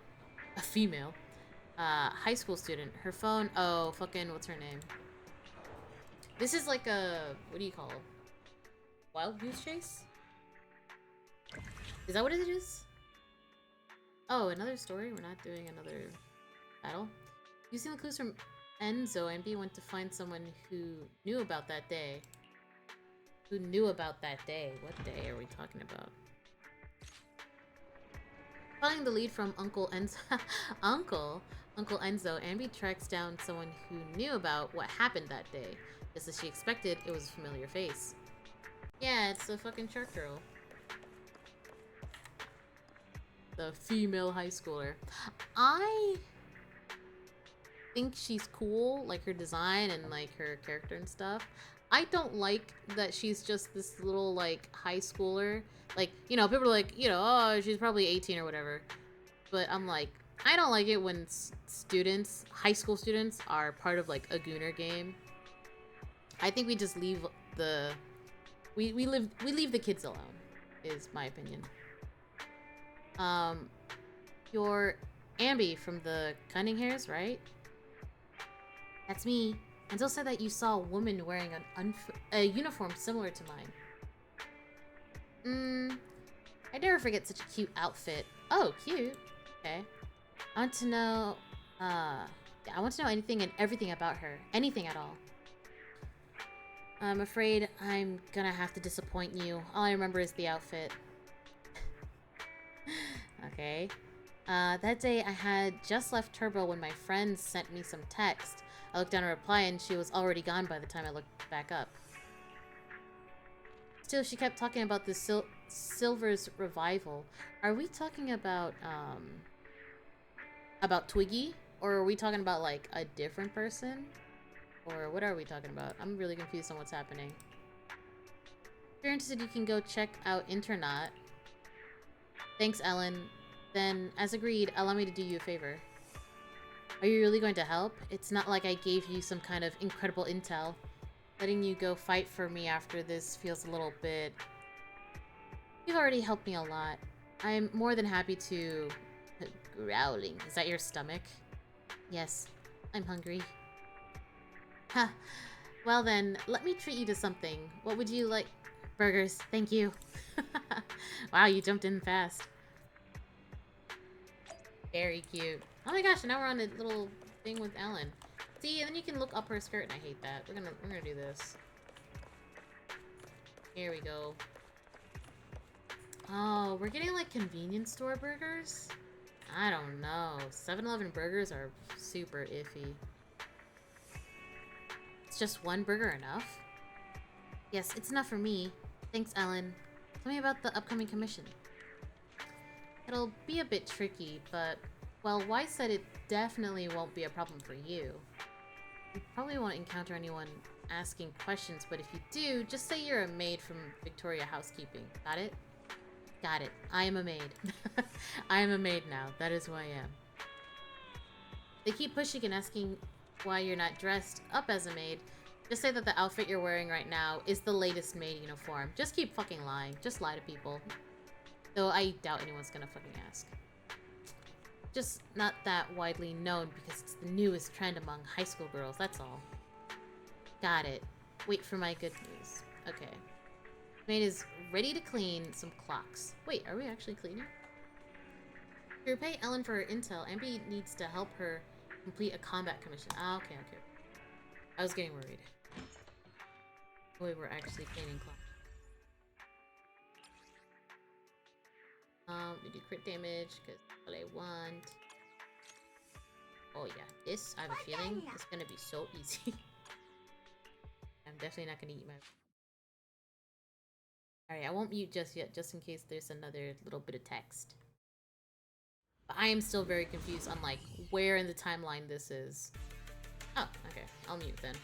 high school student. Her phone, oh, fucking, what's her name? This is like a, what do you call it? Wild goose chase? Is that what it is? Oh, another story? We're not doing another battle? Using the clues from Enzo, Ambi went to find someone who knew about that day. Who knew about that day? What day are we talking about? Following the lead from Uncle Enzo, Uncle Enzo, Ambi tracks down someone who knew about what happened that day. Just as she expected, it was a familiar face. Yeah, it's the fucking shark girl. The female high schooler. I think she's cool, like her design and like her character and stuff. I don't like that she's just this little like high schooler. Like, you know, people are like, you know, oh, she's probably 18 or whatever. But I'm like, I don't like it when students, high school students, are part of like a Gooner game. I think we just leave the we leave the kids alone, is my opinion. You're Ambi from the Cunning Hairs, right? That's me. Enzo said that you saw a woman wearing a uniform similar to mine. I never forget such a cute outfit. Oh, cute. Okay. I want to know anything and everything about her. Anything at all. I'm afraid I'm gonna have to disappoint you. All I remember is the outfit. Okay. That day I had just left Turbo when my friends sent me some text. I looked down her reply and she was already gone by the time I looked back up. Still, she kept talking about the Silver's revival. Are we talking about Twiggy? Or are we talking about, like, a different person? Or what are we talking about? I'm really confused on what's happening. If you're interested, you can go check out Internaut. Thanks, Ellen. Then, as agreed, allow me to do you a favor. Are you really going to help? It's not like I gave you some kind of incredible intel. Letting you go fight for me after this feels a little bit... You've already helped me a lot. I'm more than happy to... Growling. Is that your stomach? Yes, I'm hungry. Ha. Well then, let me treat you to something. What would you like? Burgers, thank you. Wow, you jumped in fast. Very cute. Oh my gosh, now we're on a little thing with Ellen. See, and then you can look up her skirt, and I hate that. We're gonna do this. Here we go. Oh, we're getting like convenience store burgers? I don't know. 7-Eleven burgers are super iffy. It's just one burger enough? Yes, it's enough for me. Thanks, Ellen. Tell me about the upcoming commission. It'll be a bit tricky, but, well, Wise said it definitely won't be a problem for you. You probably won't encounter anyone asking questions, but if you do, just say you're a maid from Victoria Housekeeping. Got it? Got it. I am a maid. I am a maid now. That is who I am. They keep pushing and asking why you're not dressed up as a maid. Just say that the outfit you're wearing right now is the latest maid uniform. Just keep fucking lying. Just lie to people. Though I doubt anyone's gonna fucking ask. Just not that widely known because it's the newest trend among high school girls, that's all. Got it. Wait for my good news. Okay. Maid is ready to clean some clocks. Wait, are we actually cleaning? To repay Ellen for her intel, Ambi needs to help her complete a combat commission. Ah, okay. I was getting worried. Wait, we're actually cleaning clocks. We do crit damage, because that's what I want. Oh yeah, this, I have a feeling, is gonna be so easy. I'm definitely not gonna eat my... Alright, I won't mute just yet, just in case there's another little bit of text. But I am still very confused on, like, where in the timeline this is. Oh, okay. I'll mute then.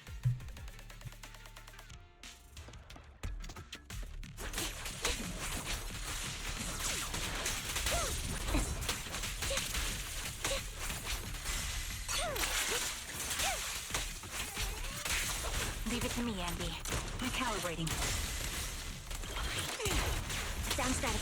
Leave it to me, Andy. I'm calibrating. Sound static.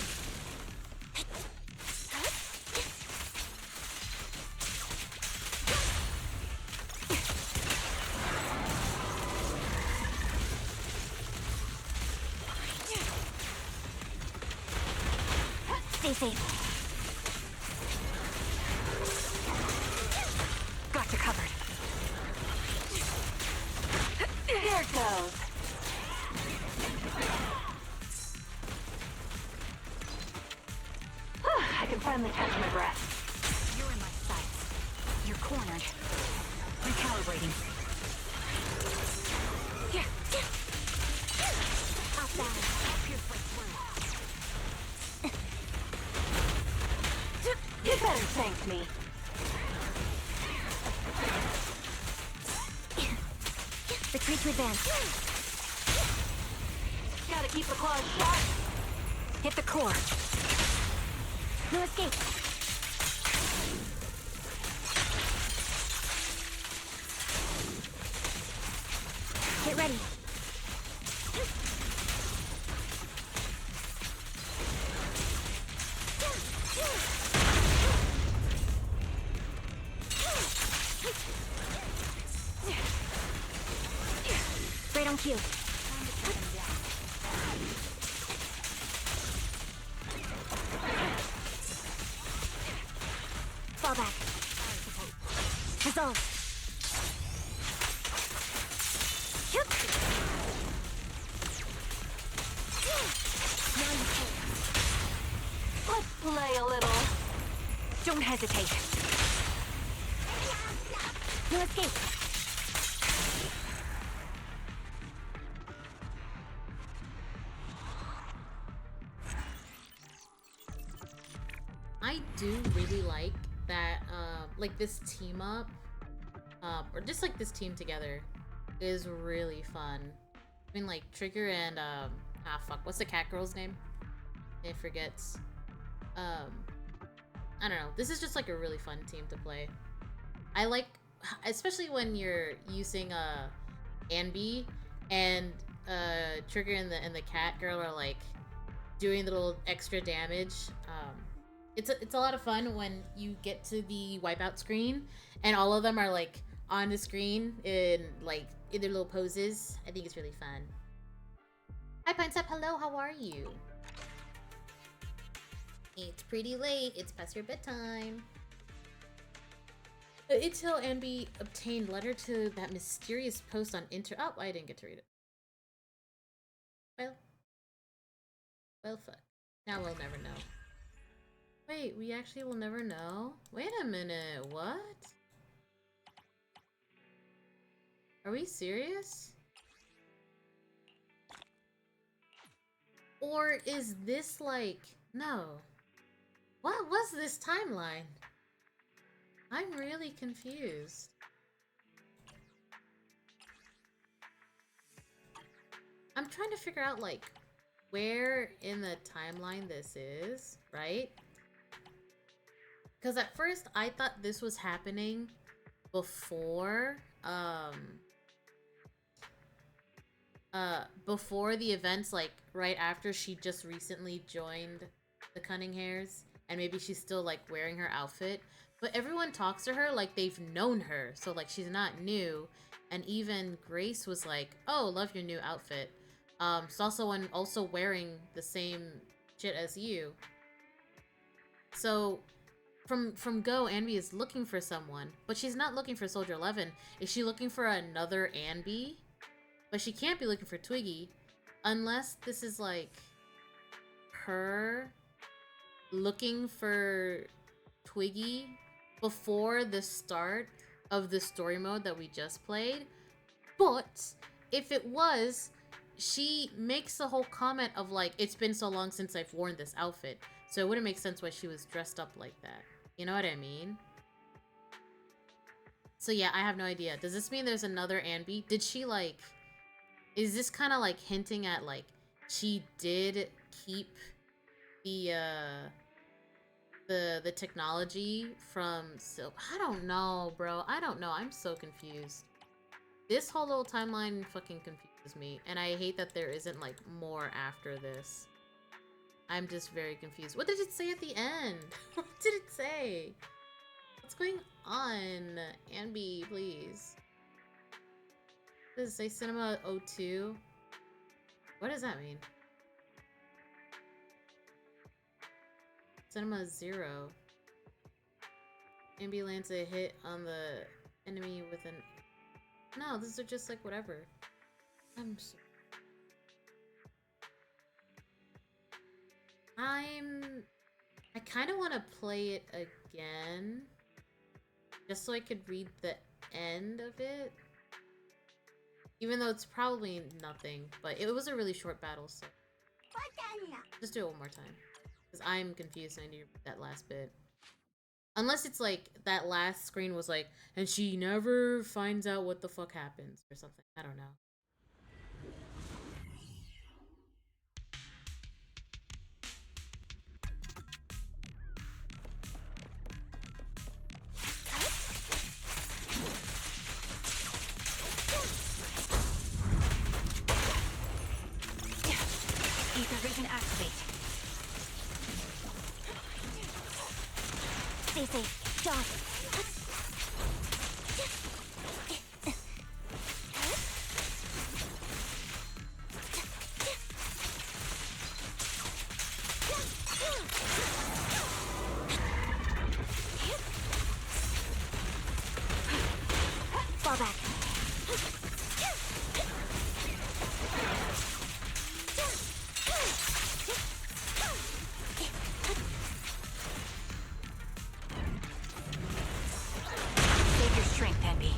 Stay safe. Got you covered. There it goes. I can finally catch my breath. You're in my sights. You're cornered. Recalibrating. Here. Outbound. Up here for through. You better thank me. Retreat to advance. Gotta keep the claws sharp. Hit the core. No escape. Get ready. Right on cue. Fall back. Resolve. Let's play a little. Don't hesitate. No escape. I do really like that, like this team up, or just like this team together is really fun. I mean, like Trigger and, what's the cat girl's name? It forgets. I don't know. This is just like a really fun team to play. I like, especially when you're using, Anby and, Trigger and the cat girl are like doing little extra damage. It's a lot of fun when you get to the wipeout screen and all of them are like on the screen in their little poses. I think it's really fun. Hi Pines Up, hello, how are you? It's pretty late, it's past your bedtime. Intel Anby obtained letter to that mysterious post on oh, I didn't get to read it. Well fuck. Now we'll never know. Wait, we actually will never know? Wait a minute, what? Are we serious? Or is this like... No. What was this timeline? I'm really confused. I'm trying to figure out, like, where in the timeline this is, right? Because at first I thought this was happening before, before the events, like, right after she just recently joined the Cunning Hairs, and maybe she's still, like, wearing her outfit. But everyone talks to her like they've known her, so, like, she's not new. And even Grace was like, oh, love your new outfit. It's also wearing the same shit as you. So from Go, Anby is looking for someone, but she's not looking for Soldier 11. Is she looking for another Anby? But she can't be looking for Twiggy, unless this is like her looking for Twiggy before the start of the story mode that we just played. But if it was, she makes the whole comment of like, it's been so long since I've worn this outfit, so it wouldn't make sense why she was dressed up like that. You know what I mean? So yeah, I have no idea. Does this mean there's another Anby? Did she like... Is this kind of like hinting at like she did keep the technology from I don't know, bro. I don't know. I'm so confused. This whole little timeline fucking confuses me, and I hate that there isn't like more after this. I'm just very confused. What did it say at the end? What did it say? What's going on? Anby, please. Does it say Cinema 02? What does that mean? Cinema 0. Anby lands a hit on the enemy with an... No, these are just like whatever. I'm so... I kind of want to play it again. Just so I could read the end of it. Even though it's probably nothing, but it was a really short battle, so just do it one more time. Because I'm confused and I need to read that last bit. Unless it's like, that last screen was like, and she never finds out what the fuck happens, or something. I don't know. Ether vision activate. Stay safe. Dodge. Fall back. Save your strength, Anby.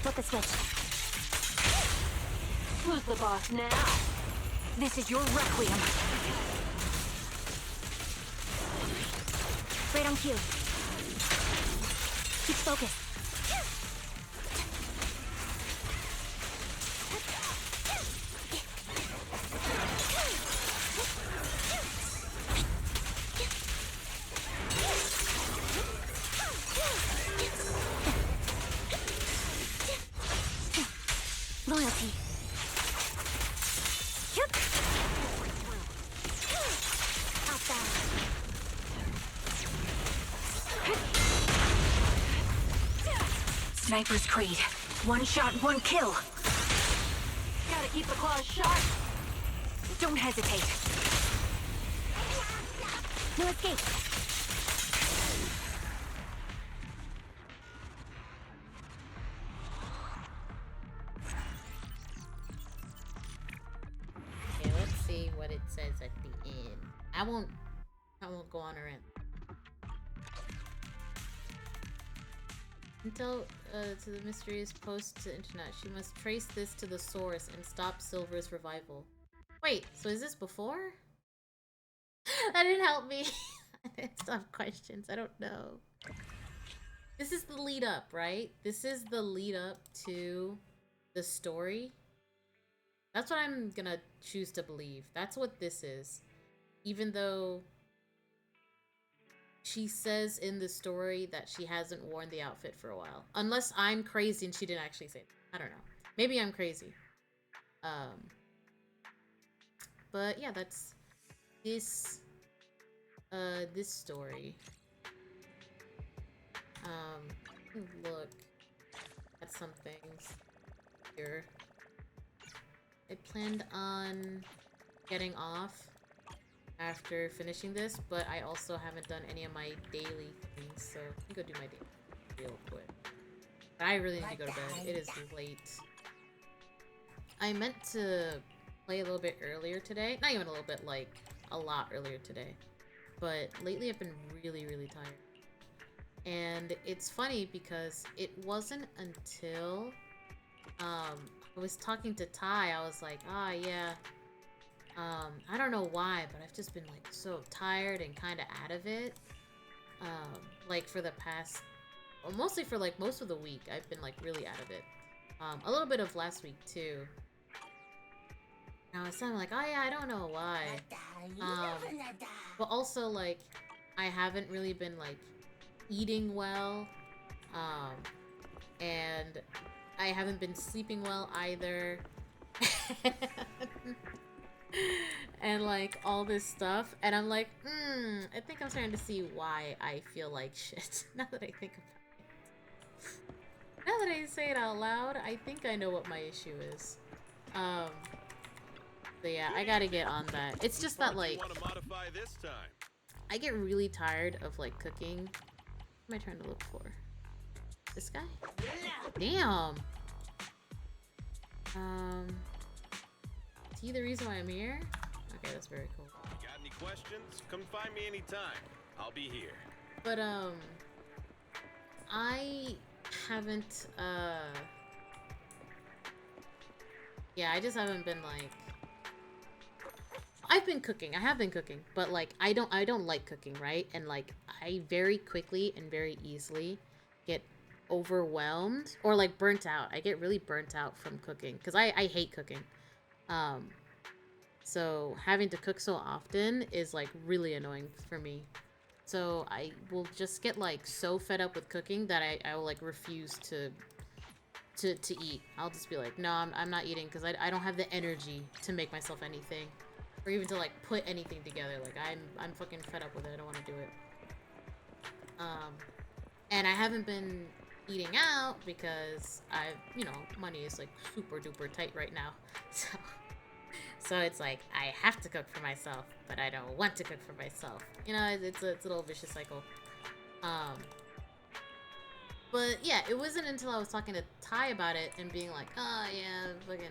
Flip the switch. Who's the boss now? This is your requiem. Right on cue. Keep focused. Loyalty. Sniper's Creed. One shot, one kill. Gotta keep the claws sharp. Don't hesitate. No escape. Okay, let's see what it says at the end. I won't go on her end. Until to the mysterious post to internet, she must trace this to the source and stop Silver's revival. Wait, so is this before? That didn't help me. I still have questions. I don't know. This is the lead up, right? This is the lead up to the story. That's what I'm gonna choose to believe. That's what this is. Even though she says in the story that she hasn't worn the outfit for a while. Unless I'm crazy and she didn't actually say that. I don't know. Maybe I'm crazy. But yeah, that's this this story. Look at some things here. I planned on getting off after finishing this, but I also haven't done any of my daily things, so let me go do my daily real quick. But I really need to go to bed. It is late. I meant to play a little bit earlier today. Not even a little bit, like a lot earlier today. But lately I've been really, really tired. And it's funny because it wasn't until I was talking to Ty, I was like, ah, yeah. I don't know why, but I've just been like so tired and kind of out of it. Like for the past, well, mostly for like most of the week, I've been like really out of it. A little bit of last week too. And I was saying like, oh yeah, I don't know why. But also like, I haven't really been like eating well. And I haven't been sleeping well either. And like all this stuff, and I'm like, I think I'm starting to see why I feel like shit. Now that I think about it. Now that I say it out loud, I think I know what my issue is. But yeah, I gotta get on that. It's just that like, I get really tired of like cooking. What am I trying to look for? This guy? Damn! Is he the reason why I'm here? Okay, that's very cool. Got any questions? Come find me anytime. I'll be here. But, I haven't, yeah, I just haven't been, like... I've been cooking. I have been cooking. But, like, I don't like cooking, right? And, like, I very quickly and very easily get overwhelmed or, like, burnt out. I get really burnt out from cooking. Because I hate cooking. So having to cook so often is like really annoying for me. So I will just get like so fed up with cooking that I will like refuse to eat. I'll just be like, no, I'm not eating because I don't have the energy to make myself anything. Or even to like put anything together. Like I'm fucking fed up with it. I don't want to do it. And I haven't been eating out because you know, money is like super duper tight right now. So it's like, I have to cook for myself, but I don't want to cook for myself. You know, it's a little vicious cycle. But yeah, it wasn't until I was talking to Ty about it and being like, oh yeah, fucking,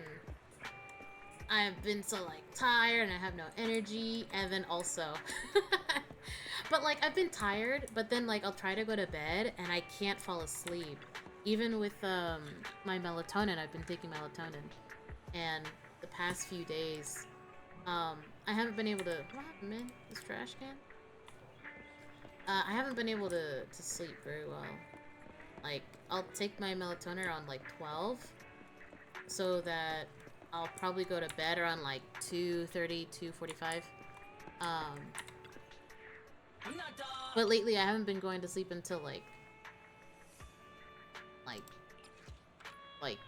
I've been so like tired and I have no energy, and then also, but like I've been tired, but then like I'll try to go to bed and I can't fall asleep. Even with my melatonin, I've been taking melatonin, and the past few days, I haven't been able to... What happened, man? This trash can? I haven't been able to sleep very well. Like, I'll take my melatonin around, like, 12, so that I'll probably go to bed around, like, 2:30, 2:45. But lately, I haven't been going to sleep until, like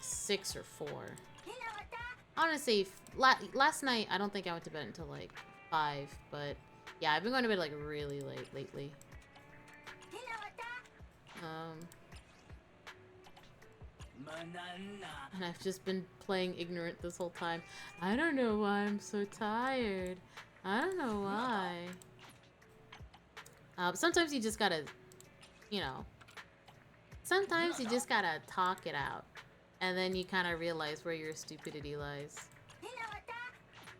6 or 4. I want to say, last night, I don't think I went to bed until, like, 5, but, yeah, I've been going to bed, like, really late lately. And I've just been playing ignorant this whole time. I don't know why I'm so tired. I don't know why. Sometimes you just gotta, you know, sometimes you just gotta talk it out. And then you kind of realize where your stupidity lies.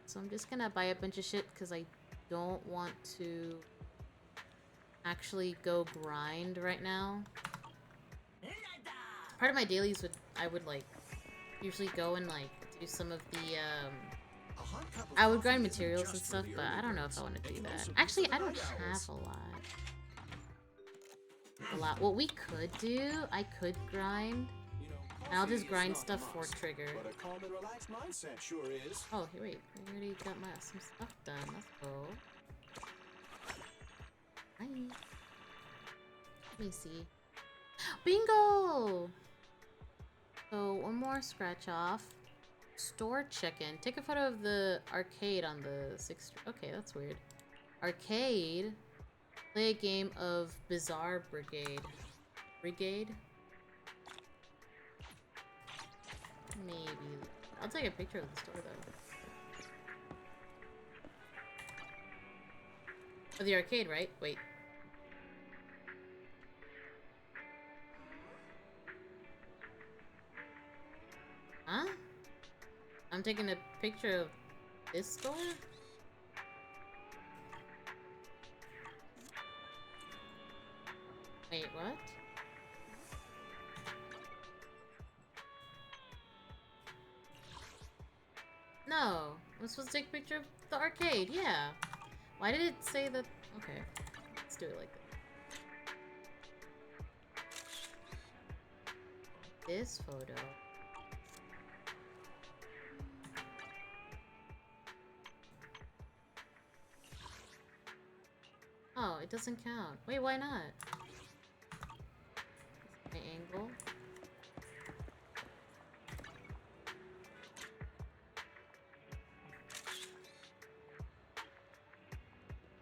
So I'm just gonna buy a bunch of shit because I don't want to actually go grind right now. Part of my dailies I would like usually go and like do some of the I would grind materials and stuff, but I don't know if I want to do that. Actually, I don't have a lot. What we could do, I could grind. And I'll just grind stuff for trigger. Oh, here, wait. I already got some stuff done. Let's go. Hi. Let me see. Bingo! So, one more scratch off. Store check-in. Take a photo of the arcade on the 6th. Okay, that's weird. Arcade. Play a game of Bizarre Brigade. Brigade? Maybe. I'll take a picture of the store, though. Oh, the arcade, right? Wait. Huh? I'm taking a picture of this store? Wait, what? No. I'm supposed to take a picture of the arcade, yeah. Why did it say that? Okay. Let's do it like that. This photo. Oh, it doesn't count. Wait, why not? My angle.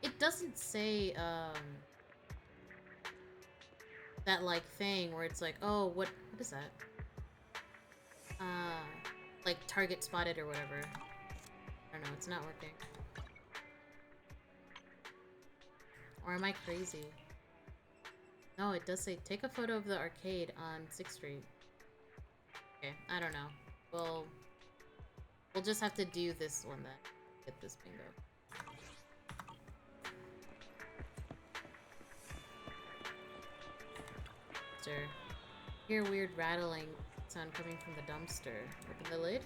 It doesn't say, that, like, thing where it's like, oh, what is that? Like, target spotted or whatever. I don't know, it's not working. Or am I crazy? No, it does say, take a photo of the arcade on 6th Street. Okay, I don't know. We'll just have to do this one then. Get this bingo. Hear weird rattling sound coming from the dumpster. Open the lid.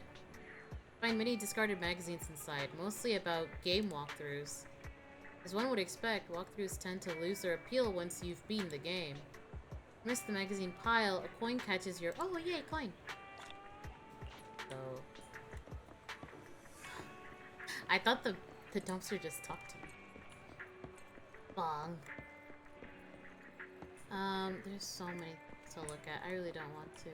Find many discarded magazines inside, mostly about game walkthroughs. As one would expect, walkthroughs tend to lose their appeal once you've beaten the game. Miss the magazine pile, a coin catches your— oh yay, coin! So I thought the dumpster just talked to me. Bong. There's so many things to look at. I really don't want to.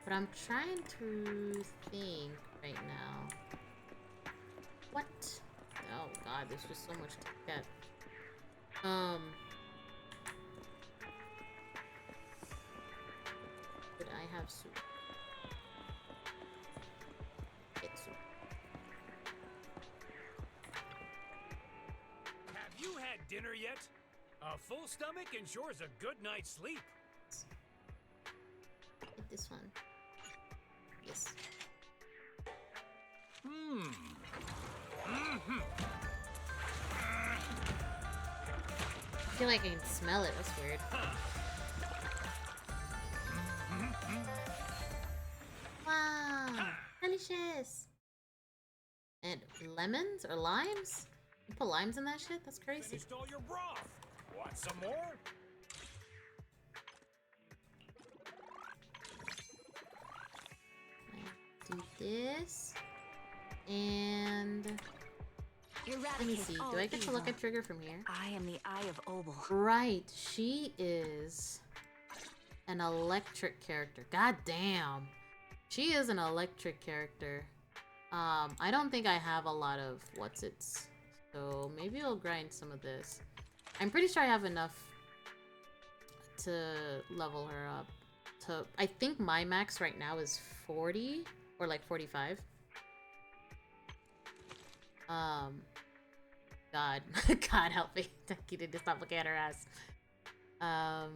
But I'm trying to think right now. What? Oh god, there's just so much to look at. Could I have soup? Get soup. Have you had dinner yet? A full stomach ensures a good night's sleep. Get this one. Yes. I feel like I can smell it. That's weird. Wow, delicious. And lemons or limes? You put limes in that shit? That's crazy. Finished all your broth. Want some more? Do this. And let me see. Do I get to look at Trigger from here? I am the Eye of Obel. Right. She is an electric character. God damn. She is an electric character. I don't think I have a lot of what's-its. So maybe I'll grind some of this. I'm pretty sure I have enough to level her up. I think my max right now is 40 or like 45. God. God help me. Taki did stop looking at her ass. I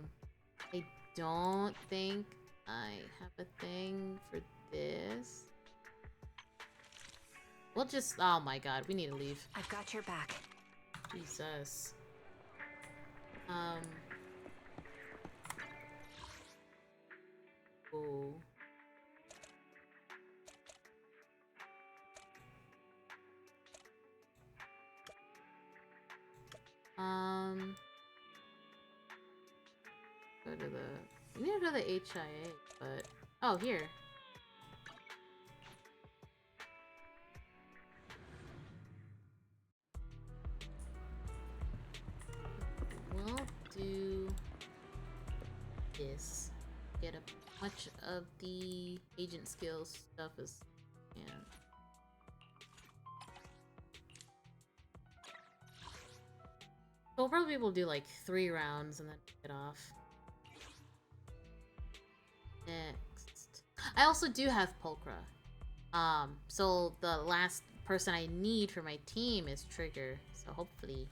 don't think I have a thing for this. We'll just... Oh my god, we need to leave. I've got your back. Jesus. Oh. Go to the... We need to go to the HIA, but... Oh, here. We'll do this. Get a much of the agent skills stuff as we can. So we'll probably be able to do like 3 rounds and then get off. Next. I also do have Pulchra. So the last person I need for my team is Trigger. So hopefully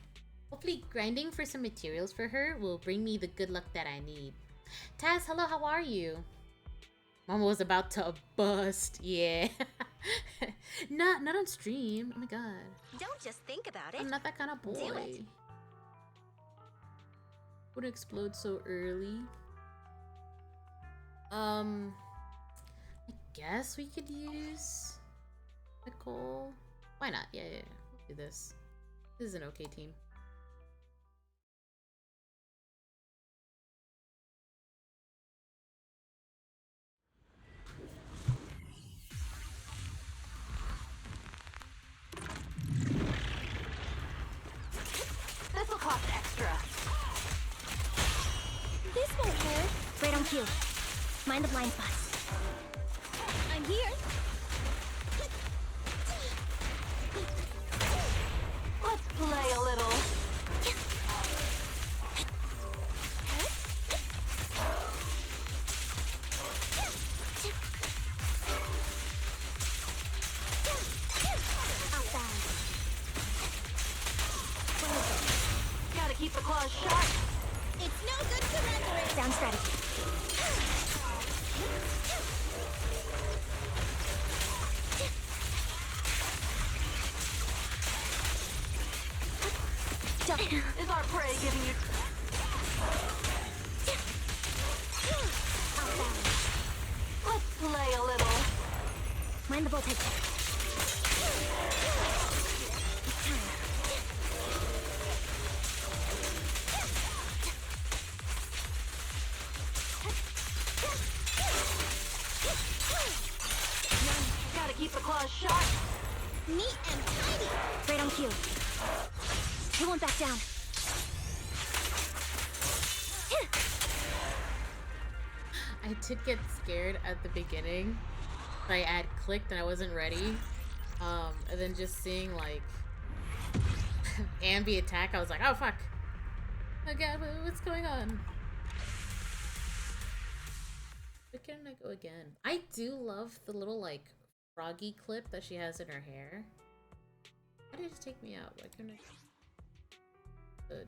grinding for some materials for her will bring me the good luck that I need. Taz, hello, how are you? Mama was about to bust, yeah. Not on stream, oh my god. Don't just think about it. I'm not that kind of boy. Do it. Would explode so early. I guess we could use Nicole. Why not? Yeah. We'll do this. This is an okay team. This will cost extra. This won't hurt. Right on cue. Mind the blind spots. I'm here. Let's play a little. Gotta keep the claws sharp. It's no good surrendering. Sound strategy. Is our prey giving you... Let's play a little. Mind the voltage. Gotta keep the claws sharp. Neat and tidy. Right on cue. He won't back down. I did get scared at the beginning. I had clicked and I wasn't ready. And then just seeing like Ambi attack, I was like, oh fuck. Oh god, what's going on? Where can I go again? I do love the little like froggy clip that she has in her hair. Why did it take me out? Why couldn't I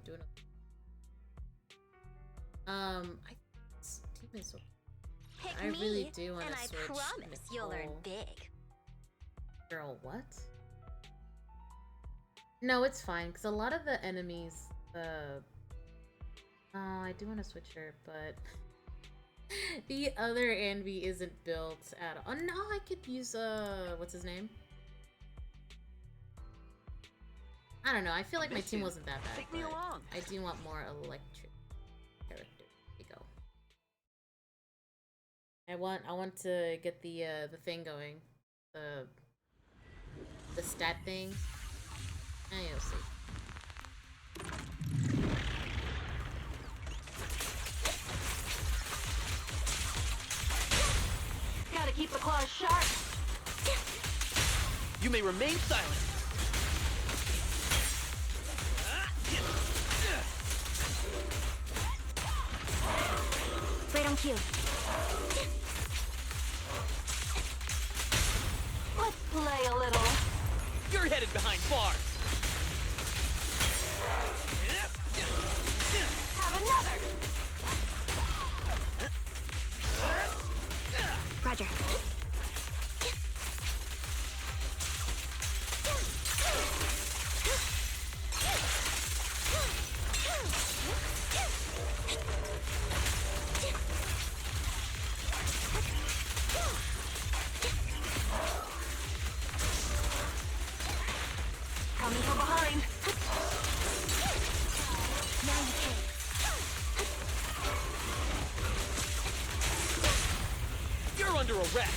do it? This team is so... Pick I me, really do want and to I switch promise you'll learn Nicole. big. Girl, what? No, it's fine, because a lot of the enemies, oh, I do want to switch her, but the other Anvi isn't built at all. Oh, no, I could use, what's his name? I don't know, I feel like my team wasn't that bad, Take me but along. I do want more electric characters. Here you go. I want to get the thing going. The stat thing. And you'll see. Gotta keep the claws sharp. You may remain silent. Right on cue. Let's play a little. You're headed behind bars. Have another. Roger. under arrest.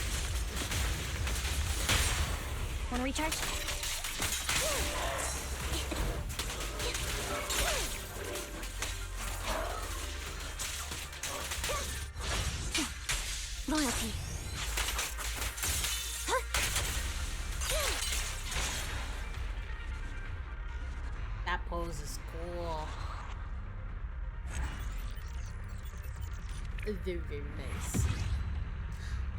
Wanna recharge? Loyalty. That pose is cool. Very, very nice.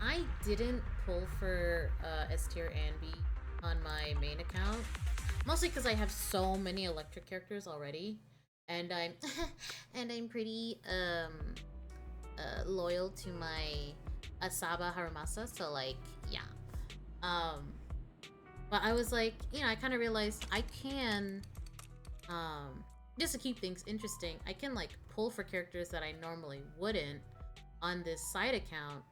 I didn't pull for S tier Anby on my main account, mostly because I have so many electric characters already, and I'm and I'm pretty loyal to my Asaba Harumasa, so like yeah. But I was like, you know, I kind of realized I can just to keep things interesting, I can like pull for characters that I normally wouldn't on this side account,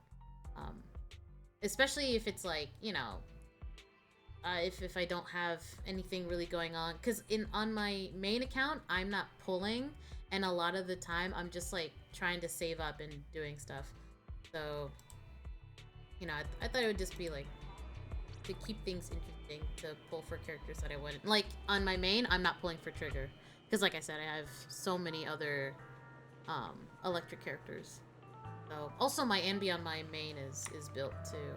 especially if it's like, you know, if I don't have anything really going on, because on my main account I'm not pulling, and a lot of the time I'm just like trying to save up and doing stuff. So, you know, I thought it would just be like to keep things interesting to pull for characters that I wouldn't. Like on my main, I'm not pulling for Trigger because, like I said, I have so many other electric characters. So also my Anby on my main is built too.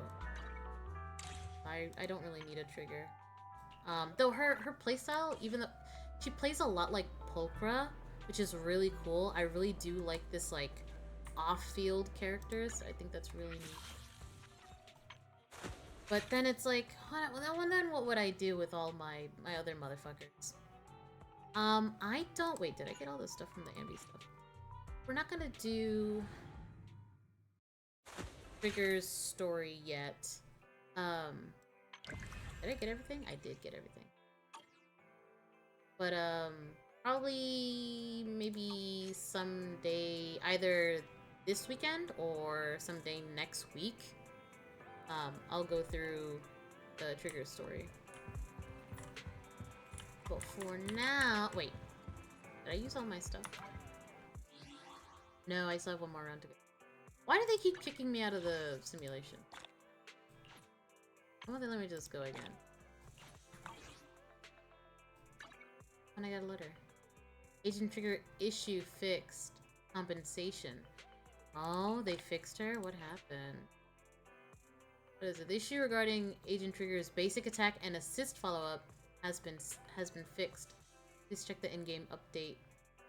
I don't really need a Trigger. Though her playstyle, even though she plays a lot like Pulcra, which is really cool. I really do like this like off-field characters. I think that's really neat. But then it's like, then what would I do with all my other motherfuckers? I don't, wait, did I get all this stuff from the Anby stuff? We're not gonna do Trigger's story yet. Did I get everything? I did get everything. But, probably maybe someday, either this weekend or someday next week, I'll go through the Trigger story. But for now, wait, did I use all my stuff? No, I still have one more round to go. Why do they keep kicking me out of the simulation? Why don't they let me just go again? When I got a letter. Agent Trigger issue fixed. Compensation. Oh, they fixed her? What happened? What is it? The issue regarding Agent Trigger's basic attack and assist follow-up has been fixed. Please check the in-game update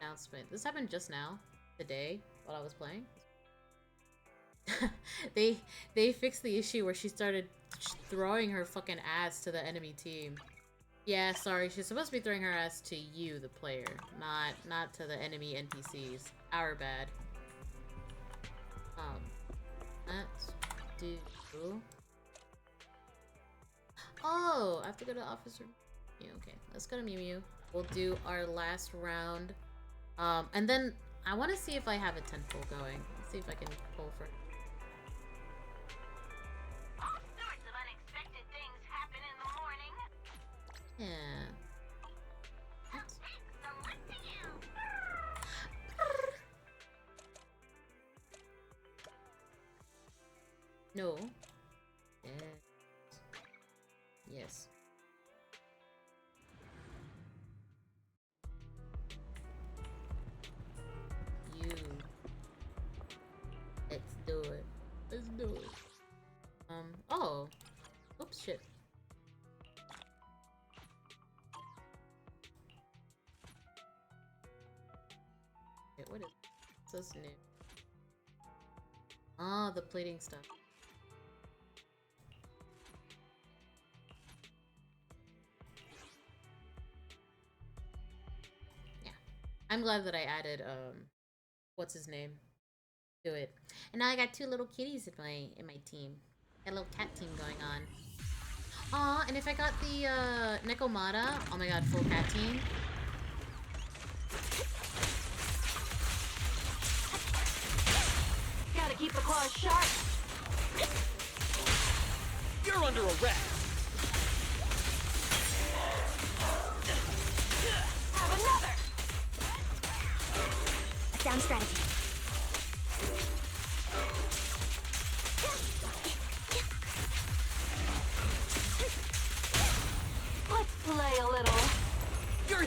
announcement. This happened just now, today, while I was playing. they fixed the issue where she started throwing her fucking ass to the enemy team. Yeah, sorry, she's supposed to be throwing her ass to you, the player, not to the enemy NPCs. Our bad. Let's do. Oh, I have to go to Officer Mew. Okay, let's go to Mew Mew. We'll do our last round. And then I want to see if I have a 10-pull going. Let's see if I can pull for. All sorts of unexpected things happen in the morning. Yeah. No. Yes. You. Let's do it. Let's do it. Oh. Oops, shit. Okay, what is this new? Ah, the plating stuff. I'm glad that I added what's his name to it. And now I got two little kitties in my team. Got a little cat team going on. Aw, and if I got the Nekomata, oh my god, full cat team. Gotta keep the claws sharp. You're under arrest. Have another. Sound strategy.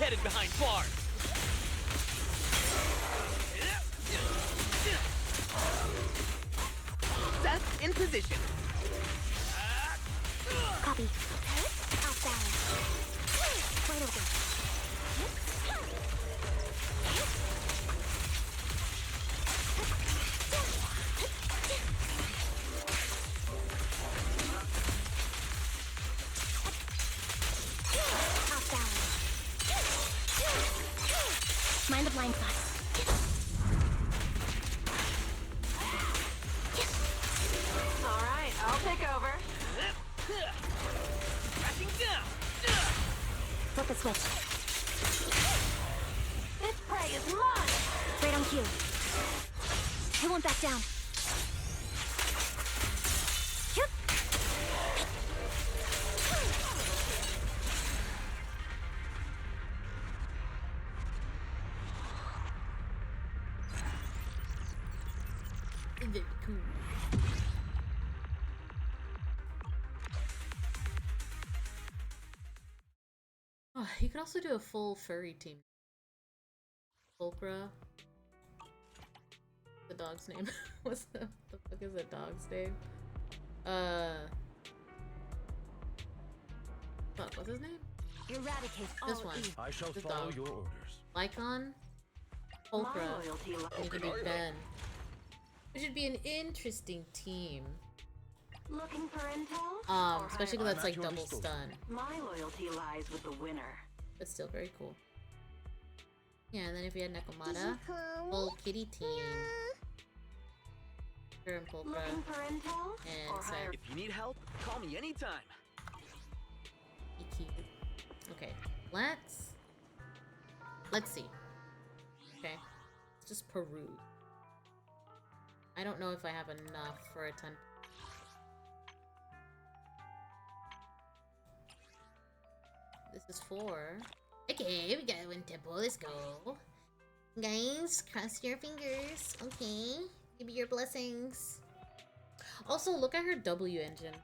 headed behind bars. Seth in position. Copy. Off balance. Wide open. Off balance. Mind the blind spots. Alright, I'll take over. Crashing down. Flip the switch. This prey is mine! Right on cue. I won't back down. Yep. Very cool. Oh, you could also do a full furry team. Pulcra. The dog's name. What's the fuck is the dog's name? Fuck, what's his name? Eradicate This all one. evil. I shall This follow dog. your orders. Lycon. Pulcra. My loyalty lies. And you could be Ben. It should be an interesting team. Looking for intel? Or Especially higher- because that's like I'm at your double disposal. stun. My loyalty lies with the winner. But still very cool. Yeah, and then if we had Nekomata, full kitty team. Her and Pulcra. Looking for intel? And Or higher- Seth. If you need help, call me anytime. Iki. Okay, let's see. Okay, let's just peruse. I don't know if I have enough for a 10. This is 4. Okay, we got one temple. Let's go. Guys, cross your fingers. Okay, give me your blessings. Also, look at her W engine.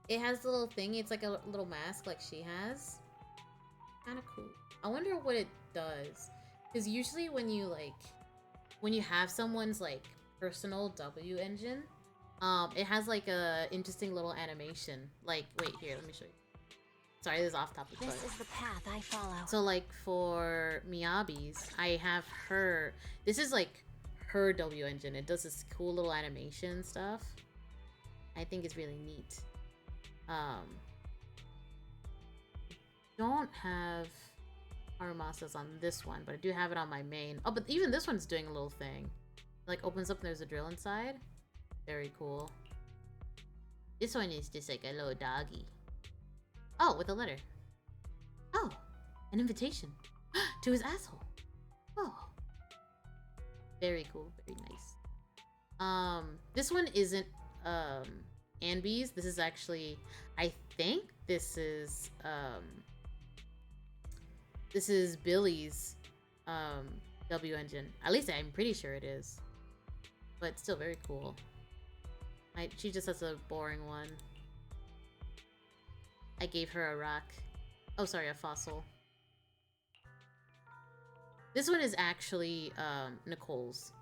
It has a little thing. It's like a little mask like she has. Kind of cool. I wonder what it does. Because usually when you have someone's like personal W engine, it has like a interesting little animation. Like, wait, here, let me show you. Sorry, this is off topic. This but- is the path I follow. So like for Miyabi's, I have her. This is like her W engine. It does this cool little animation stuff. I think it's really neat. Don't have Arumasa's on this one, but I do have it on my main. Oh, but even this one's doing a little thing. Like opens up and there's a drill inside. Very cool. This one is just like a little doggy. Oh, with a letter. Oh, an invitation to his asshole. Oh, very cool, very nice. This one isn't Anby's. This is actually, I think this is Billy's W engine. At least I'm pretty sure it is. But still very cool. She just has a boring one. I gave her a rock. Oh, sorry, a fossil. This one is actually Nicole's.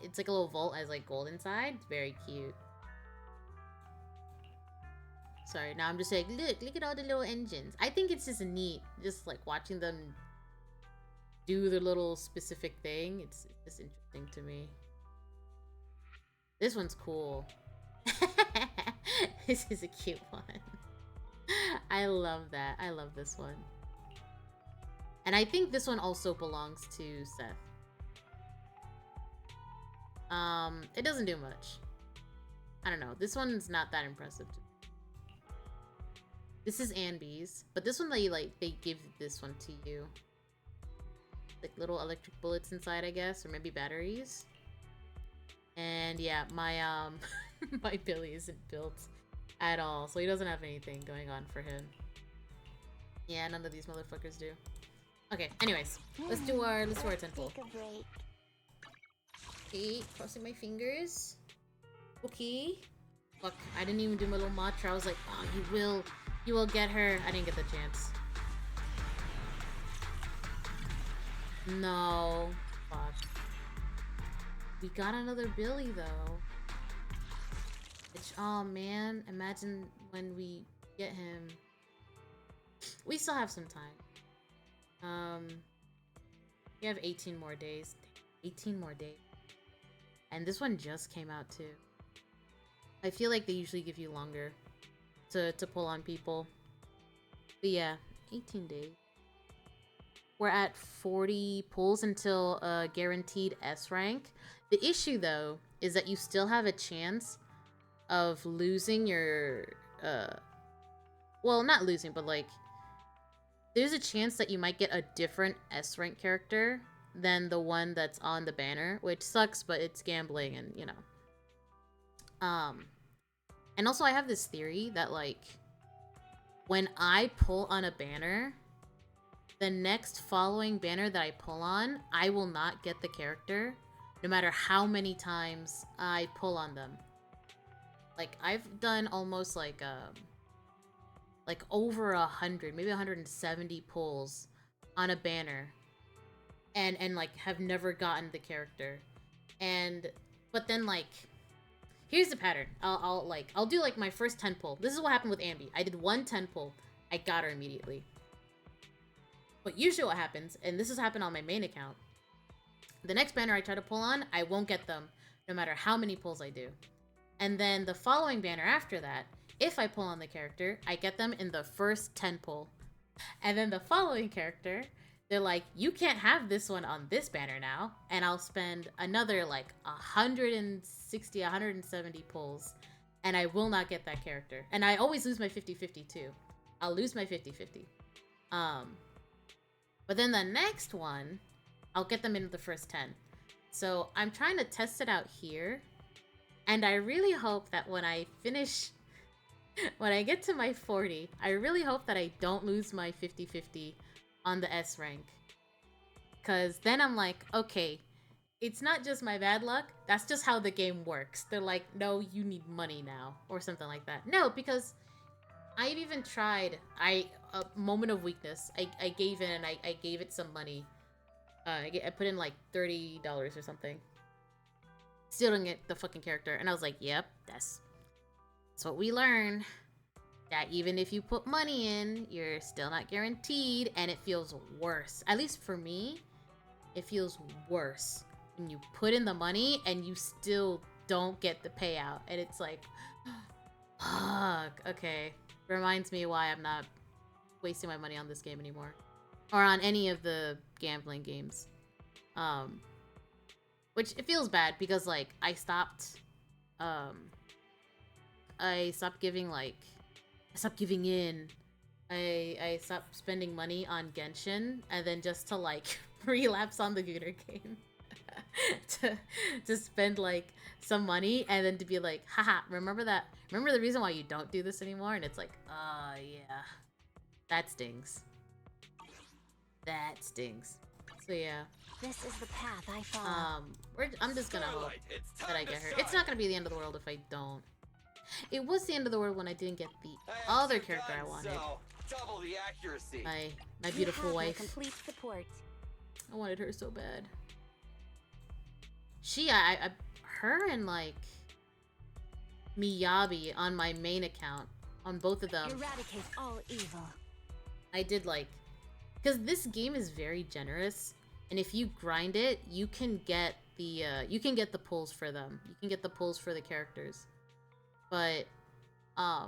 It's like a little vault as like gold inside. It's very cute. Sorry, now I'm just like, look at all the little engines. I think it's just neat, just like watching them do their little specific thing. It's just interesting to me. This one's cool. This is a cute one. I love that. I love this one. And I think this one also belongs to Seth. It doesn't do much. I don't know. This one's not that impressive to me. This is Anby's, but this one they give this one to you. Like little electric bullets inside, I guess, or maybe batteries. And yeah, my my Billy isn't built at all, so he doesn't have anything going on for him. Yeah, none of these motherfuckers do. Okay, anyways, let's do our temple. Take a break. Okay, crossing my fingers. Okay. Fuck, I didn't even do my little mantra. I was like, oh, you will get her. I didn't get the chance. No. Fuck. We got another Billy, though. Which, oh man, imagine when we get him. We still have some time. We have 18 more days. 18 more days. And this one just came out, too. I feel like they usually give you longer to pull on people. But yeah, 18 days. We're at 40 pulls until guaranteed S rank. The issue, though, is that you still have a chance of losing your... well, not losing, but like... There's a chance that you might get a different S rank character than the one that's on the banner, which sucks, but it's gambling and, you know. And also I have this theory that, like, when I pull on a banner, the next following banner that I pull on, I will not get the character, no matter how many times I pull on them. Like, I've done almost, like over 100, maybe 170 pulls on a banner, and like, have never gotten the character. But then, like, here's the pattern. I'll do, like, my first 10 pull. This is what happened with Ambi. I did one 10 pull. I got her immediately. But usually what happens, and this has happened on my main account, the next banner I try to pull on, I won't get them, no matter how many pulls I do. And then the following banner after that, if I pull on the character, I get them in the first 10 pull. And then the following character, they're like, you can't have this one on this banner now. And I'll spend another, like, 160, 170 pulls, and I will not get that character. And I always lose my 50-50 too. I'll lose my 50-50. But then the next one, I'll get them into the first 10. So I'm trying to test it out here. And I really hope that when I finish, when I get to my 40, I really hope that I don't lose my 50-50 on the S rank. Because then I'm like, okay, it's not just my bad luck. That's just how the game works. They're like, no, you need money now. Or something like that. No, because I've even tried, a moment of weakness. I gave in and I gave it some money. I put in like $30 or something. Still didn't get the fucking character. And I was like, yep, that's what we learn. That even if you put money in, you're still not guaranteed. And it feels worse. At least for me, it feels worse when you put in the money and you still don't get the payout. And it's like, fuck, okay. Reminds me why I'm not wasting my money on this game anymore. Or on any of the gambling games. Which it feels bad because, like, I stopped giving, like, I stopped giving in. I stopped spending money on Genshin, and then just to, like, relapse on the Gooner game. to spend, like, some money, and then to be like, haha, remember the reason why you don't do this anymore? And it's like, yeah. That stings. That stings. So yeah. This is the path I follow. I'm just gonna hope that I get her. It's not gonna be the end of the world if I don't. It was the end of the world when I didn't get the other character I wanted. Double the accuracy. My beautiful wife. Complete support. I wanted her so bad. Her and, like, Miyabi on my main account, on both of them. Eradicate all evil. I did, like, because this game is very generous, and if you grind it, you can get the pulls for them. You can get the pulls for the characters. But I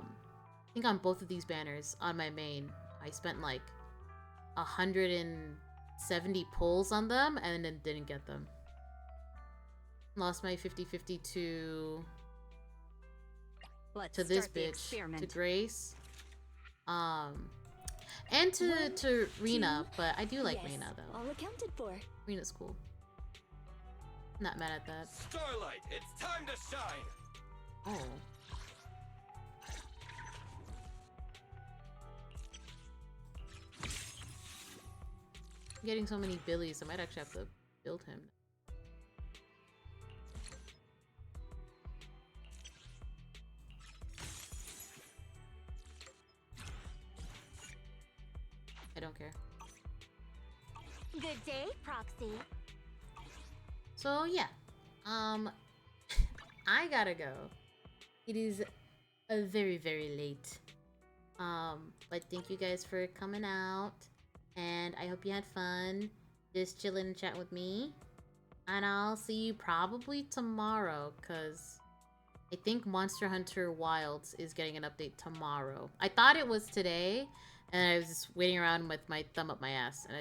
think on both of these banners on my main, I spent like 170 pulls on them and then didn't get them. Lost my 50-50 to this bitch, to Grace. And to Rena, but I do like Rena though. All accounted for. Rena's cool. Not mad at that. Starlight, it's time to shine. Oh. I'm getting so many Billies, I might actually have to build him. I don't care. Good day, Proxy. So yeah, I gotta go. It is a very, very late. But thank you guys for coming out, and I hope you had fun just chilling and chat with me. And I'll see you probably tomorrow, cause I think Monster Hunter Wilds is getting an update tomorrow. I thought it was today, and I was just waiting around with my thumb up my ass, and